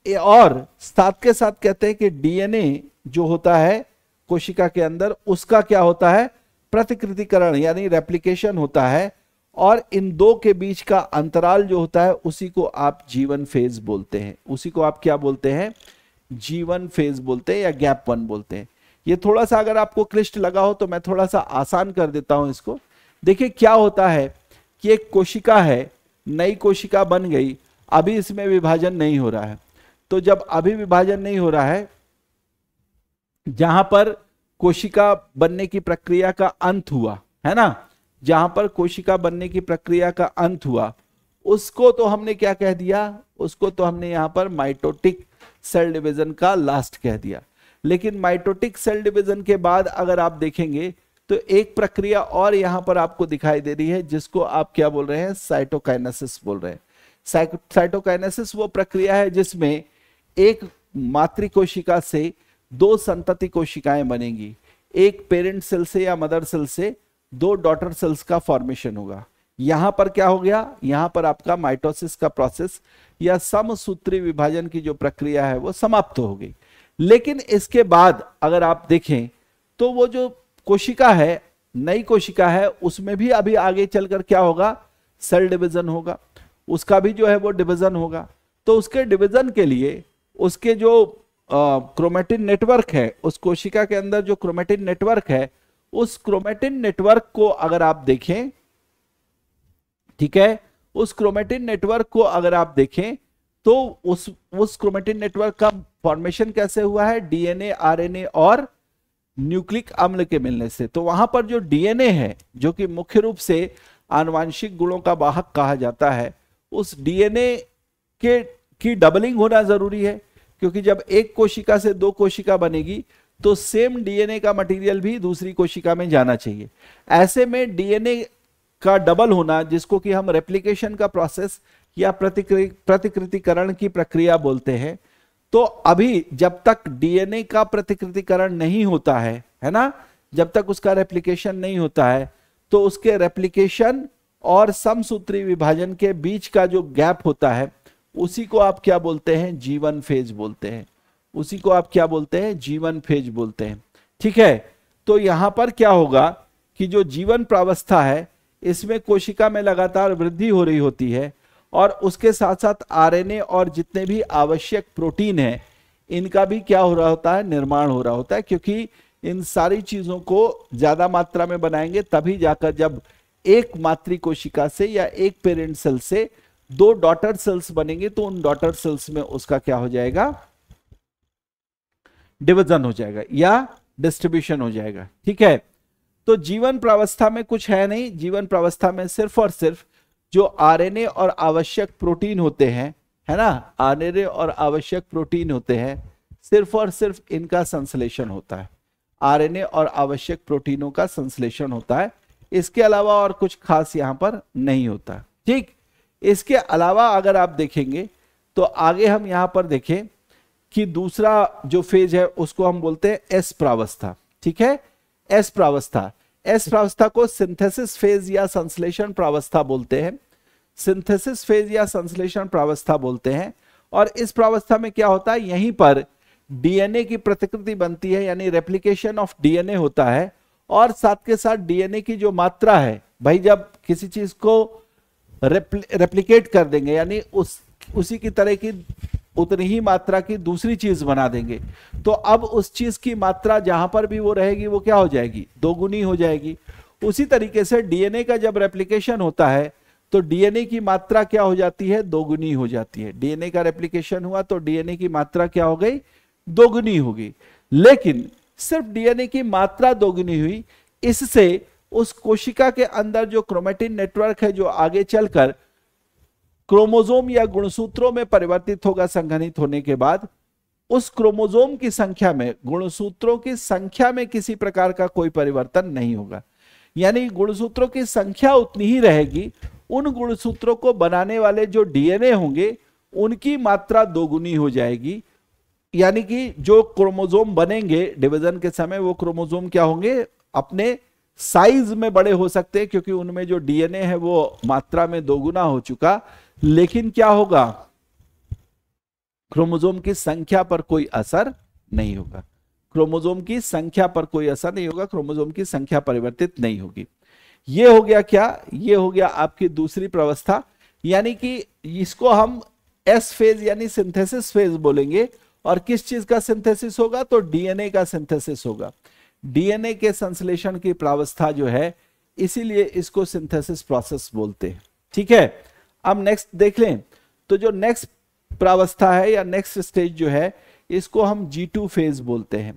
और साथ के साथ कहते हैं कि डीएनए जो होता है कोशिका के अंदर, उसका क्या होता है? प्रतिकृतिकरण यानी रेप्लिकेशन होता है, और इन दो के बीच का अंतराल जो होता है उसी को आप जीवन फेज बोलते हैं। उसी को आप क्या बोलते हैं? जीवन फेज बोलते हैं या गैप 1 बोलते हैं। ये थोड़ा सा अगर आपको क्लिष्ट लगा हो तो मैं थोड़ा सा आसान कर देता हूं इसको। देखिए क्या होता है कि एक कोशिका है, नई कोशिका बन गई, अभी इसमें विभाजन नहीं हो रहा है। तो जब अभी विभाजन नहीं हो रहा है, जहां पर कोशिका बनने की प्रक्रिया का अंत हुआ है ना, जहां पर कोशिका बनने की प्रक्रिया का अंत हुआ, उसको तो हमने क्या कह दिया? उसको तो हमने यहां पर माइटोटिक सेल डिवीजन का लास्ट कह दिया। लेकिन माइटोटिक सेल डिवीजन के बाद अगर आप देखेंगे तो एक प्रक्रिया और यहां पर आपको दिखाई दे रही है जिसको आप क्या बोल रहे हैं? साइटोकाइनेसिस बोल रहे हैं। साइटोकाइनेसिस वो प्रक्रिया है जिसमें एक मातृ कोशिका से 2 संतति कोशिकाएं बनेंगी। एक पेरेंट सेल से या मदर सेल से 2 डॉटर सेल्स का फॉर्मेशन होगा। यहां पर क्या हो गया? यहां पर आपका माइटोसिस का प्रोसेस या समसूत्री विभाजन की जो प्रक्रिया है वो समाप्त हो गई। लेकिन इसके बाद अगर आप देखें तो वो जो कोशिका है, नई कोशिका है, उसमें भी अभी आगे चलकर क्या होगा? सेल डिवीजन होगा, उसका भी जो है वो डिवीजन होगा। तो उसके डिवीजन के लिए उसके जो क्रोमेटिन नेटवर्क है, उस कोशिका के अंदर जो क्रोमेटिन नेटवर्क है, उस क्रोमेटिन नेटवर्क को अगर आप देखें, ठीक है, उस क्रोमेटिन नेटवर्क को अगर आप देखें तो उस क्रोमेटिन नेटवर्क का फॉर्मेशन कैसे हुआ है? डीएनए, आरएनए और न्यूक्लिक अम्ल के मिलने से। तो वहां पर जो डीएनए है, जो कि मुख्य रूप से आनुवांशिक गुणों का वाहक कहा जाता है, उस डीएनए की डबलिंग होना जरूरी है, क्योंकि जब एक कोशिका से 2 कोशिका बनेगी तो सेम डीएनए का मटेरियल भी दूसरी कोशिका में जाना चाहिए। ऐसे में डीएनए का डबल होना, जिसको कि हम रेप्लिकेशन का प्रोसेस या प्रतिकृतिकरण की प्रक्रिया बोलते हैं, तो अभी जब तक डीएनए का प्रतिकृतिकरण नहीं होता है ना, जब तक उसका रेप्लिकेशन नहीं होता है, तो उसके रेप्लिकेशन और समसूत्री विभाजन के बीच का जो गैप होता है उसी को आप क्या बोलते हैं? जीवन फेज बोलते हैं। उसी को आप क्या बोलते हैं? जीवन फेज बोलते हैं। ठीक है, तो यहां पर क्या होगा कि जो जीवन प्रावस्था है, इसमें कोशिका में लगातार वृद्धि हो रही होती है, और उसके साथ साथ आरएनए और जितने भी आवश्यक प्रोटीन हैं, इनका भी क्या हो रहा होता है? निर्माण हो रहा होता है। क्योंकि इन सारी चीजों को ज्यादा मात्रा में बनाएंगे तभी जाकर जब एक मातृ कोशिका से या एक पेरेंट सेल से 2 डॉटर सेल्स बनेंगे, तो उन डॉटर सेल्स में उसका क्या हो जाएगा? डिवीजन हो जाएगा या डिस्ट्रीब्यूशन हो जाएगा। ठीक है, तो जीवन प्रावस्था में कुछ है नहीं। जीवन प्रावस्था में सिर्फ और सिर्फ जो आरएनए और आवश्यक प्रोटीन होते हैं, है ना, आरएनए और आवश्यक प्रोटीन होते हैं, सिर्फ और सिर्फ इनका संश्लेषण होता है। आरएनए और आवश्यक प्रोटीनों का संश्लेषण होता है, इसके अलावा और कुछ खास यहां पर नहीं होता। ठीक, इसके अलावा अगर आप देखेंगे तो आगे हम यहां पर देखें कि दूसरा जो फेज है उसको हम बोलते हैं एस प्रावस्था। ठीक है, एस प्रावस्था। एस प्रावस्था को सिंथेसिस फेज या संश्लेषण प्रावस्था बोलते हैं। सिंथेसिस फेज या संश्लेषण प्रावस्था बोलते हैं। और इस प्रावस्था में क्या होता है, यहीं पर डीएनए की प्रतिकृति बनती है, यानी रेप्लिकेशन ऑफ डीएनए होता है। और साथ के साथ डीएनए की जो मात्रा है, भाई जब किसी चीज को रेप्लिकेट कर देंगे, यानी उसी की तरह की उतनी ही मात्रा की दूसरी चीज बना देंगे, तो अब उस चीज की मात्रा जहां पर भी वो रहेगी वो क्या हो जाएगी, दोगुनी हो जाएगी। उसी तरीके से डीएनए का जब रेप्लिकेशन होता है तो डीएनए की मात्रा क्या हो जाती है, दोगुनी हो जाती है। डीएनए का रेप्लिकेशन हुआ तो डीएनए की मात्रा क्या हो गई, दोगुनी होगी। लेकिन सिर्फ डीएनए की मात्रा दोगुनी हुई, इससे उस कोशिका के अंदर जो क्रोमेटिन नेटवर्क है, जो आगे चलकर क्रोमोसोम या गुणसूत्रों में परिवर्तित होगा संघनित होने के बाद, उस क्रोमोसोम की संख्या में, गुणसूत्रों की संख्या में किसी प्रकार का कोई परिवर्तन नहीं होगा। यानी गुणसूत्रों की संख्या उतनी ही रहेगी, उन गुणसूत्रों को बनाने वाले जो डीएनए होंगे उनकी मात्रा दोगुनी हो जाएगी। यानी कि जो क्रोमोसोम बनेंगे डिवीजन के समय, वो क्रोमोसोम क्या होंगे, अपने साइज में बड़े हो सकते हैं, क्योंकि उनमें जो डीएनए है वो मात्रा में दोगुना हो चुका। लेकिन क्या होगा, क्रोमोसोम की संख्या पर कोई असर नहीं होगा। क्रोमोसोम की संख्या पर कोई असर नहीं होगा, क्रोमोसोम की संख्या परिवर्तित नहीं होगी। ये हो गया क्या, ये हो गया आपकी दूसरी प्रावस्था। यानी कि इसको हम एस फेज यानी सिंथेसिस फेज बोलेंगे। और किस चीज का सिंथेसिस होगा, तो डीएनए का सिंथेसिस होगा। डीएनए के संश्लेषण की प्रावस्था जो है, इसीलिए इसको सिंथेसिस प्रोसेस बोलते हैं। ठीक है, अब नेक्स्ट देख लें। तो जो नेक्स्ट प्रावस्था है या नेक्स्ट स्टेज जो है, इसको हम G2 फेज बोलते हैं।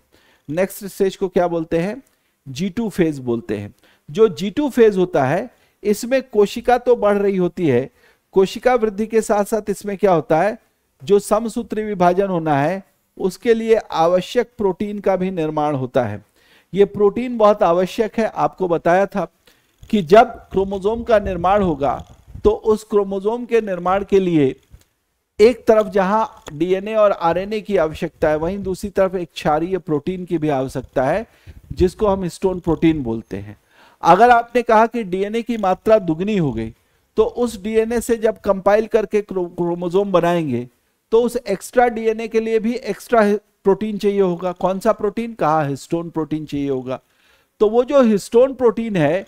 नेक्स्ट स्टेज को क्या बोलते हैं, G2 फेज बोलते हैं। जो G2 फेज होता है, इसमें कोशिका तो बढ़ रही होती है, कोशिका वृद्धि के साथ साथ इसमें क्या होता है, जो समसूत्री विभाजन होना है उसके लिए आवश्यक प्रोटीन का भी निर्माण होता है। यह प्रोटीन बहुत आवश्यक है। आपको बताया था कि जब क्रोमोसोम का निर्माण होगा तो उस क्रोमोसोम के निर्माण के लिए एक तरफ जहां डीएनए और आरएनए की आवश्यकता है, वहीं दूसरी तरफ एक क्षारीय प्रोटीन की भी आवश्यकता है, जिसको हम हिस्टोन प्रोटीन बोलते हैं। अगर आपने कहा कि डीएनए की मात्रा दुगनी हो गई, तो उस डीएनए से जब कंपाइल करके क्रोमोसोम बनाएंगे तो उस एक्स्ट्रा डीएनए के लिए भी एक्स्ट्रा प्रोटीन चाहिए होगा। कौन सा प्रोटीन, कहा हिस्टोन प्रोटीन चाहिए होगा। तो वो जो हिस्टोन प्रोटीन है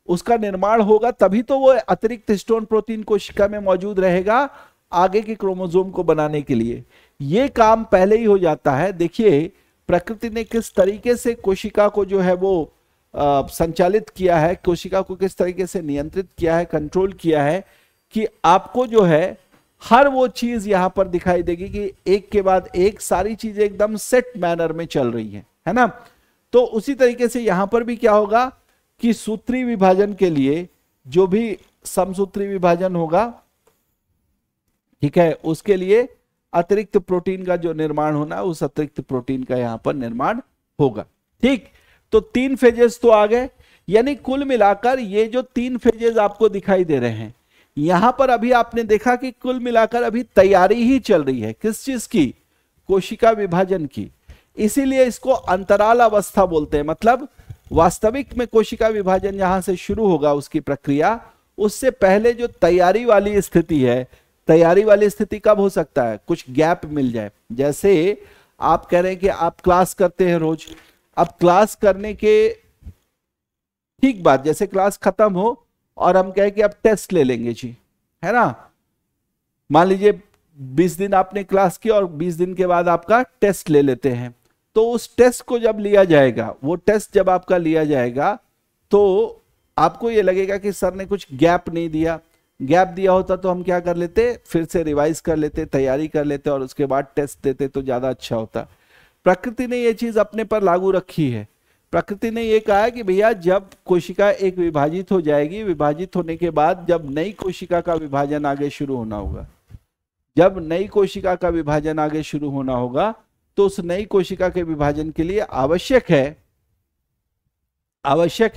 उसका निर्माण होगा, तभी तो वो अतिरिक्त हिस्टोन प्रोटीन कोशिका में मौजूद रहेगा आगे के क्रोमोसोम को बनाने के लिए। ये काम पहले ही हो जाता है। देखिए प्रकृति ने किस तरीके से कोशिका को जो है वो संचालित किया है, कोशिका को किस तरीके से नियंत्रित किया है, कंट्रोल किया है, कि आपको जो है हर वो चीज यहां पर दिखाई देगी कि एक के बाद एक सारी चीजें एकदम सेट मैनर में चल रही हैं, है ना। तो उसी तरीके से यहां पर भी क्या होगा कि सूत्री विभाजन के लिए जो भी समसूत्री विभाजन होगा, ठीक है, उसके लिए अतिरिक्त प्रोटीन का जो निर्माण होना है, उस अतिरिक्त प्रोटीन का यहां पर निर्माण होगा। ठीक, तो 3 फेजेस तो आ गए। यानी कुल मिलाकर ये जो 3 फेजेस आपको दिखाई दे रहे हैं, यहां पर अभी आपने देखा कि कुल मिलाकर अभी तैयारी ही चल रही है। किस चीज की, कोशिका विभाजन की। इसीलिए इसको अंतराल अवस्था बोलते हैं। मतलब वास्तविक में कोशिका विभाजन यहां से शुरू होगा उसकी प्रक्रिया, उससे पहले जो तैयारी वाली स्थिति है, तैयारी वाली स्थिति कब हो सकता है, कुछ गैप मिल जाए। जैसे आप कह रहे हैं कि आप क्लास करते हैं रोज, अब क्लास करने के ठीक बाद जैसे क्लास खत्म हो और हम कहें कि अब टेस्ट ले लेंगे जी, है ना। मान लीजिए 20 दिन आपने क्लास की और 20 दिन के बाद आपका टेस्ट ले लेते हैं। तो उस टेस्ट को जब लिया जाएगा, वो टेस्ट जब आपका लिया जाएगा, तो आपको ये लगेगा कि सर ने कुछ गैप नहीं दिया। गैप दिया होता तो हम क्या कर लेते, फिर से रिवाइज कर लेते, तैयारी कर लेते और उसके बाद टेस्ट देते, तो ज्यादा अच्छा होता। प्रकृति ने ये चीज अपने पर लागू रखी है। प्रकृति ने ये कहा है कि भैया जब कोशिका एक विभाजित हो जाएगी, विभाजित होने के बाद जब नई कोशिका का विभाजन आगे शुरू होना होगा, जब नई कोशिका का विभाजन आगे शुरू होना होगा, तो उस नई कोशिका के विभाजन के लिए आवश्यक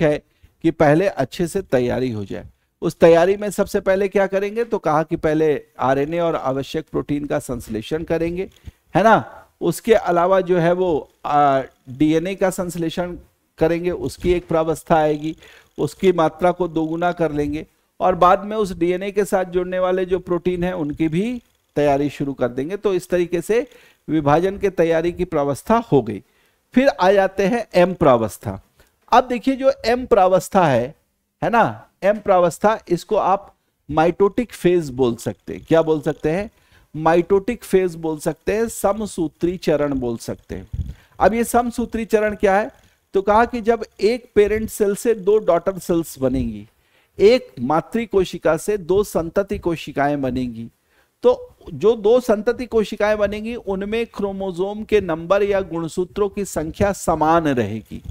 है कि पहले अच्छे से तैयारी हो जाए। उस तैयारी में सबसे पहले क्या करेंगे, तो कहा कि पहले आरएनए और आवश्यक प्रोटीन का संश्लेषण करेंगे, है ना। उसके अलावा जो है वो डीएनए का संश्लेषण करेंगे, उसकी एक प्रावस्था आएगी, उसकी मात्रा को दोगुना कर लेंगे और बाद में उस डीएनए के साथ जुड़ने वाले जो प्रोटीन है उनकी भी तैयारी शुरू कर देंगे। तो इस तरीके से विभाजन के तैयारी की प्रावस्था हो गई। फिर आ जाते हैं एम प्रावस्था। अब देखिए जो एम प्रावस्था है ना, एम प्रावस्था, इसको आप माइटोटिक फेज बोल सकते हैं। क्या बोल सकते हैं? माइटोटिक फेज बोल सकते हैं, समसूत्री चरण बोल सकते हैं। अब ये समसूत्री चरण क्या है? तो कहा कि जब एक पेरेंट सेल से दो डॉटर सेल्स बनेंगी, एक मातृ कोशिका से दो संतति कोशिकाएं बनेंगी, तो जो दो संतति कोशिकाएं बनेंगी उनमें क्रोमोसोम के नंबर या गुणसूत्रों की संख्या समान रहेगी।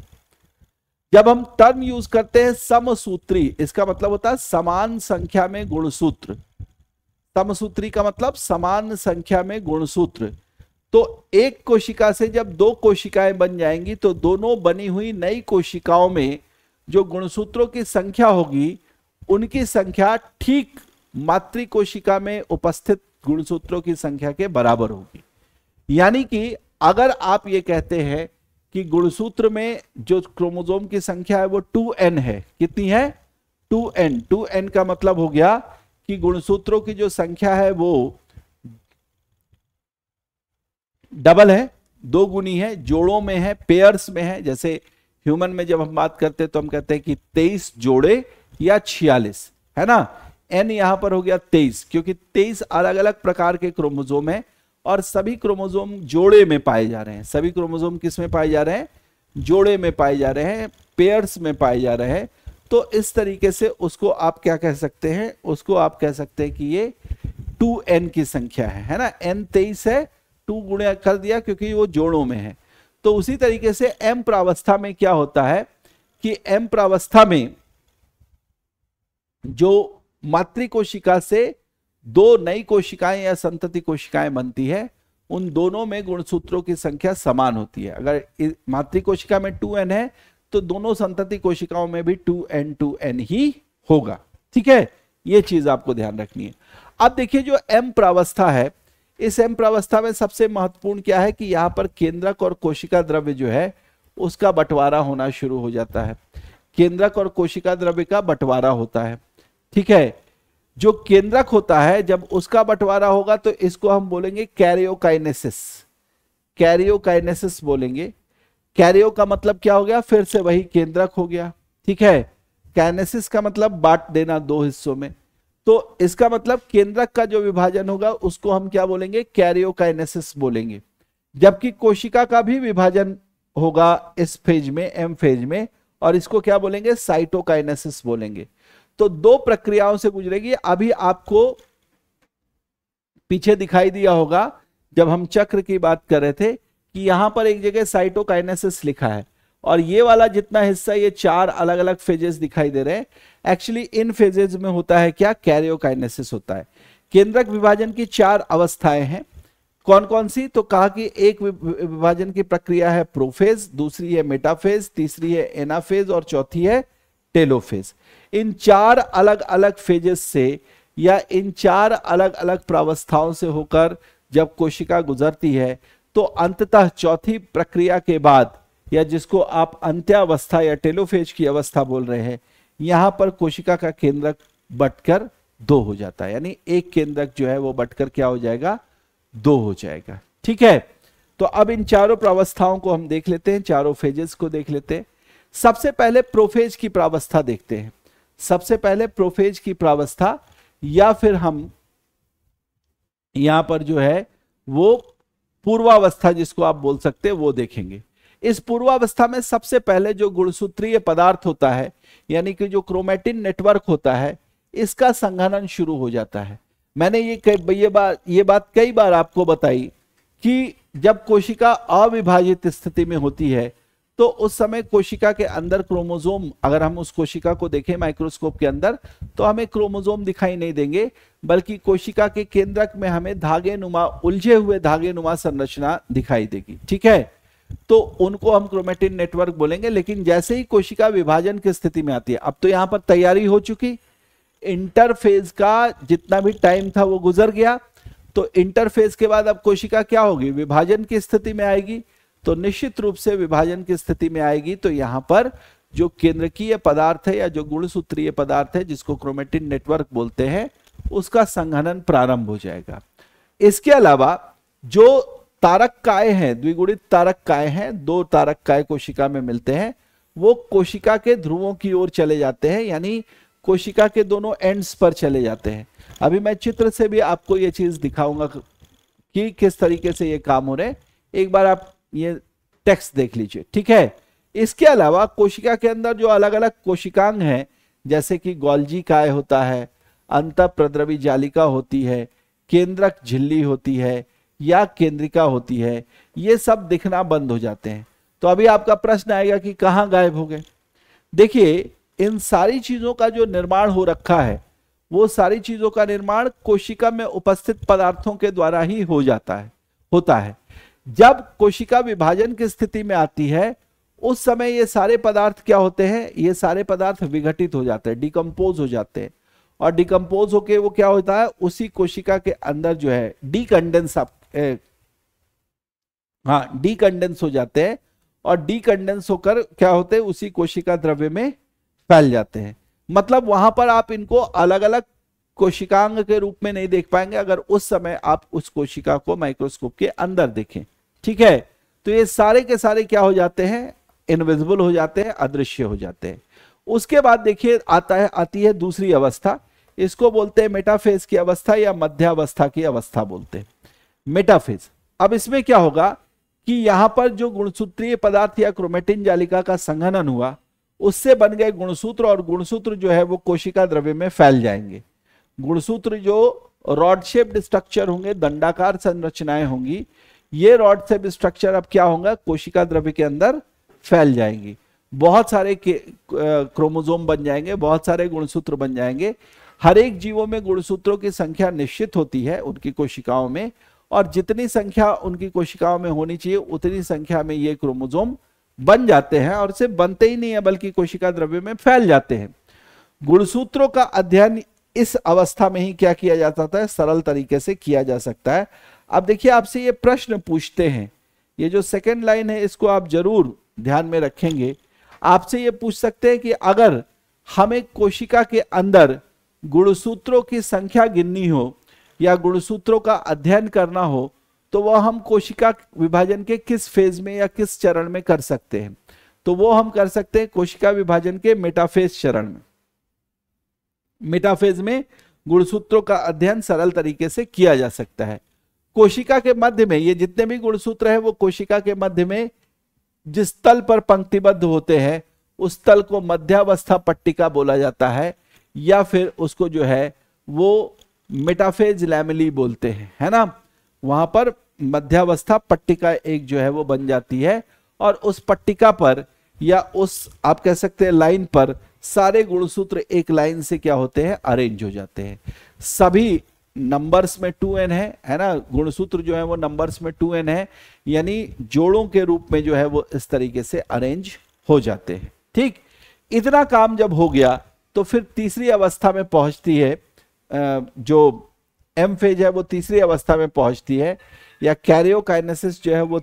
जब हम टर्म यूज करते हैं समसूत्री, इसका मतलब होता है समान संख्या में गुणसूत्र। समसूत्री का मतलब समान संख्या में गुणसूत्र। तो एक कोशिका से जब दो कोशिकाएं बन जाएंगी तो दोनों बनी हुई नई कोशिकाओं में जो गुणसूत्रों की संख्या होगी उनकी संख्या ठीक मातृ कोशिका में उपस्थित गुणसूत्रों की संख्या के बराबर होगी। यानी कि अगर आप ये कहते हैं कि गुणसूत्र में जो क्रोमोसोम की संख्या है वो 2n है, कितनी है? 2n। 2n का मतलब हो गया कि गुणसूत्रों की जो संख्या है वो डबल है, दो गुनी है, जोड़ों में है, पेयर्स में है। जैसे ह्यूमन में जब हम बात करते हैं तो हम कहते हैं कि 23 जोड़े या 46, है ना। n यहां पर हो गया 23, क्योंकि 23 अलग अलग प्रकार के क्रोमोसोम है और सभी क्रोमोसोम जोड़े में पाए जा रहे हैं। सभी क्रोमोसोम किस में पाए जा रहे हैं? जोड़े में पाए जा रहे हैं, पेयर्स में पाए जा रहे हैं। तो इस तरीके से उसको आप क्या कह सकते हैं? उसको आप कह सकते हैं कि ये 2n की संख्या है ना। n 23 है, 2 गुणा कर दिया क्योंकि वो जोड़ों में है। तो उसी तरीके से एम प्रावस्था में क्या होता है कि एम प्रावस्था में जो मातृ कोशिका से दो नई कोशिकाएं या संतति कोशिकाएं बनती है उन दोनों में गुणसूत्रों की संख्या समान होती है। अगर मातृ कोशिका में 2n है तो दोनों संतति कोशिकाओं में भी 2n ही होगा। ठीक है, ये चीज आपको ध्यान रखनी है। अब देखिए जो एम प्रावस्था है, इस एम प्रावस्था में सबसे महत्वपूर्ण क्या है कि यहां पर केंद्रक और कोशिका द्रव्य जो है उसका बंटवारा होना शुरू हो जाता है। केंद्रक और कोशिका द्रव्य का बंटवारा होता है। ठीक है, जो केंद्रक होता है जब उसका बंटवारा होगा तो इसको हम बोलेंगे कैरियोकाइनेसिस। कैरियोकाइनेसिस बोलेंगे। कैरियो का मतलब क्या हो गया? फिर से वही केंद्रक हो गया। ठीक है, काइनेसिस का मतलब बांट देना दो हिस्सों में। तो इसका मतलब केंद्रक का जो विभाजन होगा उसको हम क्या बोलेंगे? कैरियोकाइनेसिस बोलेंगे। जबकि कोशिका का भी विभाजन होगा इस फेज में, एम फेज में, और इसको क्या बोलेंगे? साइटोकाइनेसिस बोलेंगे। तो दो प्रक्रियाओं से गुजरेगी। अभी आपको पीछे दिखाई दिया होगा जब हम चक्र की बात कर रहे थे कि यहां पर एक जगह साइटोकाइनेसिस लिखा है और ये वाला जितना हिस्सा, ये 4 अलग अलग फेजेस दिखाई दे रहे हैं। एक्चुअली इन फेजेस में होता है क्या? कैरियोकाइनेसिस होता है। केंद्रक विभाजन की 4 अवस्थाएं हैं। कौन कौन सी? तो कहा कि एक विभाजन की प्रक्रिया है प्रोफेज, दूसरी है मेटाफेज, तीसरी है एनाफेज और चौथी है टेलोफेज। इन 4 अलग अलग फेजेस से या इन 4 अलग अलग प्रावस्थाओं से होकर जब कोशिका गुजरती है तो अंततः चौथी प्रक्रिया के बाद, या जिसको आप अंत्यावस्था या टेलोफेज की अवस्था बोल रहे हैं, यहां पर कोशिका का केंद्रक बंटकर 2 हो जाता है। यानी एक केंद्रक जो है वो बंटकर क्या हो जाएगा? 2 हो जाएगा। ठीक है, तो अब इन चारों प्रावस्थाओं को हम देख लेते हैं, चारों फेजेस को देख लेते हैं। सबसे पहले प्रोफेज की प्रावस्था देखते हैं। सबसे पहले प्रोफेज की प्रावस्था, या फिर हम यहां पर जो है वो पूर्वावस्था जिसको आप बोल सकते हैं वो देखेंगे। इस पूर्वावस्था में सबसे पहले जो गुणसूत्रीय पदार्थ होता है, यानी कि जो क्रोमैटिन नेटवर्क होता है, इसका संघनन शुरू हो जाता है। मैंने ये बात कई बार आपको बताई कि जब कोशिका अविभाजित स्थिति में होती है तो उस समय कोशिका के अंदर क्रोमोसोम, अगर हम उस कोशिका को देखें माइक्रोस्कोप के अंदर तो हमें क्रोमोसोम दिखाई नहीं देंगे, बल्कि कोशिका के केंद्रक में हमें धागे नुमा, उलझे हुए धागे नुमा संरचना दिखाई देगी। ठीक है, तो उनको हम क्रोमैटिन नेटवर्क बोलेंगे। लेकिन जैसे ही कोशिका विभाजन की स्थिति में आती है, अब तो यहां पर तैयारी हो चुकी, इंटरफेज का जितना भी टाइम था वो गुजर गया, तो इंटरफेज के बाद अब कोशिका क्या होगी? विभाजन की स्थिति में आएगी। तो निश्चित रूप से विभाजन की स्थिति में आएगी तो यहां पर जो केंद्रकीय पदार्थ है या जो गुणसूत्रीय पदार्थ है जिसको क्रोमैटिन नेटवर्क बोलते हैं, उसका संघनन प्रारंभ हो जाएगा। इसके अलावा जो तारक काय हैं, द्विगुणित तारक काय हैं, दो तारक काय कोशिका में मिलते हैं, वो कोशिका के ध्रुवों की ओर चले जाते हैं, यानी कोशिका के दोनों एंड्स पर चले जाते हैं। अभी मैं चित्र से भी आपको ये चीज दिखाऊंगा कि किस तरीके से ये काम हो रहे हैं। एक बार आप ये टेक्स्ट देख लीजिए, ठीक है। इसके अलावा कोशिका के अंदर जो अलग अलग कोशिकांग हैं, जैसे कि गोल्जी काय होता है, अंतःप्रद्रवी जालिका होती है, केंद्रक झिल्ली होती है या केंद्रिका होती है, ये सब दिखना बंद हो जाते हैं। तो अभी आपका प्रश्न आएगा कि कहां गायब हो गए। देखिए, इन सारी चीजों का जो निर्माण हो रखा है, वो सारी चीजों का निर्माण कोशिका में उपस्थित पदार्थों के द्वारा ही होता है। जब कोशिका विभाजन की स्थिति में आती है, उस समय ये सारे पदार्थ क्या होते हैं, ये सारे पदार्थ विघटित हो जाते हैं, डिकम्पोज हो जाते हैं, और डिकम्पोज होके वो क्या होता है, उसी कोशिका के अंदर जो है डीकंडेंस हो जाते हैं, और डीकंडेंस होकर क्या होते हैं, उसी कोशिका द्रव्य में फैल जाते हैं। मतलब वहां पर आप इनको अलग अलग कोशिकांग के रूप में नहीं देख पाएंगे अगर उस समय आप उस कोशिका को माइक्रोस्कोप के अंदर देखें, ठीक है। तो ये सारे के सारे क्या हो जाते हैं, इनविजिबल हो जाते हैं, अदृश्य हो जाते हैं। उसके बाद देखिए आती है दूसरी अवस्था, इसको बोलते हैं मेटाफेज की अवस्था या मध्यावस्था की अवस्था बोलते हैं, मेटाफेज। अब इसमें क्या होगा कि यहां पर जो गुणसूत्रीय पदार्थ या क्रोमेटिन जालिका का संघनन हुआ, उससे बन गए गुणसूत्र, और गुणसूत्र जो है वो कोशिका द्रव्य में फैल जाएंगे। गुणसूत्र जो रॉड शेप्ड स्ट्रक्चर होंगे, दंडाकार संरचनाएं होंगी, ये रॉड शेप्ड स्ट्रक्चर अब क्या होगा, कोशिका द्रव्य के अंदर फैल जाएंगी। बहुत सारे क्रोमोसोम बन जाएंगे, बहुत सारे गुणसूत्र बन जाएंगे। हर एक जीवों में गुणसूत्रों की संख्या निश्चित होती है उनकी कोशिकाओं में, और जितनी संख्या उनकी कोशिकाओं में होनी चाहिए उतनी संख्या में ये क्रोमोसोम बन जाते हैं, और सिर्फ बनते ही नहीं है बल्कि कोशिका द्रव्य में फैल जाते हैं। गुणसूत्रों का अध्ययन इस अवस्था में ही क्या किया जाता है, सरल तरीके से किया जा सकता है। अब देखिए, आपसे ये प्रश्न पूछते हैं, ये जो सेकेंड लाइन है इसको आप जरूर ध्यान में रखेंगे। आपसे ये पूछ सकते हैं कि अगर हमें कोशिका के अंदर गुणसूत्रों की संख्या गिननी हो या गुणसूत्रों का अध्ययन करना हो, तो वह हम कोशिका विभाजन के किस फेज में या किस चरण में कर सकते हैं। तो वो हम कर सकते हैं कोशिका विभाजन के मेटाफेज चरण में। मेटाफेज में गुणसूत्रों का अध्ययन सरल तरीके से किया जा सकता है। कोशिका के मध्य में ये जितने भी गुणसूत्र हैं, वो कोशिका के मध्य में जिस तल पर पंक्तिबद्ध होते हैं, उस तल को मध्यावस्था पट्टिका बोला जाता है, या फिर उसको जो है वो मेटाफेज लैमेली बोलते हैं, है ना। वहां पर मध्यावस्था पट्टिका एक जो है वो बन जाती है, और उस पट्टिका पर या उस आप कह सकते हैं लाइन पर सारे गुणसूत्र एक लाइन से क्या होते हैं, अरेंज हो जाते हैं। सभी नंबर्स में 2n है ना, गुणसूत्र जो है वो नंबर्स में 2n है, यानी जोड़ों के रूप में जो है वो इस तरीके से अरेंज हो जाते हैं। ठीक, इतना काम जब हो गया तो फिर तीसरी अवस्था में पहुंचती है, जो एम फेज है वो तीसरी अवस्था में पहुंचती है, या कैरियोकाइनेसिस जो है वो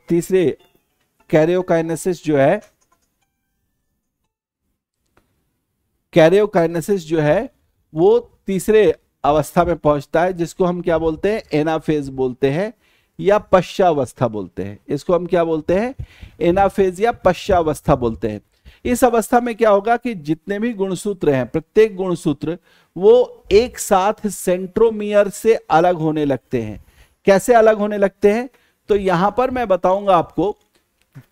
कैरियोकाइनेसिस जो है वो तीसरे अवस्था में पहुंचता है, जिसको हम क्या बोलते हैं, एनाफेज बोलते हैं या पश्चावस्था बोलते हैं। इसको हम क्या बोलते हैं, एनाफेज या पश्चावस्था बोलते हैं। इस अवस्था में क्या होगा कि जितने भी गुणसूत्र हैं, प्रत्येक गुणसूत्र वो एक साथ सेंट्रोमियर से अलग होने लगते हैं। कैसे अलग होने लगते हैं, तो यहां पर मैं बताऊंगा आपको।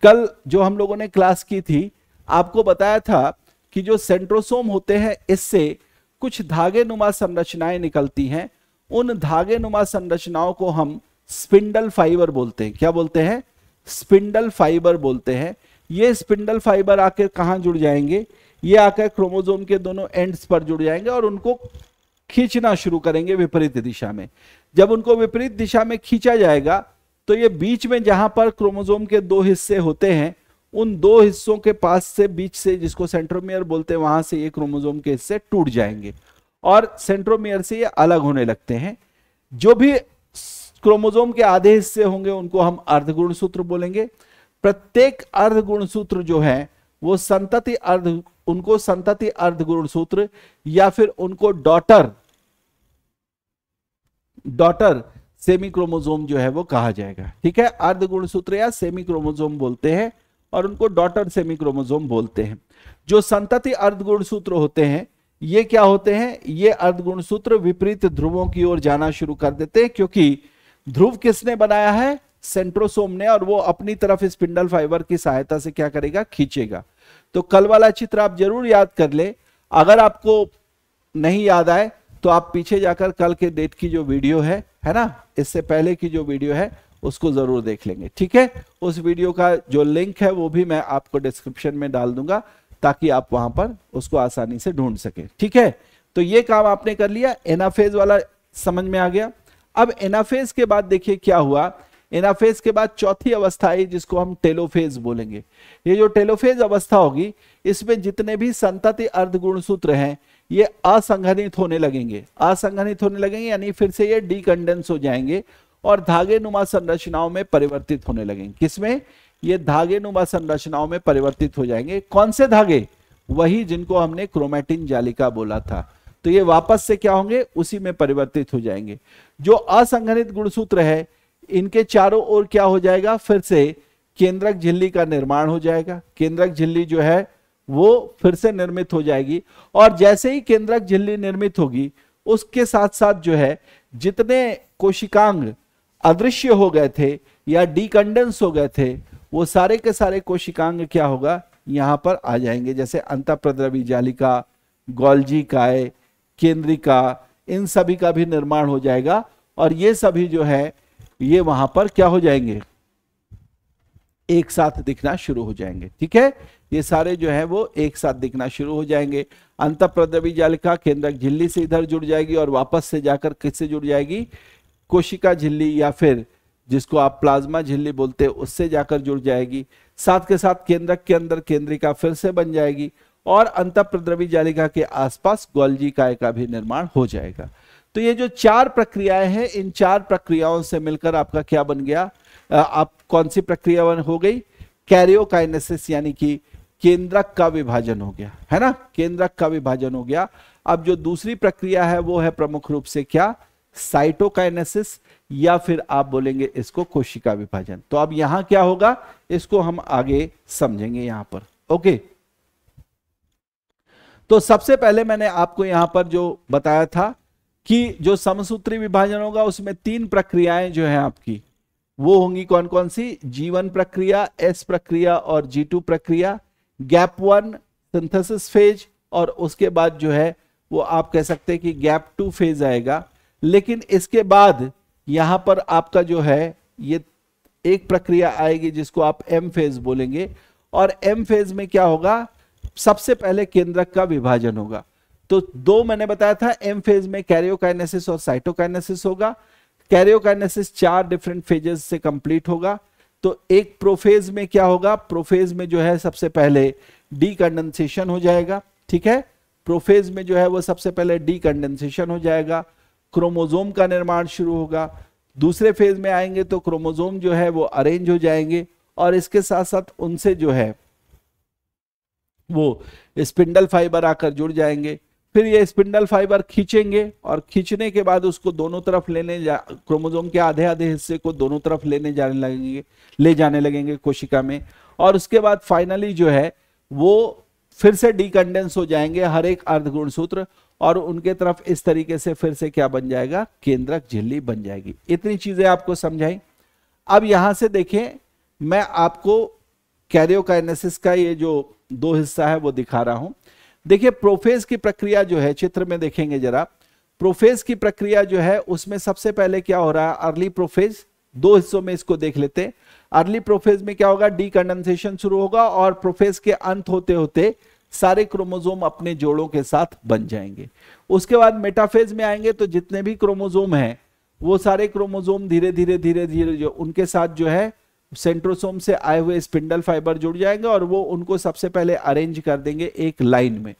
कल जो हम लोगों ने क्लास की थी, आपको बताया था कि जो सेंट्रोसोम होते हैं, इससे कुछ धागे नुमा संरचनाएं निकलती हैं। उन धागे नुमा संरचनाओं को हम स्पिंडल फाइबर बोलते हैं। क्या बोलते हैं, स्पिंडल फाइबर बोलते हैं। ये स्पिंडल फाइबर आकर कहां जुड़ जाएंगे, ये आकर क्रोमोसोम के दोनों एंड्स पर जुड़ जाएंगे और उनको खींचना शुरू करेंगे विपरीत दिशा में। जब उनको विपरीत दिशा में खींचा जाएगा तो ये बीच में जहां पर क्रोमोसोम के दो हिस्से होते हैं, उन दो हिस्सों के पास से बीच से, जिसको सेंट्रोमियर बोलते हैं, वहां से ये क्रोमोसोम के हिस्से टूट जाएंगे और सेंट्रोमियर से ये अलग होने लगते हैं। जो भी क्रोमोसोम के आधे हिस्से होंगे उनको हम अर्धगुणसूत्र बोलेंगे। प्रत्येक अर्धगुणसूत्र जो है वो उनको संतति अर्धगुणसूत्र या फिर उनको डॉटर सेमी क्रोमोसोम जो है वो कहा जाएगा। ठीक है, अर्ध गुणसूत्र या सेमी क्रोमोसोम बोलते हैं और उनको डॉटर सेमी क्रोमोसोम बोलते हैं। जो संतति अर्ध गुणसूत्र होते हैं ये क्या होते हैं, ये अर्ध गुणसूत्र विपरीत ध्रुवों की ओर जाना शुरू कर देते हैं, क्योंकि ध्रुव किसने बनाया है, सेंट्रोसोम ने, और वो अपनी तरफ स्पिंडल फाइबर की सहायता से क्या करेगा, खींचेगा। तो कल वाला चित्र आप जरूर याद कर ले, अगर आपको नहीं याद आए तो आप पीछे जाकर कल के डेट की जो वीडियो है ना, इससे पहले की जो वीडियो है उसको जरूर देख लेंगे। ठीक है, उस वीडियो का जो लिंक है वो भी मैं आपको डिस्क्रिप्शन में डाल दूंगा ताकि आप वहां पर उसको आसानी से ढूंढ सके। ठीक है, तो ये काम आपने कर लिया, एनाफेज वाला समझ में आ गया। अब एनाफेज के बाद देखिए क्या हुआ, एनाफेज के बाद चौथी अवस्था आई जिसको हम टेलोफेज बोलेंगे। ये जो टेलोफेज अवस्था होगी इसमें जितने भी संतति अर्ध गुणसूत्र हैं ये असंघनित होने लगेंगे, असंघनित होने लगेंगे यानी फिर से ये डीकंडेंस हो जाएंगे और धागे नुमा संरचनाओं में परिवर्तित होने लगेंगे। किसमें, ये धागे नुमा संरचनाओं में परिवर्तित हो जाएंगे। कौन से धागे, वही जिनको हमने क्रोमैटिन जालिका बोला था। तो ये वापस से क्या होंगे, उसी में परिवर्तित हो जाएंगे। जो असंघनित गुणसूत्र है इनके चारों ओर क्या हो जाएगा, फिर से केंद्रक झिल्ली का निर्माण हो जाएगा। केंद्रक झिल्ली जो है वो फिर से निर्मित हो जाएगी और जैसे ही केंद्रक झिल्ली निर्मित होगी उसके साथ साथ जो है जितने कोशिकांग अदृश्य हो गए थे या डीकंडेंस हो गए थे वो सारे के सारे कोशिकांग क्या होगा, यहां पर आ जाएंगे। जैसे अंतःप्रद्रवी जालिका, गोल्जी काय, केंद्रिका, इन सभी का भी निर्माण हो जाएगा और ये सभी जो है ये वहां पर क्या हो जाएंगे, एक साथ दिखना शुरू हो जाएंगे। ठीक है, ये सारे जो है वो एक साथ दिखना शुरू हो जाएंगे। अंतःप्रद्रवी जालिका केंद्रक झिल्ली से इधर जुड़ जाएगी और वापस से जाकर किससे जुड़ जाएगी, कोशिका झिल्ली या फिर जिसको आप प्लाज्मा झिल्ली बोलते हैं उससे जाकर जुड़ जाएगी। साथ के साथ केंद्रक के अंदर केंद्रिका फिर से बन जाएगी और अंतःप्रद्रवी जालिका के आसपास गोल्जी काय का भी निर्माण हो जाएगा। तो ये जो चार प्रक्रियाएं हैं इन चार प्रक्रियाओं से मिलकर आपका क्या बन गया, आप कौन सी प्रक्रिया हो गई, कैरियोकाइनेसिस, यानी कि केंद्रक का विभाजन हो गया, है ना, केंद्रक का विभाजन हो गया। अब जो दूसरी प्रक्रिया है वो है प्रमुख रूप से क्या, साइटोकाइनेसिस, या फिर आप बोलेंगे इसको कोशिका विभाजन। तो अब यहां क्या होगा इसको हम आगे समझेंगे यहां पर। ओके, तो सबसे पहले मैंने आपको यहां पर जो बताया था कि जो समसूत्री विभाजन होगा उसमें तीन प्रक्रियाएं जो है आपकी वो होंगी, कौन कौन सी, G1 प्रक्रिया, S प्रक्रिया और G2 प्रक्रिया, गैप 1 सिंथेसिस फेज और उसके बाद जो है वो आप कह सकते हैं कि गैप 2 फेज आएगा। लेकिन इसके बाद यहां पर आपका जो है ये एक प्रक्रिया आएगी जिसको आप M फेज बोलेंगे और M फेज में क्या होगा, सबसे पहले केंद्रक का विभाजन होगा। तो दो मैंने बताया था, M फेज में कैरियोकाइनेसिस और साइटोकाइनेसिस होगा। कैरियोकाइनेसिस 4 डिफरेंट फेजेस से कंप्लीट होगा। तो एक प्रोफेज में क्या होगा, प्रोफेज में जो है सबसे पहले डीकंडेंसेशन हो जाएगा। ठीक है, प्रोफेज में जो है वो सबसे पहले डीकंडेंसेशन हो जाएगा, क्रोमोसोम का निर्माण शुरू होगा। दूसरे फेज में आएंगे तो क्रोमोसोम जो है वो अरेंज हो जाएंगे और इसके साथ साथ उनसे जो है वो स्पिंडल फाइबर आकर जुड़ जाएंगे। फिर ये स्पिंडल फाइबर खींचेंगे और खींचने के बाद उसको दोनों तरफ क्रोमोसोम के आधे आधे हिस्से को दोनों तरफ ले जाने लगेंगे कोशिका में और उसके बाद फाइनली जो है वो फिर से डीकंडेंस हो जाएंगे हर एक अर्ध गुणसूत्र और उनके तरफ इस तरीके से फिर से क्या बन जाएगा, केंद्रक झिल्ली बन जाएगी। इतनी चीजें आपको समझाई। अब यहां से देखें, मैं आपको कैरियोकाइनेसिस का ये जो दो हिस्सा है वो दिखा रहा हूं। देखिए प्रोफेज की प्रक्रिया जो है, चित्र में देखेंगे जरा, प्रोफेज की प्रक्रिया जो है उसमें सबसे पहले क्या हो रहा है, अर्ली प्रोफेज, दो हिस्सों में इसको देख लेते हैं। अर्ली प्रोफेज में क्या होगा, डीकंडेंसेशन शुरू होगा और प्रोफेज के अंत होते होते सारे क्रोमोसोम अपने जोड़ों के साथ बन जाएंगे। उसके बाद मेटाफेज में आएंगे तो जितने भी क्रोमोसोम हैं वो सारे क्रोमोसोम धीरे धीरे जो उनके साथ जो है सेंट्रोसोम से आए हुए स्पिंडल फाइबर जुड़ जाएंगे और वो उनको सबसे पहले अरेंज कर देंगे एक लाइन में।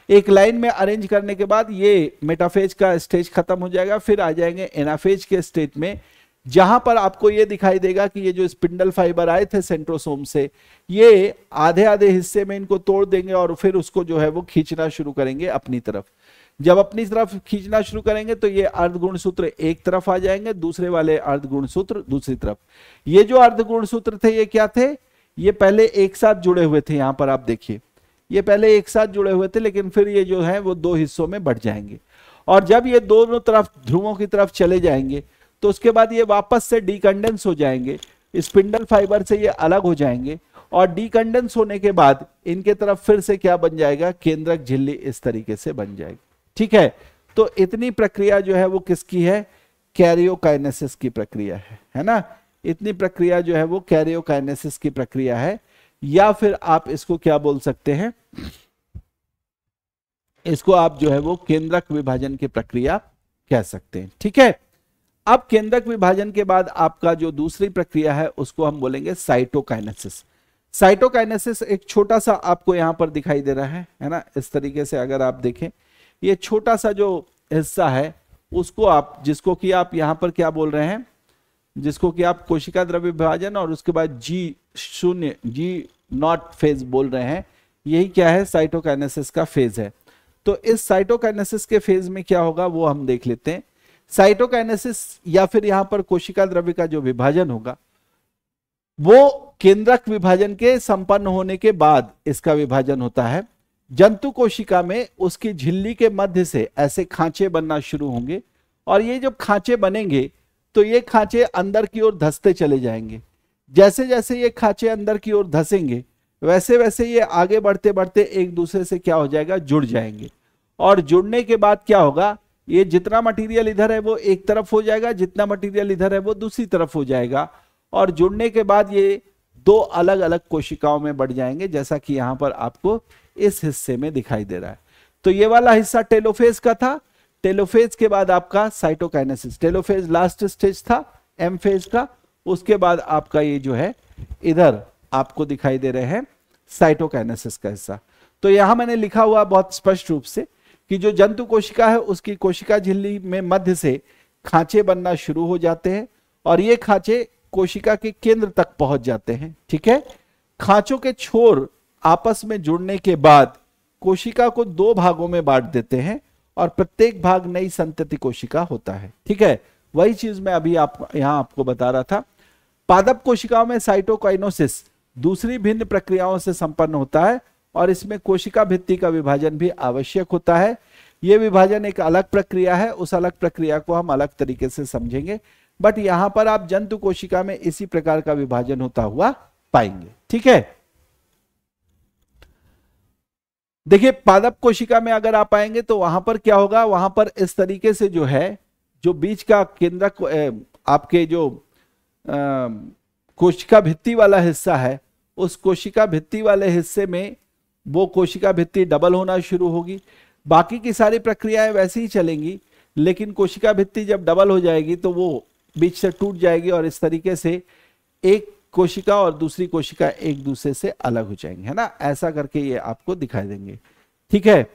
एक लाइन में अरेंज करने के बाद ये मेटाफेज का स्टेज खत्म हो जाएगा, फिर आ जाएंगे एनाफेज के स्टेज में, जहां पर आपको ये दिखाई देगा कि ये जो स्पिंडल फाइबर आए थे सेंट्रोसोम से, ये आधे आधे हिस्से में इनको तोड़ देंगे और फिर उसको जो है वो खींचना शुरू करेंगे अपनी तरफ। जब अपनी तरफ खींचना शुरू करेंगे तो ये अर्ध गुणसूत्र एक तरफ आ जाएंगे, दूसरे वाले अर्ध गुणसूत्र दूसरी तरफ। ये जो अर्ध गुणसूत्र थे ये क्या थे, ये पहले एक साथ जुड़े हुए थे, यहां पर आप देखिए ये पहले एक साथ जुड़े हुए थे, लेकिन फिर ये जो है वो दो हिस्सों में बढ़ जाएंगे, और जब ये दोनों तरफ ध्रुवों की तरफ चले जाएंगे तो उसके बाद ये वापस से डीकंडेंस हो जाएंगे, स्पिंडल फाइबर से ये अलग हो जाएंगे, और डीकंडेंस होने के बाद इनके तरफ फिर से क्या बन जाएगा, केंद्रक झिल्ली इस तरीके से बन जाएगी। ठीक है, तो इतनी प्रक्रिया जो है वो किसकी है, कैरियोकाइनेसिस की प्रक्रिया है ना। इतनी प्रक्रिया जो है वो कैरियोकाइनेसिस की प्रक्रिया है, या फिर आप इसको क्या बोल सकते हैं, इसको आप जो है वो केंद्रक विभाजन की प्रक्रिया कह सकते हैं। ठीक है, अब केंद्रक विभाजन के बाद आपका जो दूसरी प्रक्रिया है उसको हम बोलेंगे साइटोकाइनेसिस। साइटोकाइनेसिस एक छोटा सा आपको यहां पर दिखाई दे रहा है ना, इस तरीके से अगर आप देखें ये छोटा सा जो हिस्सा है उसको आप, जिसको कि आप यहां पर क्या बोल रहे हैं, जिसको कि आप कोशिका द्रव्य विभाजन और उसके बाद G0 फेज बोल रहे हैं, यही क्या है, साइटोकाइनेसिस का फेज है। तो इस साइटोकाइनेसिस के फेज में क्या होगा वो हम देख लेते हैं। साइटोकाइनेसिस या फिर यहां पर कोशिका द्रव्य का जो विभाजन होगा वो केंद्रक विभाजन के संपन्न होने के बाद इसका विभाजन होता है। जंतु कोशिका में उसकी झिल्ली के मध्य से ऐसे खांचे बनना शुरू होंगे, और ये जब खांचे बनेंगे तो ये खांचे अंदर की ओर धंसते चले जाएंगे। जैसे जैसे ये खांचे अंदर की ओर धंसेंगे वैसे वैसे ये आगे बढ़ते बढ़ते एक दूसरे से क्या हो जाएगा, जुड़ जाएंगे, और जुड़ने के बाद क्या होगा, ये जितना मटेरियल इधर है वो एक तरफ हो जाएगा, जितना मटेरियल इधर है वो दूसरी तरफ हो जाएगा, और जुड़ने के बाद ये दो अलग अलग कोशिकाओं में बढ़ जाएंगे, जैसा कि यहां पर आपको इस हिस्से में दिखाई दे रहा है। तो ये वाला हिस्सा टेलोफेज का था। टेलोफेज के बाद आपका साइटोकाइनेसिस, टेलोफेज लास्ट स्टेज था एम फेज का, उसके बाद आपका ये जो है इधर आपको दिखाई दे रहे हैं साइटोकाइनेसिस का हिस्सा। तो यहां मैंने लिखा हुआ बहुत स्पष्ट रूप से कि जो जंतु कोशिका है उसकी कोशिका झिल्ली में मध्य से खांचे बनना शुरू हो जाते हैं, और ये खांचे कोशिका के केंद्र तक पहुंच जाते हैं। ठीक है, खांचों के छोर आपस में जुड़ने के बाद कोशिका को दो भागों में बांट देते हैं, और प्रत्येक भाग नई संतति कोशिका होता है। ठीक है, वही चीज मैं अभी यहां आपको बता रहा था। पादप कोशिकाओं में साइटोकाइनेसिस दूसरी भिन्न प्रक्रियाओं से संपन्न होता है, और इसमें कोशिका भित्ति का विभाजन भी आवश्यक होता है। यह विभाजन एक अलग प्रक्रिया है, उस अलग प्रक्रिया को हम अलग तरीके से समझेंगे, बट यहां पर आप जंतु कोशिका में इसी प्रकार का विभाजन होता हुआ पाएंगे। ठीक है, देखिए पादप कोशिका में अगर आप आएंगे तो वहां पर क्या होगा, वहां पर इस तरीके से जो है, जो बीच का केंद्रक आपके जो कोशिका भित्ति वाला हिस्सा है, उस कोशिका भित्ति वाले हिस्से में वो कोशिका भित्ति डबल होना शुरू होगी। बाकी की सारी प्रक्रियाएं वैसे ही चलेंगी, लेकिन कोशिका भित्ति जब डबल हो जाएगी तो वो बीच से टूट जाएगी, और इस तरीके से एक कोशिका और दूसरी कोशिका एक दूसरे से अलग हो जाएंगे, है ना। ऐसा करके ये आपको दिखाई देंगे। ठीक है,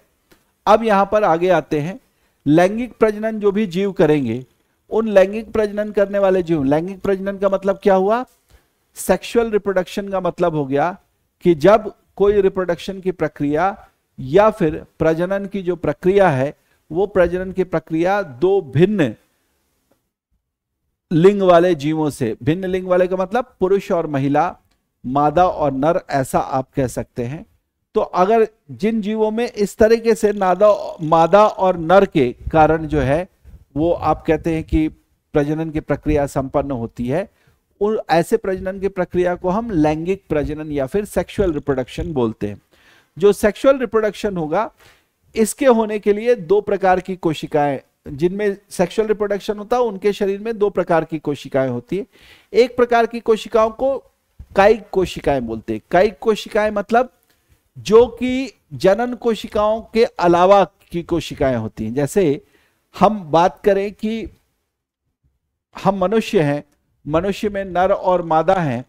अब यहां पर आगे आते हैं। लैंगिक प्रजनन जो भी जीव करेंगे, उन लैंगिक प्रजनन करने वाले जीव, लैंगिक प्रजनन का मतलब क्या हुआ, सेक्सुअल रिप्रोडक्शन का मतलब हो गया कि जब कोई रिप्रोडक्शन की प्रक्रिया या फिर प्रजनन की जो प्रक्रिया है, वो प्रजनन की प्रक्रिया दो भिन्न लिंग वाले जीवों से, भिन्न लिंग वाले का मतलब पुरुष और महिला, मादा और नर, ऐसा आप कह सकते हैं। तो अगर जिन जीवों में इस तरीके से मादा और नर के कारण जो है वो आप कहते हैं कि प्रजनन की प्रक्रिया संपन्न होती है, उन ऐसे प्रजनन की प्रक्रिया को हम लैंगिक प्रजनन या फिर सेक्सुअल रिप्रोडक्शन बोलते हैं। जो सेक्सुअल रिप्रोडक्शन होगा, इसके होने के लिए दो प्रकार की कोशिकाएं, जिनमें सेक्सुअल रिप्रोडक्शन होता है उनके शरीर में दो प्रकार की कोशिकाएं होती है। एक प्रकार की कोशिकाओं को कायिक कोशिकाएं बोलते हैं। कायिक कोशिकाएं मतलब जो कि जनन कोशिकाओं के अलावा की कोशिकाएं होती हैं। जैसे हम बात करें कि हम मनुष्य हैं, मनुष्य में नर और मादा हैं,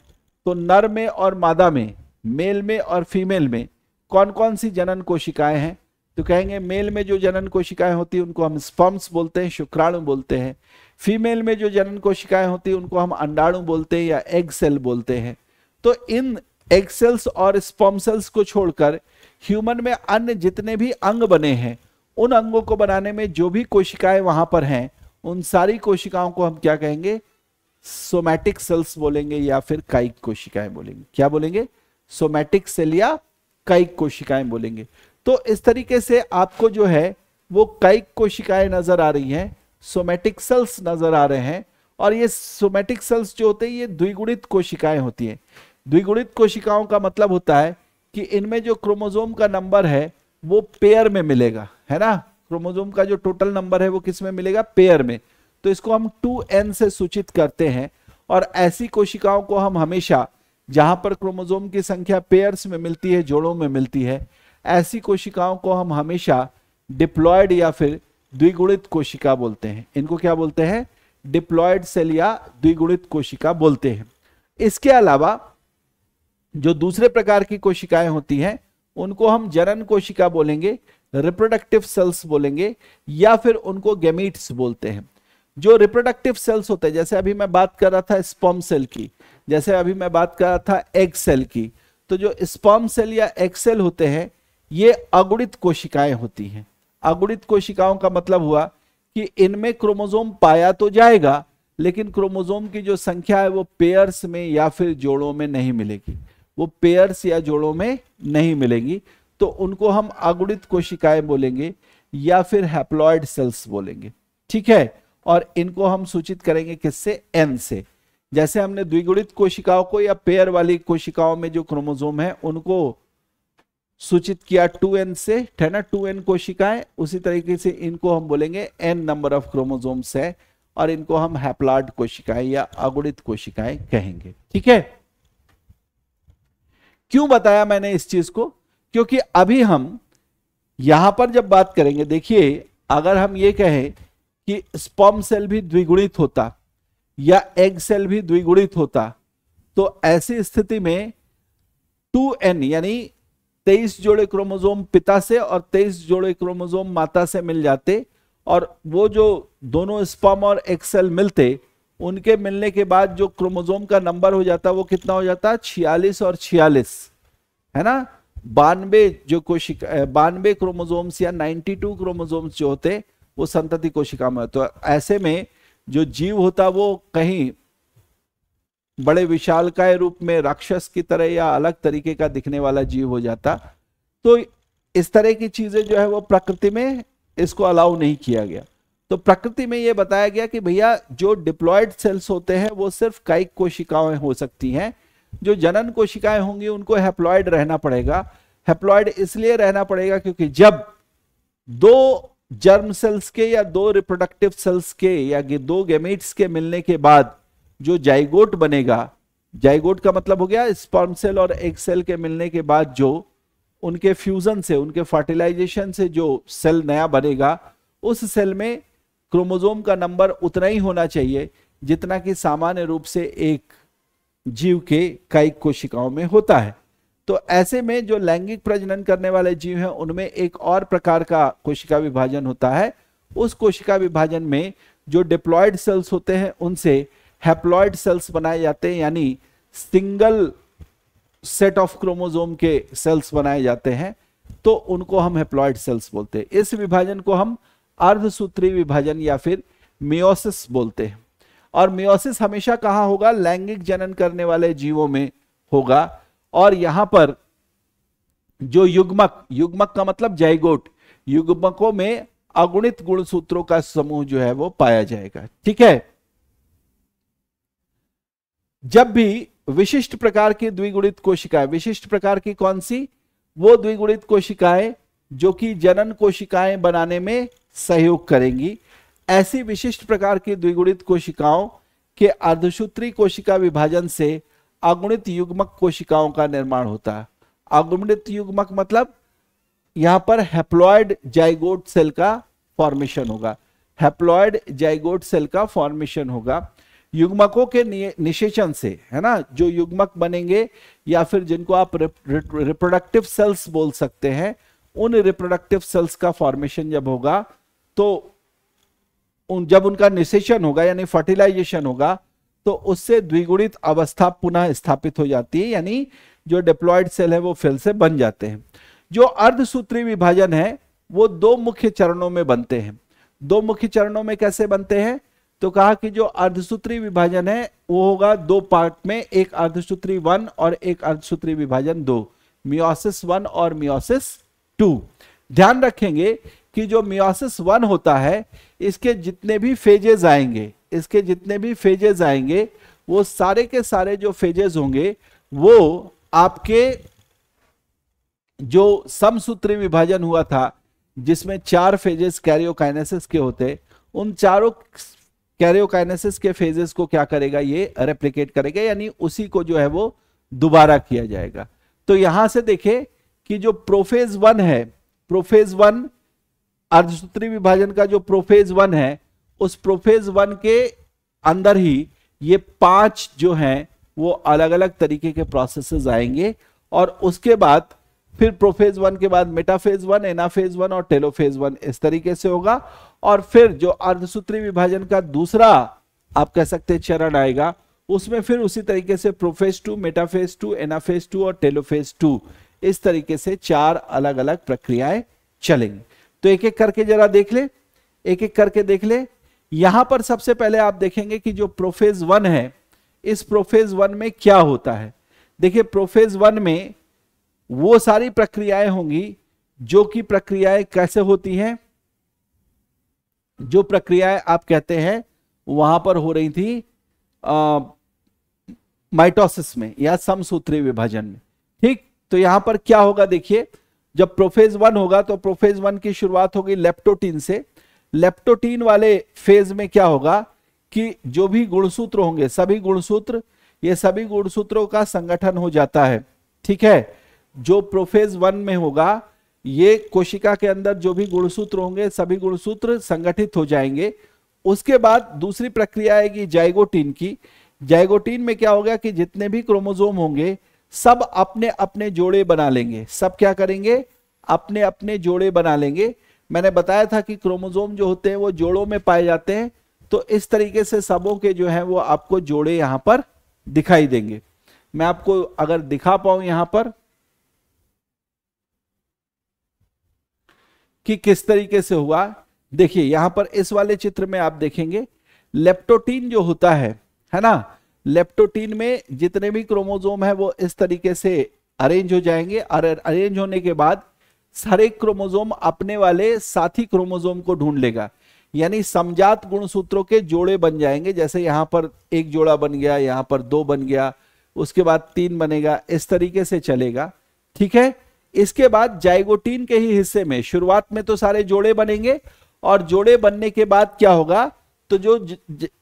तो नर में और मादा में, मेल में और फीमेल में कौन कौन सी जनन कोशिकाएं हैं, तो कहेंगे मेल में जो जनन कोशिकाएं होती हैं उनको हम स्पर्म्स बोलते हैं, शुक्राणु बोलते हैं। फीमेल में जो जनन कोशिकाएं होती हैं उनको हम अंडाणु बोलते हैं या एग सेल बोलते हैं। तो इन एग सेल्स और स्पर्म सेल्स को छोड़कर ह्यूमन में अन्य जितने भी अंग बने हैं उन अंगों को बनाने में जो भी कोशिकाएं वहां पर हैं, उन सारी कोशिकाओं को हम क्या कहेंगे? सोमैटिक सेल्स बोलेंगे या फिर कायिक कोशिकाएं बोलेंगे। क्या बोलेंगे? सोमैटिक सेल या कायिक कोशिकाएं बोलेंगे। तो इस तरीके से आपको जो है वो कायिक कोशिकाएं नजर आ रही हैं, सोमैटिक सेल्स नजर आ रहे हैं। और ये सोमैटिक सेल्स जो होते हैं ये द्विगुणित कोशिकाएं होती हैं। द्विगुणित कोशिकाओं का मतलब होता है कि इनमें जो क्रोमोसोम का नंबर है वो पेयर में मिलेगा, है ना। क्रोमोसोम का जो टोटल नंबर है वो किस में मिलेगा? पेयर में। तो इसको हम 2n से सूचित करते हैं। और ऐसी कोशिकाओं को हम हमेशा, जहां पर क्रोमोसोम की संख्या पेयर्स में मिलती है, जोड़ों में मिलती है, ऐसी कोशिकाओं को हम हमेशा डिप्लॉयड या फिर द्विगुणित कोशिका बोलते हैं। इनको क्या बोलते हैं? डिप्लॉयड सेल या द्विगुणित कोशिका बोलते हैं। इसके अलावा जो दूसरे प्रकार की कोशिकाएं होती हैं उनको हम जनन कोशिका बोलेंगे, रिप्रोडक्टिव सेल्स बोलेंगे, या फिर उनको गैमीट्स बोलते हैं। जो रिप्रोडक्टिव सेल्स होते हैं, जैसे अभी मैं बात कर रहा था स्पर्म सेल की, जैसे अभी मैं बात कर रहा था एग सेल की, तो जो स्पर्म सेल या एग सेल होते हैं ये अगुणित कोशिकाएं होती हैं। अगुणित कोशिकाओं का मतलब हुआ कि इनमें क्रोमोसोम पाया तो जाएगा, लेकिन क्रोमोसोम की जो संख्या है वो पेयर्स में या फिर जोड़ों में नहीं मिलेगी, वो पेयर्स या जोड़ों में नहीं मिलेगी। तो उनको हम अगुणित कोशिकाएं बोलेंगे या फिर हैप्लॉइड सेल्स बोलेंगे, ठीक है। और इनको हम सूचित करेंगे किससे? n से। जैसे हमने द्विगुणित कोशिकाओं को या पेयर वाली कोशिकाओं में जो क्रोमोसोम है उनको सूचित किया 2n से, है ना, 2n कोशिकाएं, उसी तरीके से इनको हम बोलेंगे n नंबर ऑफ क्रोमोसोम्स है, और इनको हम हैप्लॉइड कोशिकाएं या अगुणित कोशिकाएं कहेंगे, ठीक है। क्यों बताया मैंने इस चीज को? क्योंकि अभी हम यहां पर जब बात करेंगे, देखिए अगर हम ये कहें कि स्पर्म सेल भी द्विगुणित होता या एग सेल भी द्विगुणित होता, तो ऐसी स्थिति में 2n यानी 23 जोड़े क्रोमोसोम पिता से और 23 जोड़े क्रोमोसोम माता से मिल जाते, और वो जो दोनों स्पर्म और एग सेल मिलते, उनके मिलने के बाद जो क्रोमोसोम का नंबर हो जाता वो कितना हो जाता? 46 और 46, है ना। 92 जो कोशिका 92 क्रोमोसोम्स या 92 क्रोमोसोम्स जो होते वो संतति कोशिका में। तो ऐसे में जो जीव होता वो कहीं बड़े विशालकाय रूप में राक्षस की तरह या अलग तरीके का दिखने वाला जीव हो जाता। तो इस तरह की चीजें जो है वो प्रकृति में इसको अलाउ नहीं किया गया। तो प्रकृति में ये बताया गया कि भैया जो डिप्लॉयड सेल्स होते हैं वो सिर्फ कायिक कोशिकाएं हो सकती हैं, जो जनन कोशिकाएं होंगी उनको हैप्लॉयड रहना पड़ेगा। हैप्लॉयड इसलिए रहना पड़ेगा क्योंकि जब दो जर्म सेल्स के या दो रिप्रोडक्टिव सेल्स के या दो गैमीट्स के मिलने के बाद जो जाइगोट बनेगा, जाइगोट का मतलब हो गया स्पर्म सेल और एग सेल के मिलने के बाद जो उनके फ्यूजन से, उनके फर्टिलाइजेशन से जो सेल नया बनेगा, उस सेल में क्रोमोसोम का नंबर उतना ही होना चाहिए जितना कि सामान्य रूप से एक जीव के कायिक कोशिकाओं में होता है। तो ऐसे में जो लैंगिक प्रजनन करने वाले जीव हैं उनमें एक और प्रकार का कोशिका विभाजन होता है। उस कोशिका विभाजन में जो डिप्लॉयड सेल्स होते हैं उनसे हैप्लॉयड सेल्स बनाए जाते हैं, यानी सिंगल सेट ऑफ क्रोमोसोम के सेल्स बनाए जाते हैं, तो उनको हम हैप्लॉयड सेल्स बोलते हैं। इस विभाजन को हम अर्धसूत्री विभाजन या फिर मियोसिस बोलते हैं। और मियोसिस हमेशा कहां होगा? लैंगिक जनन करने वाले जीवों में होगा। और यहां पर जो युग्मक, युग्मक का मतलब जाइगोट, युग्मकों में अगुणित गुणसूत्रों का समूह जो है वो पाया जाएगा, ठीक है। जब भी विशिष्ट प्रकार की द्विगुणित कोशिकाएं, विशिष्ट प्रकार की कौन सी? वो द्विगुणित कोशिकाएं जो कि जनन कोशिकाएं बनाने में सहयोग करेंगी, ऐसी विशिष्ट प्रकार की द्विगुणित कोशिकाओं के अर्धसूत्री कोशिका विभाजन से अगुणित युग्मक कोशिकाओं का निर्माण होता है। अगुणित युग्मक मतलब यहां पर हैप्लॉयड जाइगोट सेल का फॉर्मेशन होगा, हैप्लॉयड जाइगोट सेल का फॉर्मेशन होगा। युग्मकों के निषेचन से, है ना, जो युग्मक बनेंगे या फिर जिनको आप रिप्रोडक्टिव सेल्स बोल सकते हैं, उन रिप्रोडक्टिव सेल्स का फॉर्मेशन जब होगा तो जब उनका निषेचन होगा यानी फर्टिलाइजेशन होगा, तो उससे द्विगुणित अवस्था पुनः स्थापित हो जाती है, यानी जो डिप्लॉयड सेल है वो फिर से बन जाते हैं। जो अर्धसूत्री विभाजन है वो दो मुख्य चरणों में बनते हैं। दो मुख्य चरणों में कैसे बनते हैं? तो कहा कि जो अर्धसूत्री विभाजन है वो होगा दो पार्ट में, एक अर्धसूत्री 1 और एक अर्धसूत्री विभाजन 2, मियोसिस 1 और मियोसिस 2। ध्यान रखेंगे कि जो मियोसिस 1 होता है इसके जितने भी फेजेस आएंगे, इसके जितने भी फेजेस आएंगे वो सारे के सारे जो फेजेस होंगे वो आपके जो समसूत्री विभाजन हुआ था जिसमें 4 फेजेस कैरियोकाइनेसिस के होते, उन चारों कैरियोकाइनेसिस के फेजेस को क्या करेगा, ये रेप्लिकेट करेगा, यानी उसी को जो है वो दोबारा किया जाएगा। तो यहां से देखें कि जो प्रोफेज 1 है, प्रोफेज 1 अर्धसूत्री विभाजन का जो प्रोफेज 1 है, उस प्रोफेज 1 के अंदर ही ये 5 जो हैं वो अलग अलग तरीके के प्रोसेसेस आएंगे, और उसके बाद फिर प्रोफेज 1 के बाद मेटाफेज 1, एनाफेज 1 और टेलोफेज 1 इस तरीके से होगा। और फिर जो अर्धसूत्री विभाजन का दूसरा आप कह सकते हैं चरण आएगा, उसमें फिर उसी तरीके से प्रोफेज 2, मेटाफेज 2, एनाफेज 2 और टेलोफेज 2, इस तरीके से 4 अलग अलग प्रक्रियाएं चलेंगी। तो एक एक करके जरा देख ले, एक एक करके देख ले। यहां पर सबसे पहले आप देखेंगे कि जो प्रोफेज 1 है, इस प्रोफेज 1 में क्या होता है। देखिए प्रोफेज 1 में वो सारी प्रक्रियाएं होंगी जो कि प्रक्रियाएं कैसे होती हैं, जो प्रक्रियाएं आप कहते हैं वहां पर हो रही थी माइटोसिस में या समसूत्री विभाजन में। ठीक, तो यहां पर क्या होगा, देखिए जब प्रोफेज 1 होगा तो प्रोफेज 1 की शुरुआत होगी लेप्टोटीन से। लेप्टोटीन वाले फेज में क्या होगा कि जो भी गुणसूत्र होंगे, सभी गुणसूत्र, ये सभी गुणसूत्रों का संगठन हो जाता है। ठीक है, जो प्रोफेज 1 में होगा, ये कोशिका के अंदर जो भी गुणसूत्र होंगे सभी गुणसूत्र संगठित हो जाएंगे। उसके बाद दूसरी प्रक्रिया आएगी जाइगोटीन की। जाइगोटीन में क्या होगा कि जितने भी क्रोमोसोम होंगे सब अपने अपने जोड़े बना लेंगे। सब क्या करेंगे, अपने अपने जोड़े बना लेंगे। मैंने बताया था कि क्रोमोसोम जो होते हैं वो जोड़ों में पाए जाते हैं, तो इस तरीके से सबों के जो है वो आपको जोड़े यहां पर दिखाई देंगे। मैं आपको अगर दिखा पाऊं यहां पर कि किस तरीके से हुआ, देखिए यहां पर इस वाले चित्र में आप देखेंगे लेप्टोटीन जो होता है ना, लेप्टोटीन में जितने भी क्रोमोसोम है वो इस तरीके से अरेंज हो जाएंगे, और अरेंज होने के बाद हर एक क्रोमोसोम अपने वाले साथी क्रोमोसोम को ढूंढ लेगा, यानी समजात गुणसूत्रों के जोड़े बन जाएंगे। जैसे यहां पर एक जोड़ा बन गया, यहां पर 2 बन गया, उसके बाद 3 बनेगा, इस तरीके से चलेगा। ठीक है, इसके बाद जाइगोटीन के ही हिस्से में शुरुआत में तो सारे जोड़े बनेंगे, और जोड़े बनने के बाद क्या होगा, तो जो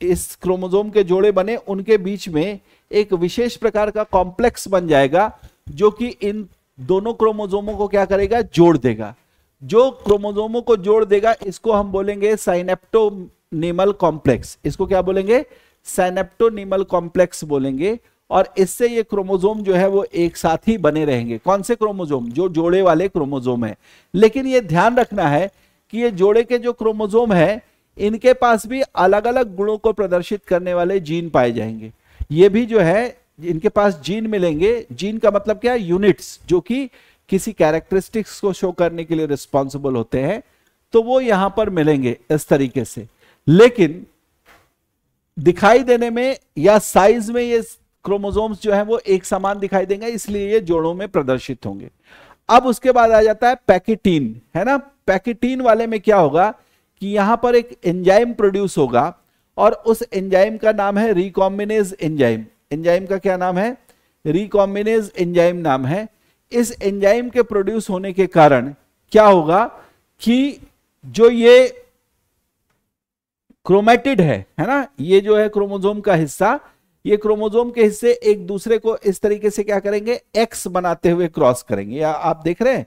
इस क्रोमोसोम के जोड़े बने उनके बीच में एक विशेष प्रकार का कॉम्प्लेक्स बन जाएगा जो कि इन दोनों क्रोमोसोमों को क्या करेगा, जोड़ देगा। जो क्रोमोसोमों को जोड़ देगा इसको हम बोलेंगे साइनेप्टोनीमल कॉम्प्लेक्स। इसको क्या बोलेंगे, साइनेप्टोनीमल कॉम्प्लेक्स बोलेंगे। और इससे ये क्रोमोसोम जो है वो एक साथ ही बने रहेंगे। कौन से क्रोमोसोम, जो जोड़े वाले क्रोमोसोम है। लेकिन ये ध्यान रखना है कि ये जोड़े के जो क्रोमोसोम है इनके पास भी अलग अलग गुणों को प्रदर्शित करने वाले जीन पाए जाएंगे। ये भी जो है इनके पास जीन मिलेंगे। जीन का मतलब क्या है, यूनिट्स, जो कि किसी कैरेक्टरिस्टिक्स को शो करने के लिए रिस्पॉन्सिबल होते हैं, तो वो यहां पर मिलेंगे इस तरीके से। लेकिन दिखाई देने में या साइज में ये क्रोमोसोम्स जो है वो एक समान दिखाई देंगे, इसलिए ये जोड़ों में प्रदर्शित होंगे। अब उसके बाद आ जाता है पैकेटीन, है ना। पैकेटीन वाले में क्या होगा कि यहां पर एक एंजाइम प्रोड्यूस होगा, और उस एंजाइम का नाम है रिकॉम्बिनेज एंजाइम। एंजाइम का क्या नाम है, रिकॉम्बिनेज एंजाइम नाम है। इस एंजाइम के प्रोड्यूस होने के कारण क्या होगा कि जो ये क्रोमेटिड है ना, ये जो है क्रोमोसोम का हिस्सा, ये क्रोमोसोम के हिस्से एक दूसरे को इस तरीके से क्या करेंगे, एक्स बनाते हुए क्रॉस करेंगे। या आप देख रहे हैं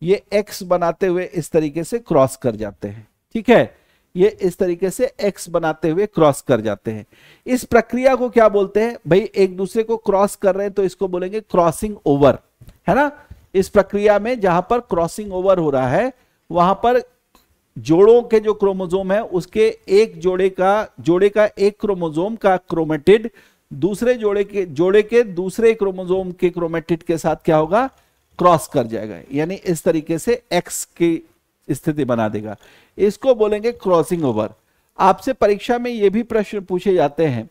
ये एक्स बनाते हुए इस तरीके से क्रॉस कर जाते हैं। ठीक है, ये इस तरीके से एक्स बनाते हुए क्रॉस कर जाते हैं। इस प्रक्रिया को क्या बोलते हैं भाई, एक दूसरे को क्रॉस कर रहे हैं तो इसको बोलेंगे क्रॉसिंग ओवर, है ना। इस प्रक्रिया में जहां पर क्रॉसिंग ओवर हो रहा है वहां पर जोड़ों के जो क्रोमोसोम है उसके एक जोड़े का एक क्रोमोसोम का क्रोमेटिड दूसरे जोड़े के दूसरे क्रोमोसोम के क्रोमेटिड के साथ क्या होगा, क्रॉस कर जाएगा। यानी इस तरीके से एक्स की स्थिति बना देगा। इसको बोलेंगे क्रॉसिंग ओवर। आपसे परीक्षा में ये भी प्रश्न पूछे जाते हैं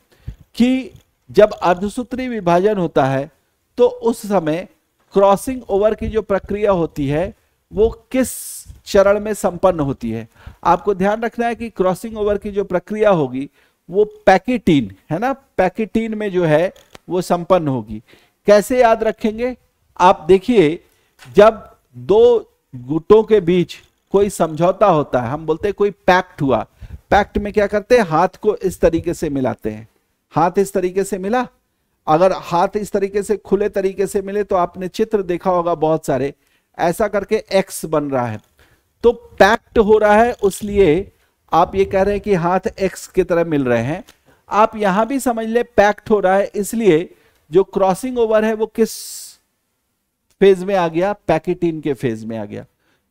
कि जब अर्धसूत्री विभाजन होता है तो उस समय क्रॉसिंग ओवर की जो प्रक्रिया होती है वो किस चरण में संपन्न होती है। आपको ध्यान रखना है कि क्रॉसिंग ओवर की जो प्रक्रिया होगी वो पैकेटीन है ना, पैकेटीन में जो है वो संपन्न होगी। कैसे याद रखेंगे आप देखिए, जब दो गुटों के बीच कोई समझौता होता है, हम बोलते हैं कोई पैक्ट हुआ, पैक्ट में क्या करते हैं, हाथ को इस तरीके से मिलाते हैं। हाथ इस तरीके से मिला, अगर हाथ इस तरीके से खुले तरीके से मिले तो आपने चित्र देखा होगा बहुत सारे, ऐसा करके एक्स बन रहा है तो पैक्ट हो रहा है, इसलिए आप ये कह रहे हैं कि हाथ एक्स की तरह मिल रहे हैं। आप यहां भी समझ ले पैक्ट हो रहा है, इसलिए जो क्रॉसिंग ओवर है वो किस फेज में आ गया, पैकेटीन के फेज में आ गया।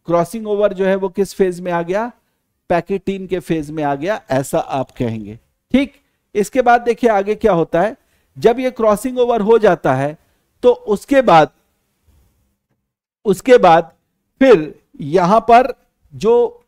क्रॉसिंग ओवर जो है वो किस फेज में आ गया, पैकेटीन के फेज में आ गया, ऐसा आप कहेंगे। ठीक, इसके बाद देखिए आगे क्या होता है। जब ये क्रॉसिंग ओवर हो जाता है तो उसके बाद फिर यहां पर जो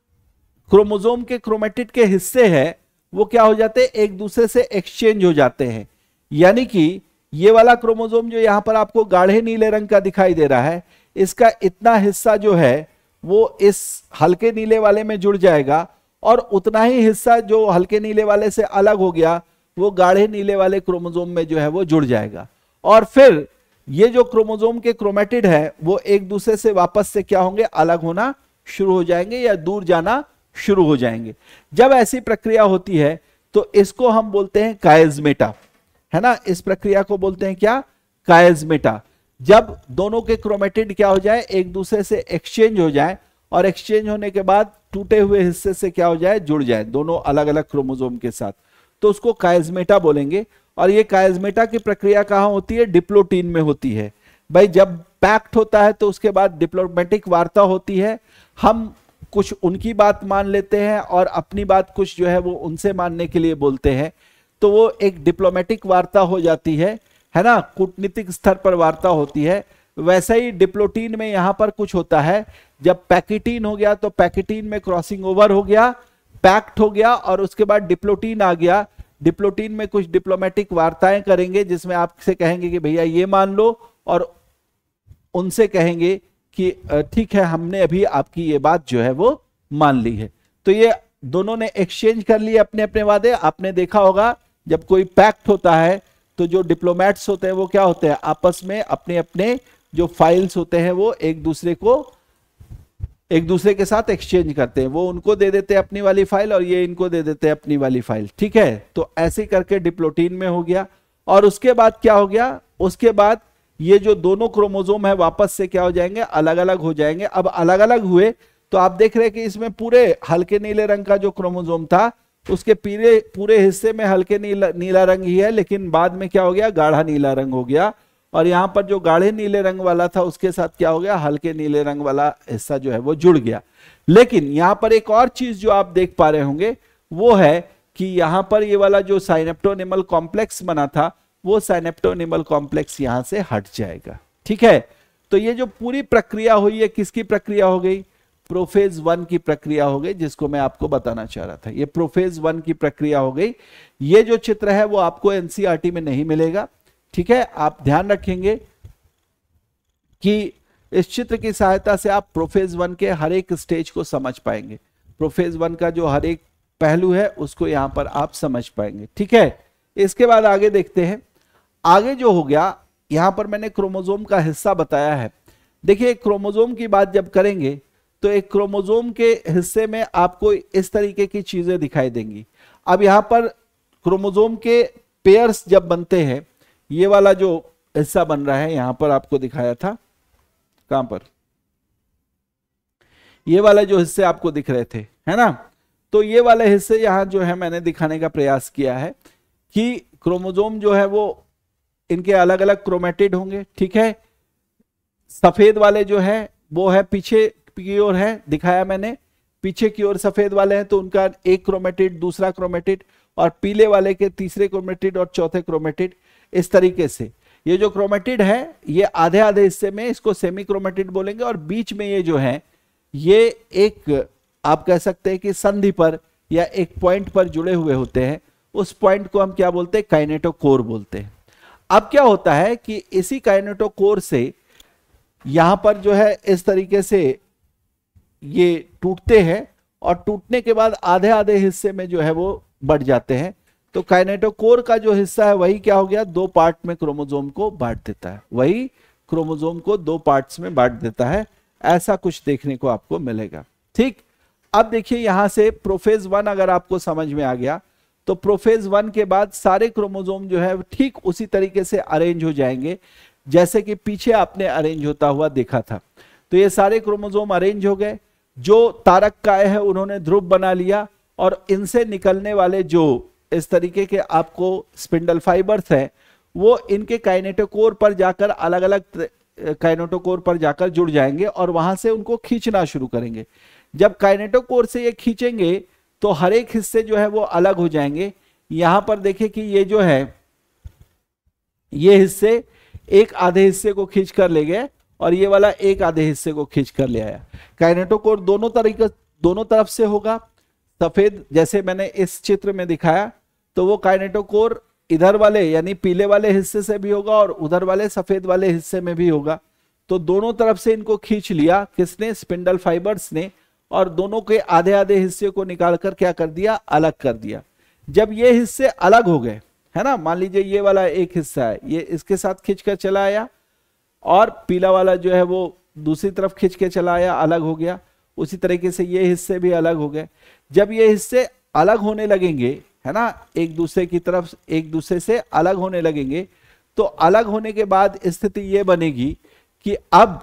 क्रोमोसोम के क्रोमेटिड के हिस्से हैं वो क्या हो जाते हैं, एक दूसरे से एक्सचेंज हो जाते हैं। यानी कि ये वाला क्रोमोसोम जो यहां पर आपको गाढ़े नीले रंग का दिखाई दे रहा है, इसका इतना हिस्सा जो है वो इस हल्के नीले वाले में जुड़ जाएगा और उतना ही हिस्सा जो हल्के नीले वाले से अलग हो गया वो गाढ़े नीले वाले क्रोमोसोम में जो है वो जुड़ जाएगा। और फिर ये जो क्रोमोसोम के क्रोमेटिड है वो एक दूसरे से वापस से क्या होंगे, अलग होना शुरू हो जाएंगे या दूर जाना शुरू हो जाएंगे। जब ऐसी प्रक्रिया होती है तो इसको हम बोलते हैं कायस्मेटा, है ना। इस प्रक्रिया को बोलते हैं क्या, कायस्मेटा। जब दोनों के क्रोमेटिड क्या हो जाए, एक दूसरे से एक्सचेंज हो जाए और एक्सचेंज होने के बाद टूटे हुए हिस्से से क्या हो जाए, जुड़ जाए दोनों अलग अलग क्रोमोसोम के साथ, तो उसको कायस्मेटा बोलेंगे। और ये कायस्मेटा की प्रक्रिया कहां होती है, डिप्लोटीन में होती है। भाई जब पैक्ट होता है तो उसके बाद डिप्लोमेटिक वार्ता होती है, हम कुछ उनकी बात मान लेते हैं और अपनी बात कुछ जो है वो उनसे मानने के लिए बोलते हैं, तो वो एक डिप्लोमेटिक वार्ता हो जाती है ना, कूटनीतिक स्तर पर वार्ता होती है। वैसा ही डिप्लोटीन में यहां पर कुछ होता है, जब पैकेटीन हो गया तो पैकेटीन में क्रॉसिंग ओवर हो गया, पैक्ट हो गया और उसके बाद डिप्लोटीन आ गया। डिप्लोटीन में कुछ डिप्लोमेटिक वार्ताएं करेंगे जिसमें आपसे कहेंगे कि भैया ये मान लो, और उनसे कहेंगे कि ठीक है हमने अभी आपकी ये बात जो है वो मान ली है। तो ये दोनों ने एक्सचेंज कर लिए अपने अपने वादे। आपने देखा होगा जब कोई पैक्ट होता है तो जो डिप्लोमेट्स होते हैं वो क्या होते हैं, आपस में अपने अपने जो फाइल्स होते हैं वो एक दूसरे के साथ एक्सचेंज करते हैं। वो उनको दे देते हैं अपनी वाली फाइल और ये इनको दे देते हैं अपनी वाली फाइल, ठीक है। तो ऐसे करके डिप्लोटीन में हो गया। और उसके बाद क्या हो गया, उसके बाद ये जो दोनों क्रोमोसोम है वापस से क्या हो जाएंगे, अलग अलग हो जाएंगे। अब अलग अलग हुए तो आप देख रहे हैं कि इसमें पूरे हल्के नीले रंग का जो क्रोमोसोम था उसके पूरे हिस्से में हल्के नीला रंग ही है, लेकिन बाद में क्या हो गया, गाढ़ा नीला रंग हो गया। और यहां पर जो गाढ़े नीले रंग वाला था उसके साथ क्या हो गया, हल्के नीले रंग वाला हिस्सा जो है वो जुड़ गया। लेकिन यहां पर एक और चीज जो आप देख पा रहे होंगे वो है कि यहां पर ये वाला जो साइनेप्टोनिमल कॉम्प्लेक्स बना था वो साइनेप्टोनिमल कॉम्प्लेक्स यहां से हट जाएगा, ठीक है। तो ये जो पूरी प्रक्रिया हुई है किसकी प्रक्रिया हो गई, प्रोफेज 1 की प्रक्रिया हो गई, जिसको मैं आपको बताना चाह रहा था। ये प्रोफेज 1 की प्रक्रिया हो गई। ये जो चित्र है वो आपको एनसीईआरटी में नहीं मिलेगा, ठीक है। आप ध्यान रखेंगे कि इस चित्र की सहायता से आप प्रोफेज 1 के हर एक स्टेज को समझ पाएंगे। प्रोफेज 1 का जो हर एक पहलू है उसको यहां पर आप समझ पाएंगे, ठीक है। इसके बाद आगे देखते हैं। आगे जो हो गया, यहां पर मैंने क्रोमोसोम का हिस्सा बताया है। देखिए क्रोमोसोम की बात जब करेंगे तो एक क्रोमोसोम के हिस्से में आपको इस तरीके की चीजें दिखाई देंगी। अब यहां पर क्रोमोसोम के पेयर्स जब बनते हैं, ये वाला जो हिस्सा बन रहा है यहां पर आपको दिखाया था, कहां पर, ये वाला जो हिस्से आपको दिख रहे थे, है ना। तो ये वाले हिस्से यहां जो है मैंने दिखाने का प्रयास किया है कि क्रोमोसोम जो है वो इनके अलग अलग क्रोमेटिड होंगे, ठीक है। सफेद वाले जो है वो है पीछे की ओर है, दिखाया मैंने, पीछे की ओर सफेद वाले हैं तो उनका एक क्रोमेटिड, दूसरा क्रोमेटिड, और पीले वाले के तीसरे क्रोमेटिड और चौथे क्रोमेटिड। इस तरीके से ये जो क्रोमेटिड है ये आधे आधे हिस्से में इसको सेमी क्रोमेटिड बोलेंगे, और बीच में ये जो है ये एक आप कह सकते हैं कि संधि पर या एक पॉइंट पर जुड़े हुए होते हैं, उस पॉइंट को हम क्या बोलते हैं, काइनेटोकोर बोलते हैं। अब क्या होता है कि इसी काइनेटोकोर से यहां पर जो है इस तरीके से ये टूटते हैं और टूटने के बाद आधे आधे हिस्से में जो है वो बढ़ जाते हैं। तो काइनेटोकोर का जो हिस्सा है वही क्या हो गया, दो पार्ट में क्रोमोसोम को बांट देता है, वही क्रोमोसोम को दो पार्ट्स में बांट देता है। ऐसा कुछ देखने को आपको मिलेगा। ठीक, अब देखिए यहां से प्रोफेज 1 अगर आपको समझ में आ गया तो प्रोफेज 1 के बाद सारे क्रोमोसोम जो है ठीक उसी तरीके से अरेंज हो जाएंगे जैसे कि पीछे आपने अरेंज होता हुआ देखा था। तो ये सारे क्रोमोसोम अरेंज हो गए, जो तारक काय है उन्होंने ध्रुव बना लिया, और इनसे निकलने वाले जो इस तरीके के आपको स्पिंडल फाइबर्स हैं वो इनके काइनेटोकोर पर जाकर अलग अलग काइनेटोकोर पर जाकर जुड़ जाएंगे और वहां से उनको खींचना शुरू करेंगे। जब काइनेटोकोर से ये खींचेंगे तो हर एक हिस्से जो है वो अलग हो जाएंगे। यहां पर देखिए कि ये जो है ये हिस्से एक आधे हिस्से को खींच कर ले गए और ये वाला एक आधे हिस्से को खींच कर ले आया। काइनेटोकोर दोनों तरफ से होगा। सफेद जैसे मैंने इस चित्र में दिखाया तो वो काइनेटोकोर इधर वाले यानी पीले वाले हिस्से से भी होगा और उधर वाले सफेद वाले हिस्से में भी होगा। तो दोनों तरफ से इनको खींच लिया किसने, स्पिंडल फाइबर्स ने, और दोनों के आधे आधे हिस्से को निकालकर क्या कर दिया, अलग कर दिया। जब ये हिस्से अलग हो गए है ना, मान लीजिए ये वाला एक हिस्सा है, ये इसके साथ खींचकर चला आया और पीला वाला जो है वो दूसरी तरफ खींच के चला आया, अलग हो गया। उसी तरीके से ये हिस्से भी अलग हो गए। जब ये हिस्से अलग होने लगेंगे है ना, एक दूसरे की तरफ एक दूसरे से अलग होने लगेंगे, तो अलग होने के बाद स्थिति ये बनेगी कि अब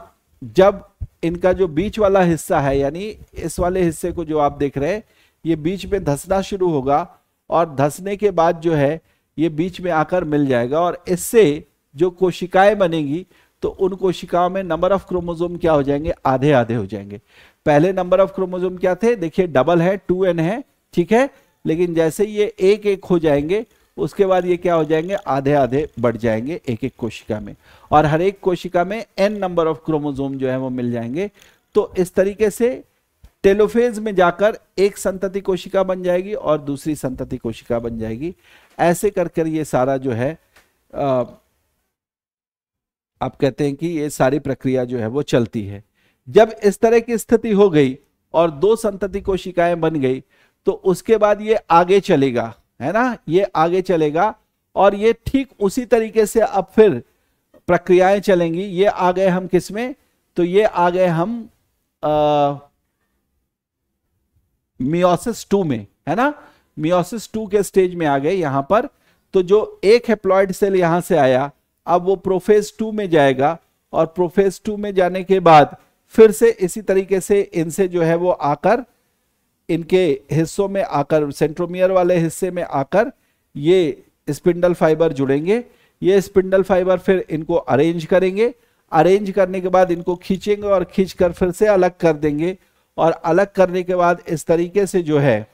जब इनका जो बीच वाला हिस्सा है यानी इस वाले हिस्से को जो आप देख रहे हैं ये बीच में धंसना शुरू होगा और धंसने के बाद जो है ये बीच में आकर मिल जाएगा और इससे जो कोशिकाएं बनेगी तो उन कोशिकाओं में नंबर ऑफ क्रोमोसोम क्या हो जाएंगे, आधे आधे हो जाएंगे। पहले नंबर ऑफ क्रोमोसोम क्या थे, देखिए डबल है, 2n है, ठीक है, लेकिन जैसे ये एक एक हो जाएंगे उसके बाद ये क्या हो जाएंगे, आधे आधे बढ़ जाएंगे एक एक कोशिका में, और हर एक कोशिका में n नंबर ऑफ क्रोमोसोम जो है वो मिल जाएंगे। तो इस तरीके से टेलोफेज में जाकर एक संतति कोशिका बन जाएगी और दूसरी संतति कोशिका बन जाएगी। ऐसे कर ये सारा जो है आप कहते हैं कि ये सारी प्रक्रिया जो है वो चलती है। जब इस तरह की स्थिति हो गई और दो संतति कोशिकाएं बन गई तो उसके बाद ये आगे चलेगा है ना, ये आगे चलेगा और ये ठीक उसी तरीके से अब फिर प्रक्रियाएं चलेंगी। ये आ गए हम किस में, तो ये आ गए हम मियोसिस 2 में है ना, मियोसिस 2 के स्टेज में आ गए यहां पर। तो जो एक हैप्लॉइड सेल यहां से आया अब वो प्रोफेज 2 में जाएगा और प्रोफेज 2 में जाने के बाद फिर से इसी तरीके से इनसे जो है वो आकर इनके हिस्सों में आकर सेंट्रोमियर वाले हिस्से में आकर ये स्पिंडल फाइबर जुड़ेंगे। ये स्पिंडल फाइबर फिर इनको अरेंज करेंगे, अरेंज करने के बाद इनको खींचेंगे और खींचकर फिर से अलग कर देंगे और अलग करने के बाद इस तरीके से जो है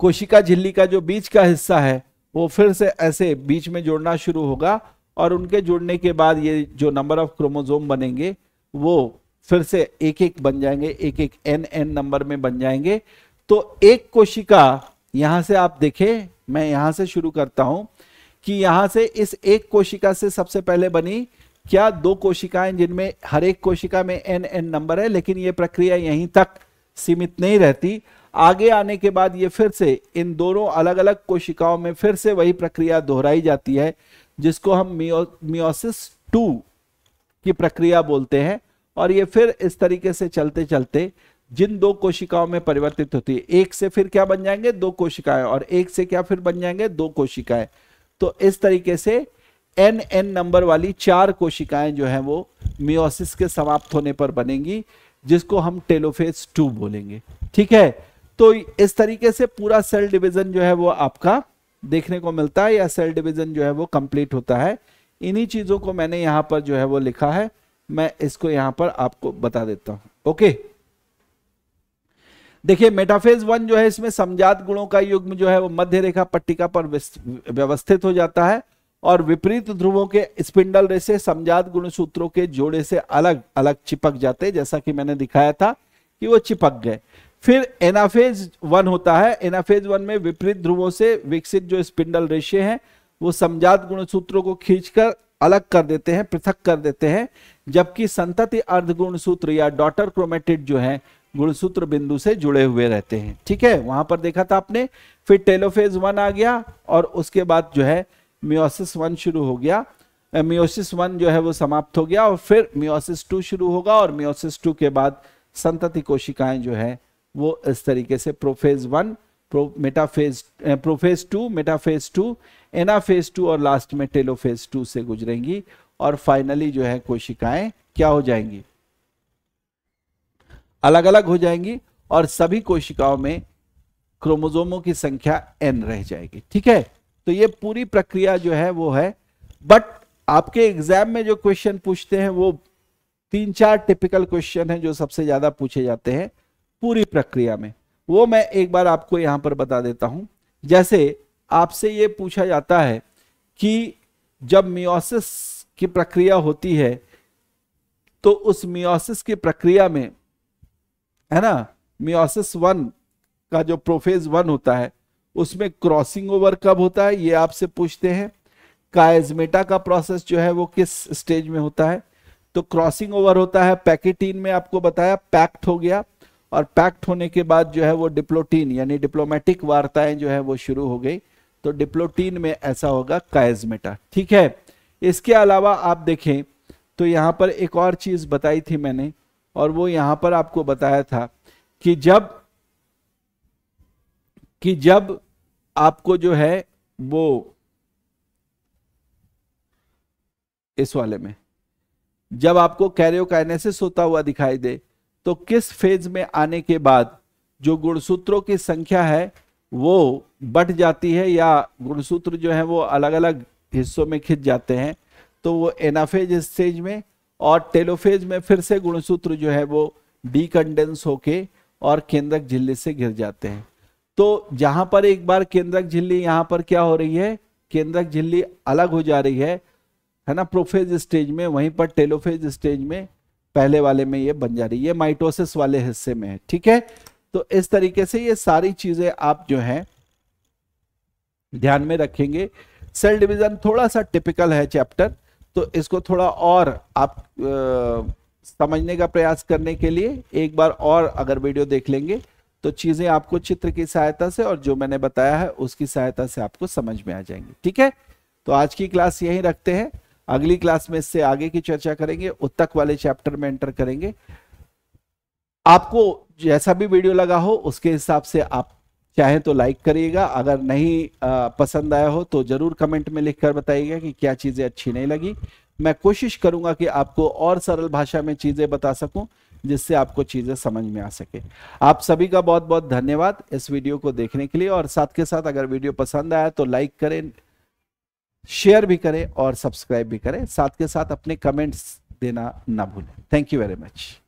कोशिका झिल्ली का जो बीच का हिस्सा है वो फिर से ऐसे बीच में जुड़ना शुरू होगा और उनके जुड़ने के बाद ये जो नंबर ऑफ क्रोमोसोम बनेंगे वो फिर से एक एक बन जाएंगे, एक एक n नंबर में बन जाएंगे। तो एक कोशिका यहां से आप देखें, मैं यहां से शुरू करता हूं कि यहां से इस एक कोशिका से सबसे पहले बनी क्या, दो कोशिकाएं जिनमें हर एक कोशिका में n नंबर है, लेकिन ये प्रक्रिया यहीं तक सीमित नहीं रहती। आगे आने के बाद ये फिर से इन दोनों अलग अलग कोशिकाओं में फिर से वही प्रक्रिया दोहराई जाती है जिसको हम मियोसिस 2 की प्रक्रिया बोलते हैं। और ये फिर इस तरीके से चलते चलते जिन दो कोशिकाओं में परिवर्तित होती है, एक से फिर क्या बन जाएंगे, दो कोशिकाएं, और एक से क्या फिर बन जाएंगे, दो कोशिकाएं। तो इस तरीके से n नंबर वाली 4 कोशिकाएं जो है वो मियोसिस के समाप्त होने पर बनेंगी जिसको हम टेलोफेज 2 बोलेंगे। ठीक है, तो इस तरीके से पूरा सेल डिवीजन जो है वो आपका देखने को मिलता है या सेल डिवीजन जो है वो कंप्लीट होता है। इन्हीं चीजों को मैंने यहां पर जो है वो लिखा है, मैं इसको यहां पर आपको बता देता हूं। ओके, देखिए मेटाफेज 1 जो है इसमें समजात गुणों का युग्म जो है वो मध्य रेखा पट्टिका पर व्यवस्थित हो जाता है और विपरीत ध्रुवों के स्पिंडल रेशे समजात गुणसूत्रों के जोड़े से अलग अलग चिपक जाते हैं, जैसा कि मैंने दिखाया था कि वो चिपक गए। फिर एनाफेज 1 होता है। एनाफेज 1 में विपरीत ध्रुवों से विकसित जो स्पिंडल रेशे हैं वो समजात गुणसूत्रों को खींचकर अलग कर देते हैं, पृथक कर देते हैं, जबकि संतति अर्ध गुणसूत्र या डॉटर क्रोमेटिड जो है गुणसूत्र बिंदु से जुड़े हुए रहते हैं। ठीक है, वहां पर देखा था आपने। फिर टेलोफेज 1 आ गया और उसके बाद जो है मियोसिस 1 शुरू हो गया। मियोसिस 1 जो है वो समाप्त हो गया और फिर मियोसिस 2 शुरू होगा और मियोसिस 2 के बाद संतति कोशिकाएं जो है वो इस तरीके से प्रोफेज 1, प्रोफेज 2, मेटाफेज 2, एनाफेज 2 और लास्ट में टेलोफेज 2 से गुजरेंगी और फाइनली जो है कोशिकाएं क्या हो जाएंगी, अलग अलग हो जाएंगी और सभी कोशिकाओं में क्रोमोसोमों की संख्या n रह जाएगी। ठीक है, तो ये पूरी प्रक्रिया जो है वो है। बट आपके एग्जाम में जो क्वेश्चन पूछते हैं वो 3-4 टिपिकल क्वेश्चन हैं जो सबसे ज्यादा पूछे जाते हैं पूरी प्रक्रिया में, वो मैं एक बार आपको यहां पर बता देता हूं। जैसे आपसे ये पूछा जाता है कि जब मियोसिस की प्रक्रिया होती है तो उस मियोसिस की प्रक्रिया में, है ना, मियोसिस 1 का जो प्रोफेज 1 होता है उसमें क्रॉसिंग ओवर कब होता है, ये आपसे पूछते हैं। कायजमेटा का प्रोसेस जो है वो किस स्टेज में होता है, तो क्रॉसिंग ओवर होता है पैकेटीन में, आपको बताया पैक्ट हो गया और पैक्ट होने के बाद जो है वो डिप्लोटीन यानी डिप्लोमेटिक वार्ताएं जो है वो शुरू हो गई, तो डिप्लोटीन में ऐसा होगा कायजमेटा। ठीक है, इसके अलावा आप देखें तो यहां पर एक और चीज बताई थी मैंने, और वो यहां पर आपको बताया था कि जब आपको जो है वो इस वाले में जब आपको कैरियोकाइनेसिस होता हुआ दिखाई दे तो किस फेज में आने के बाद जो गुणसूत्रों की संख्या है वो बढ़ जाती है या गुणसूत्र जो है वो अलग अलग हिस्सों में खिंच जाते हैं, तो वो एनाफेज स्टेज में, और टेलोफेज में फिर से गुणसूत्र जो है वो डीकंडेंस होके और केंद्रक झिल्ली से गिर जाते हैं। तो जहां पर एक बार केंद्रक झिल्ली यहां पर क्या हो रही है, केंद्रक झिल्ली अलग हो जा रही है ना, प्रोफेज स्टेज में, वहीं पर टेलोफेज स्टेज में पहले वाले में ये बन जा रही है, ये माइटोसिस वाले हिस्से में है। ठीक है, तो इस तरीके से ये सारी चीजें आप जो है ध्यान में रखेंगे। सेल डिवीजन थोड़ा सा टिपिकल है चैप्टर, तो इसको थोड़ा और आप समझने का प्रयास करने के लिए एक बार और अगर वीडियो देख लेंगे तो चीजें आपको चित्र की सहायता से और जो मैंने बताया है उसकी सहायता से आपको समझ में आ जाएंगी। ठीक है, तो आज की क्लास यहीं रखते हैं, अगली क्लास में इससे आगे की चर्चा करेंगे, उत्तक वाले चैप्टर में एंटर करेंगे। आपको जैसा भी वीडियो लगा हो उसके हिसाब से आप चाहें तो लाइक करिएगा, अगर नहीं पसंद आया हो तो जरूर कमेंट में लिखकर बताइएगा कि क्या चीजें अच्छी नहीं लगी। मैं कोशिश करूंगा कि आपको और सरल भाषा में चीजें बता सकूं जिससे आपको चीजें समझ में आ सके। आप सभी का बहुत बहुत धन्यवाद इस वीडियो को देखने के लिए, और साथ के साथ अगर वीडियो पसंद आया तो लाइक करें, शेयर भी करें और सब्सक्राइब भी करें। साथ के साथ अपने कमेंट्स देना ना भूलें। Thank you very much.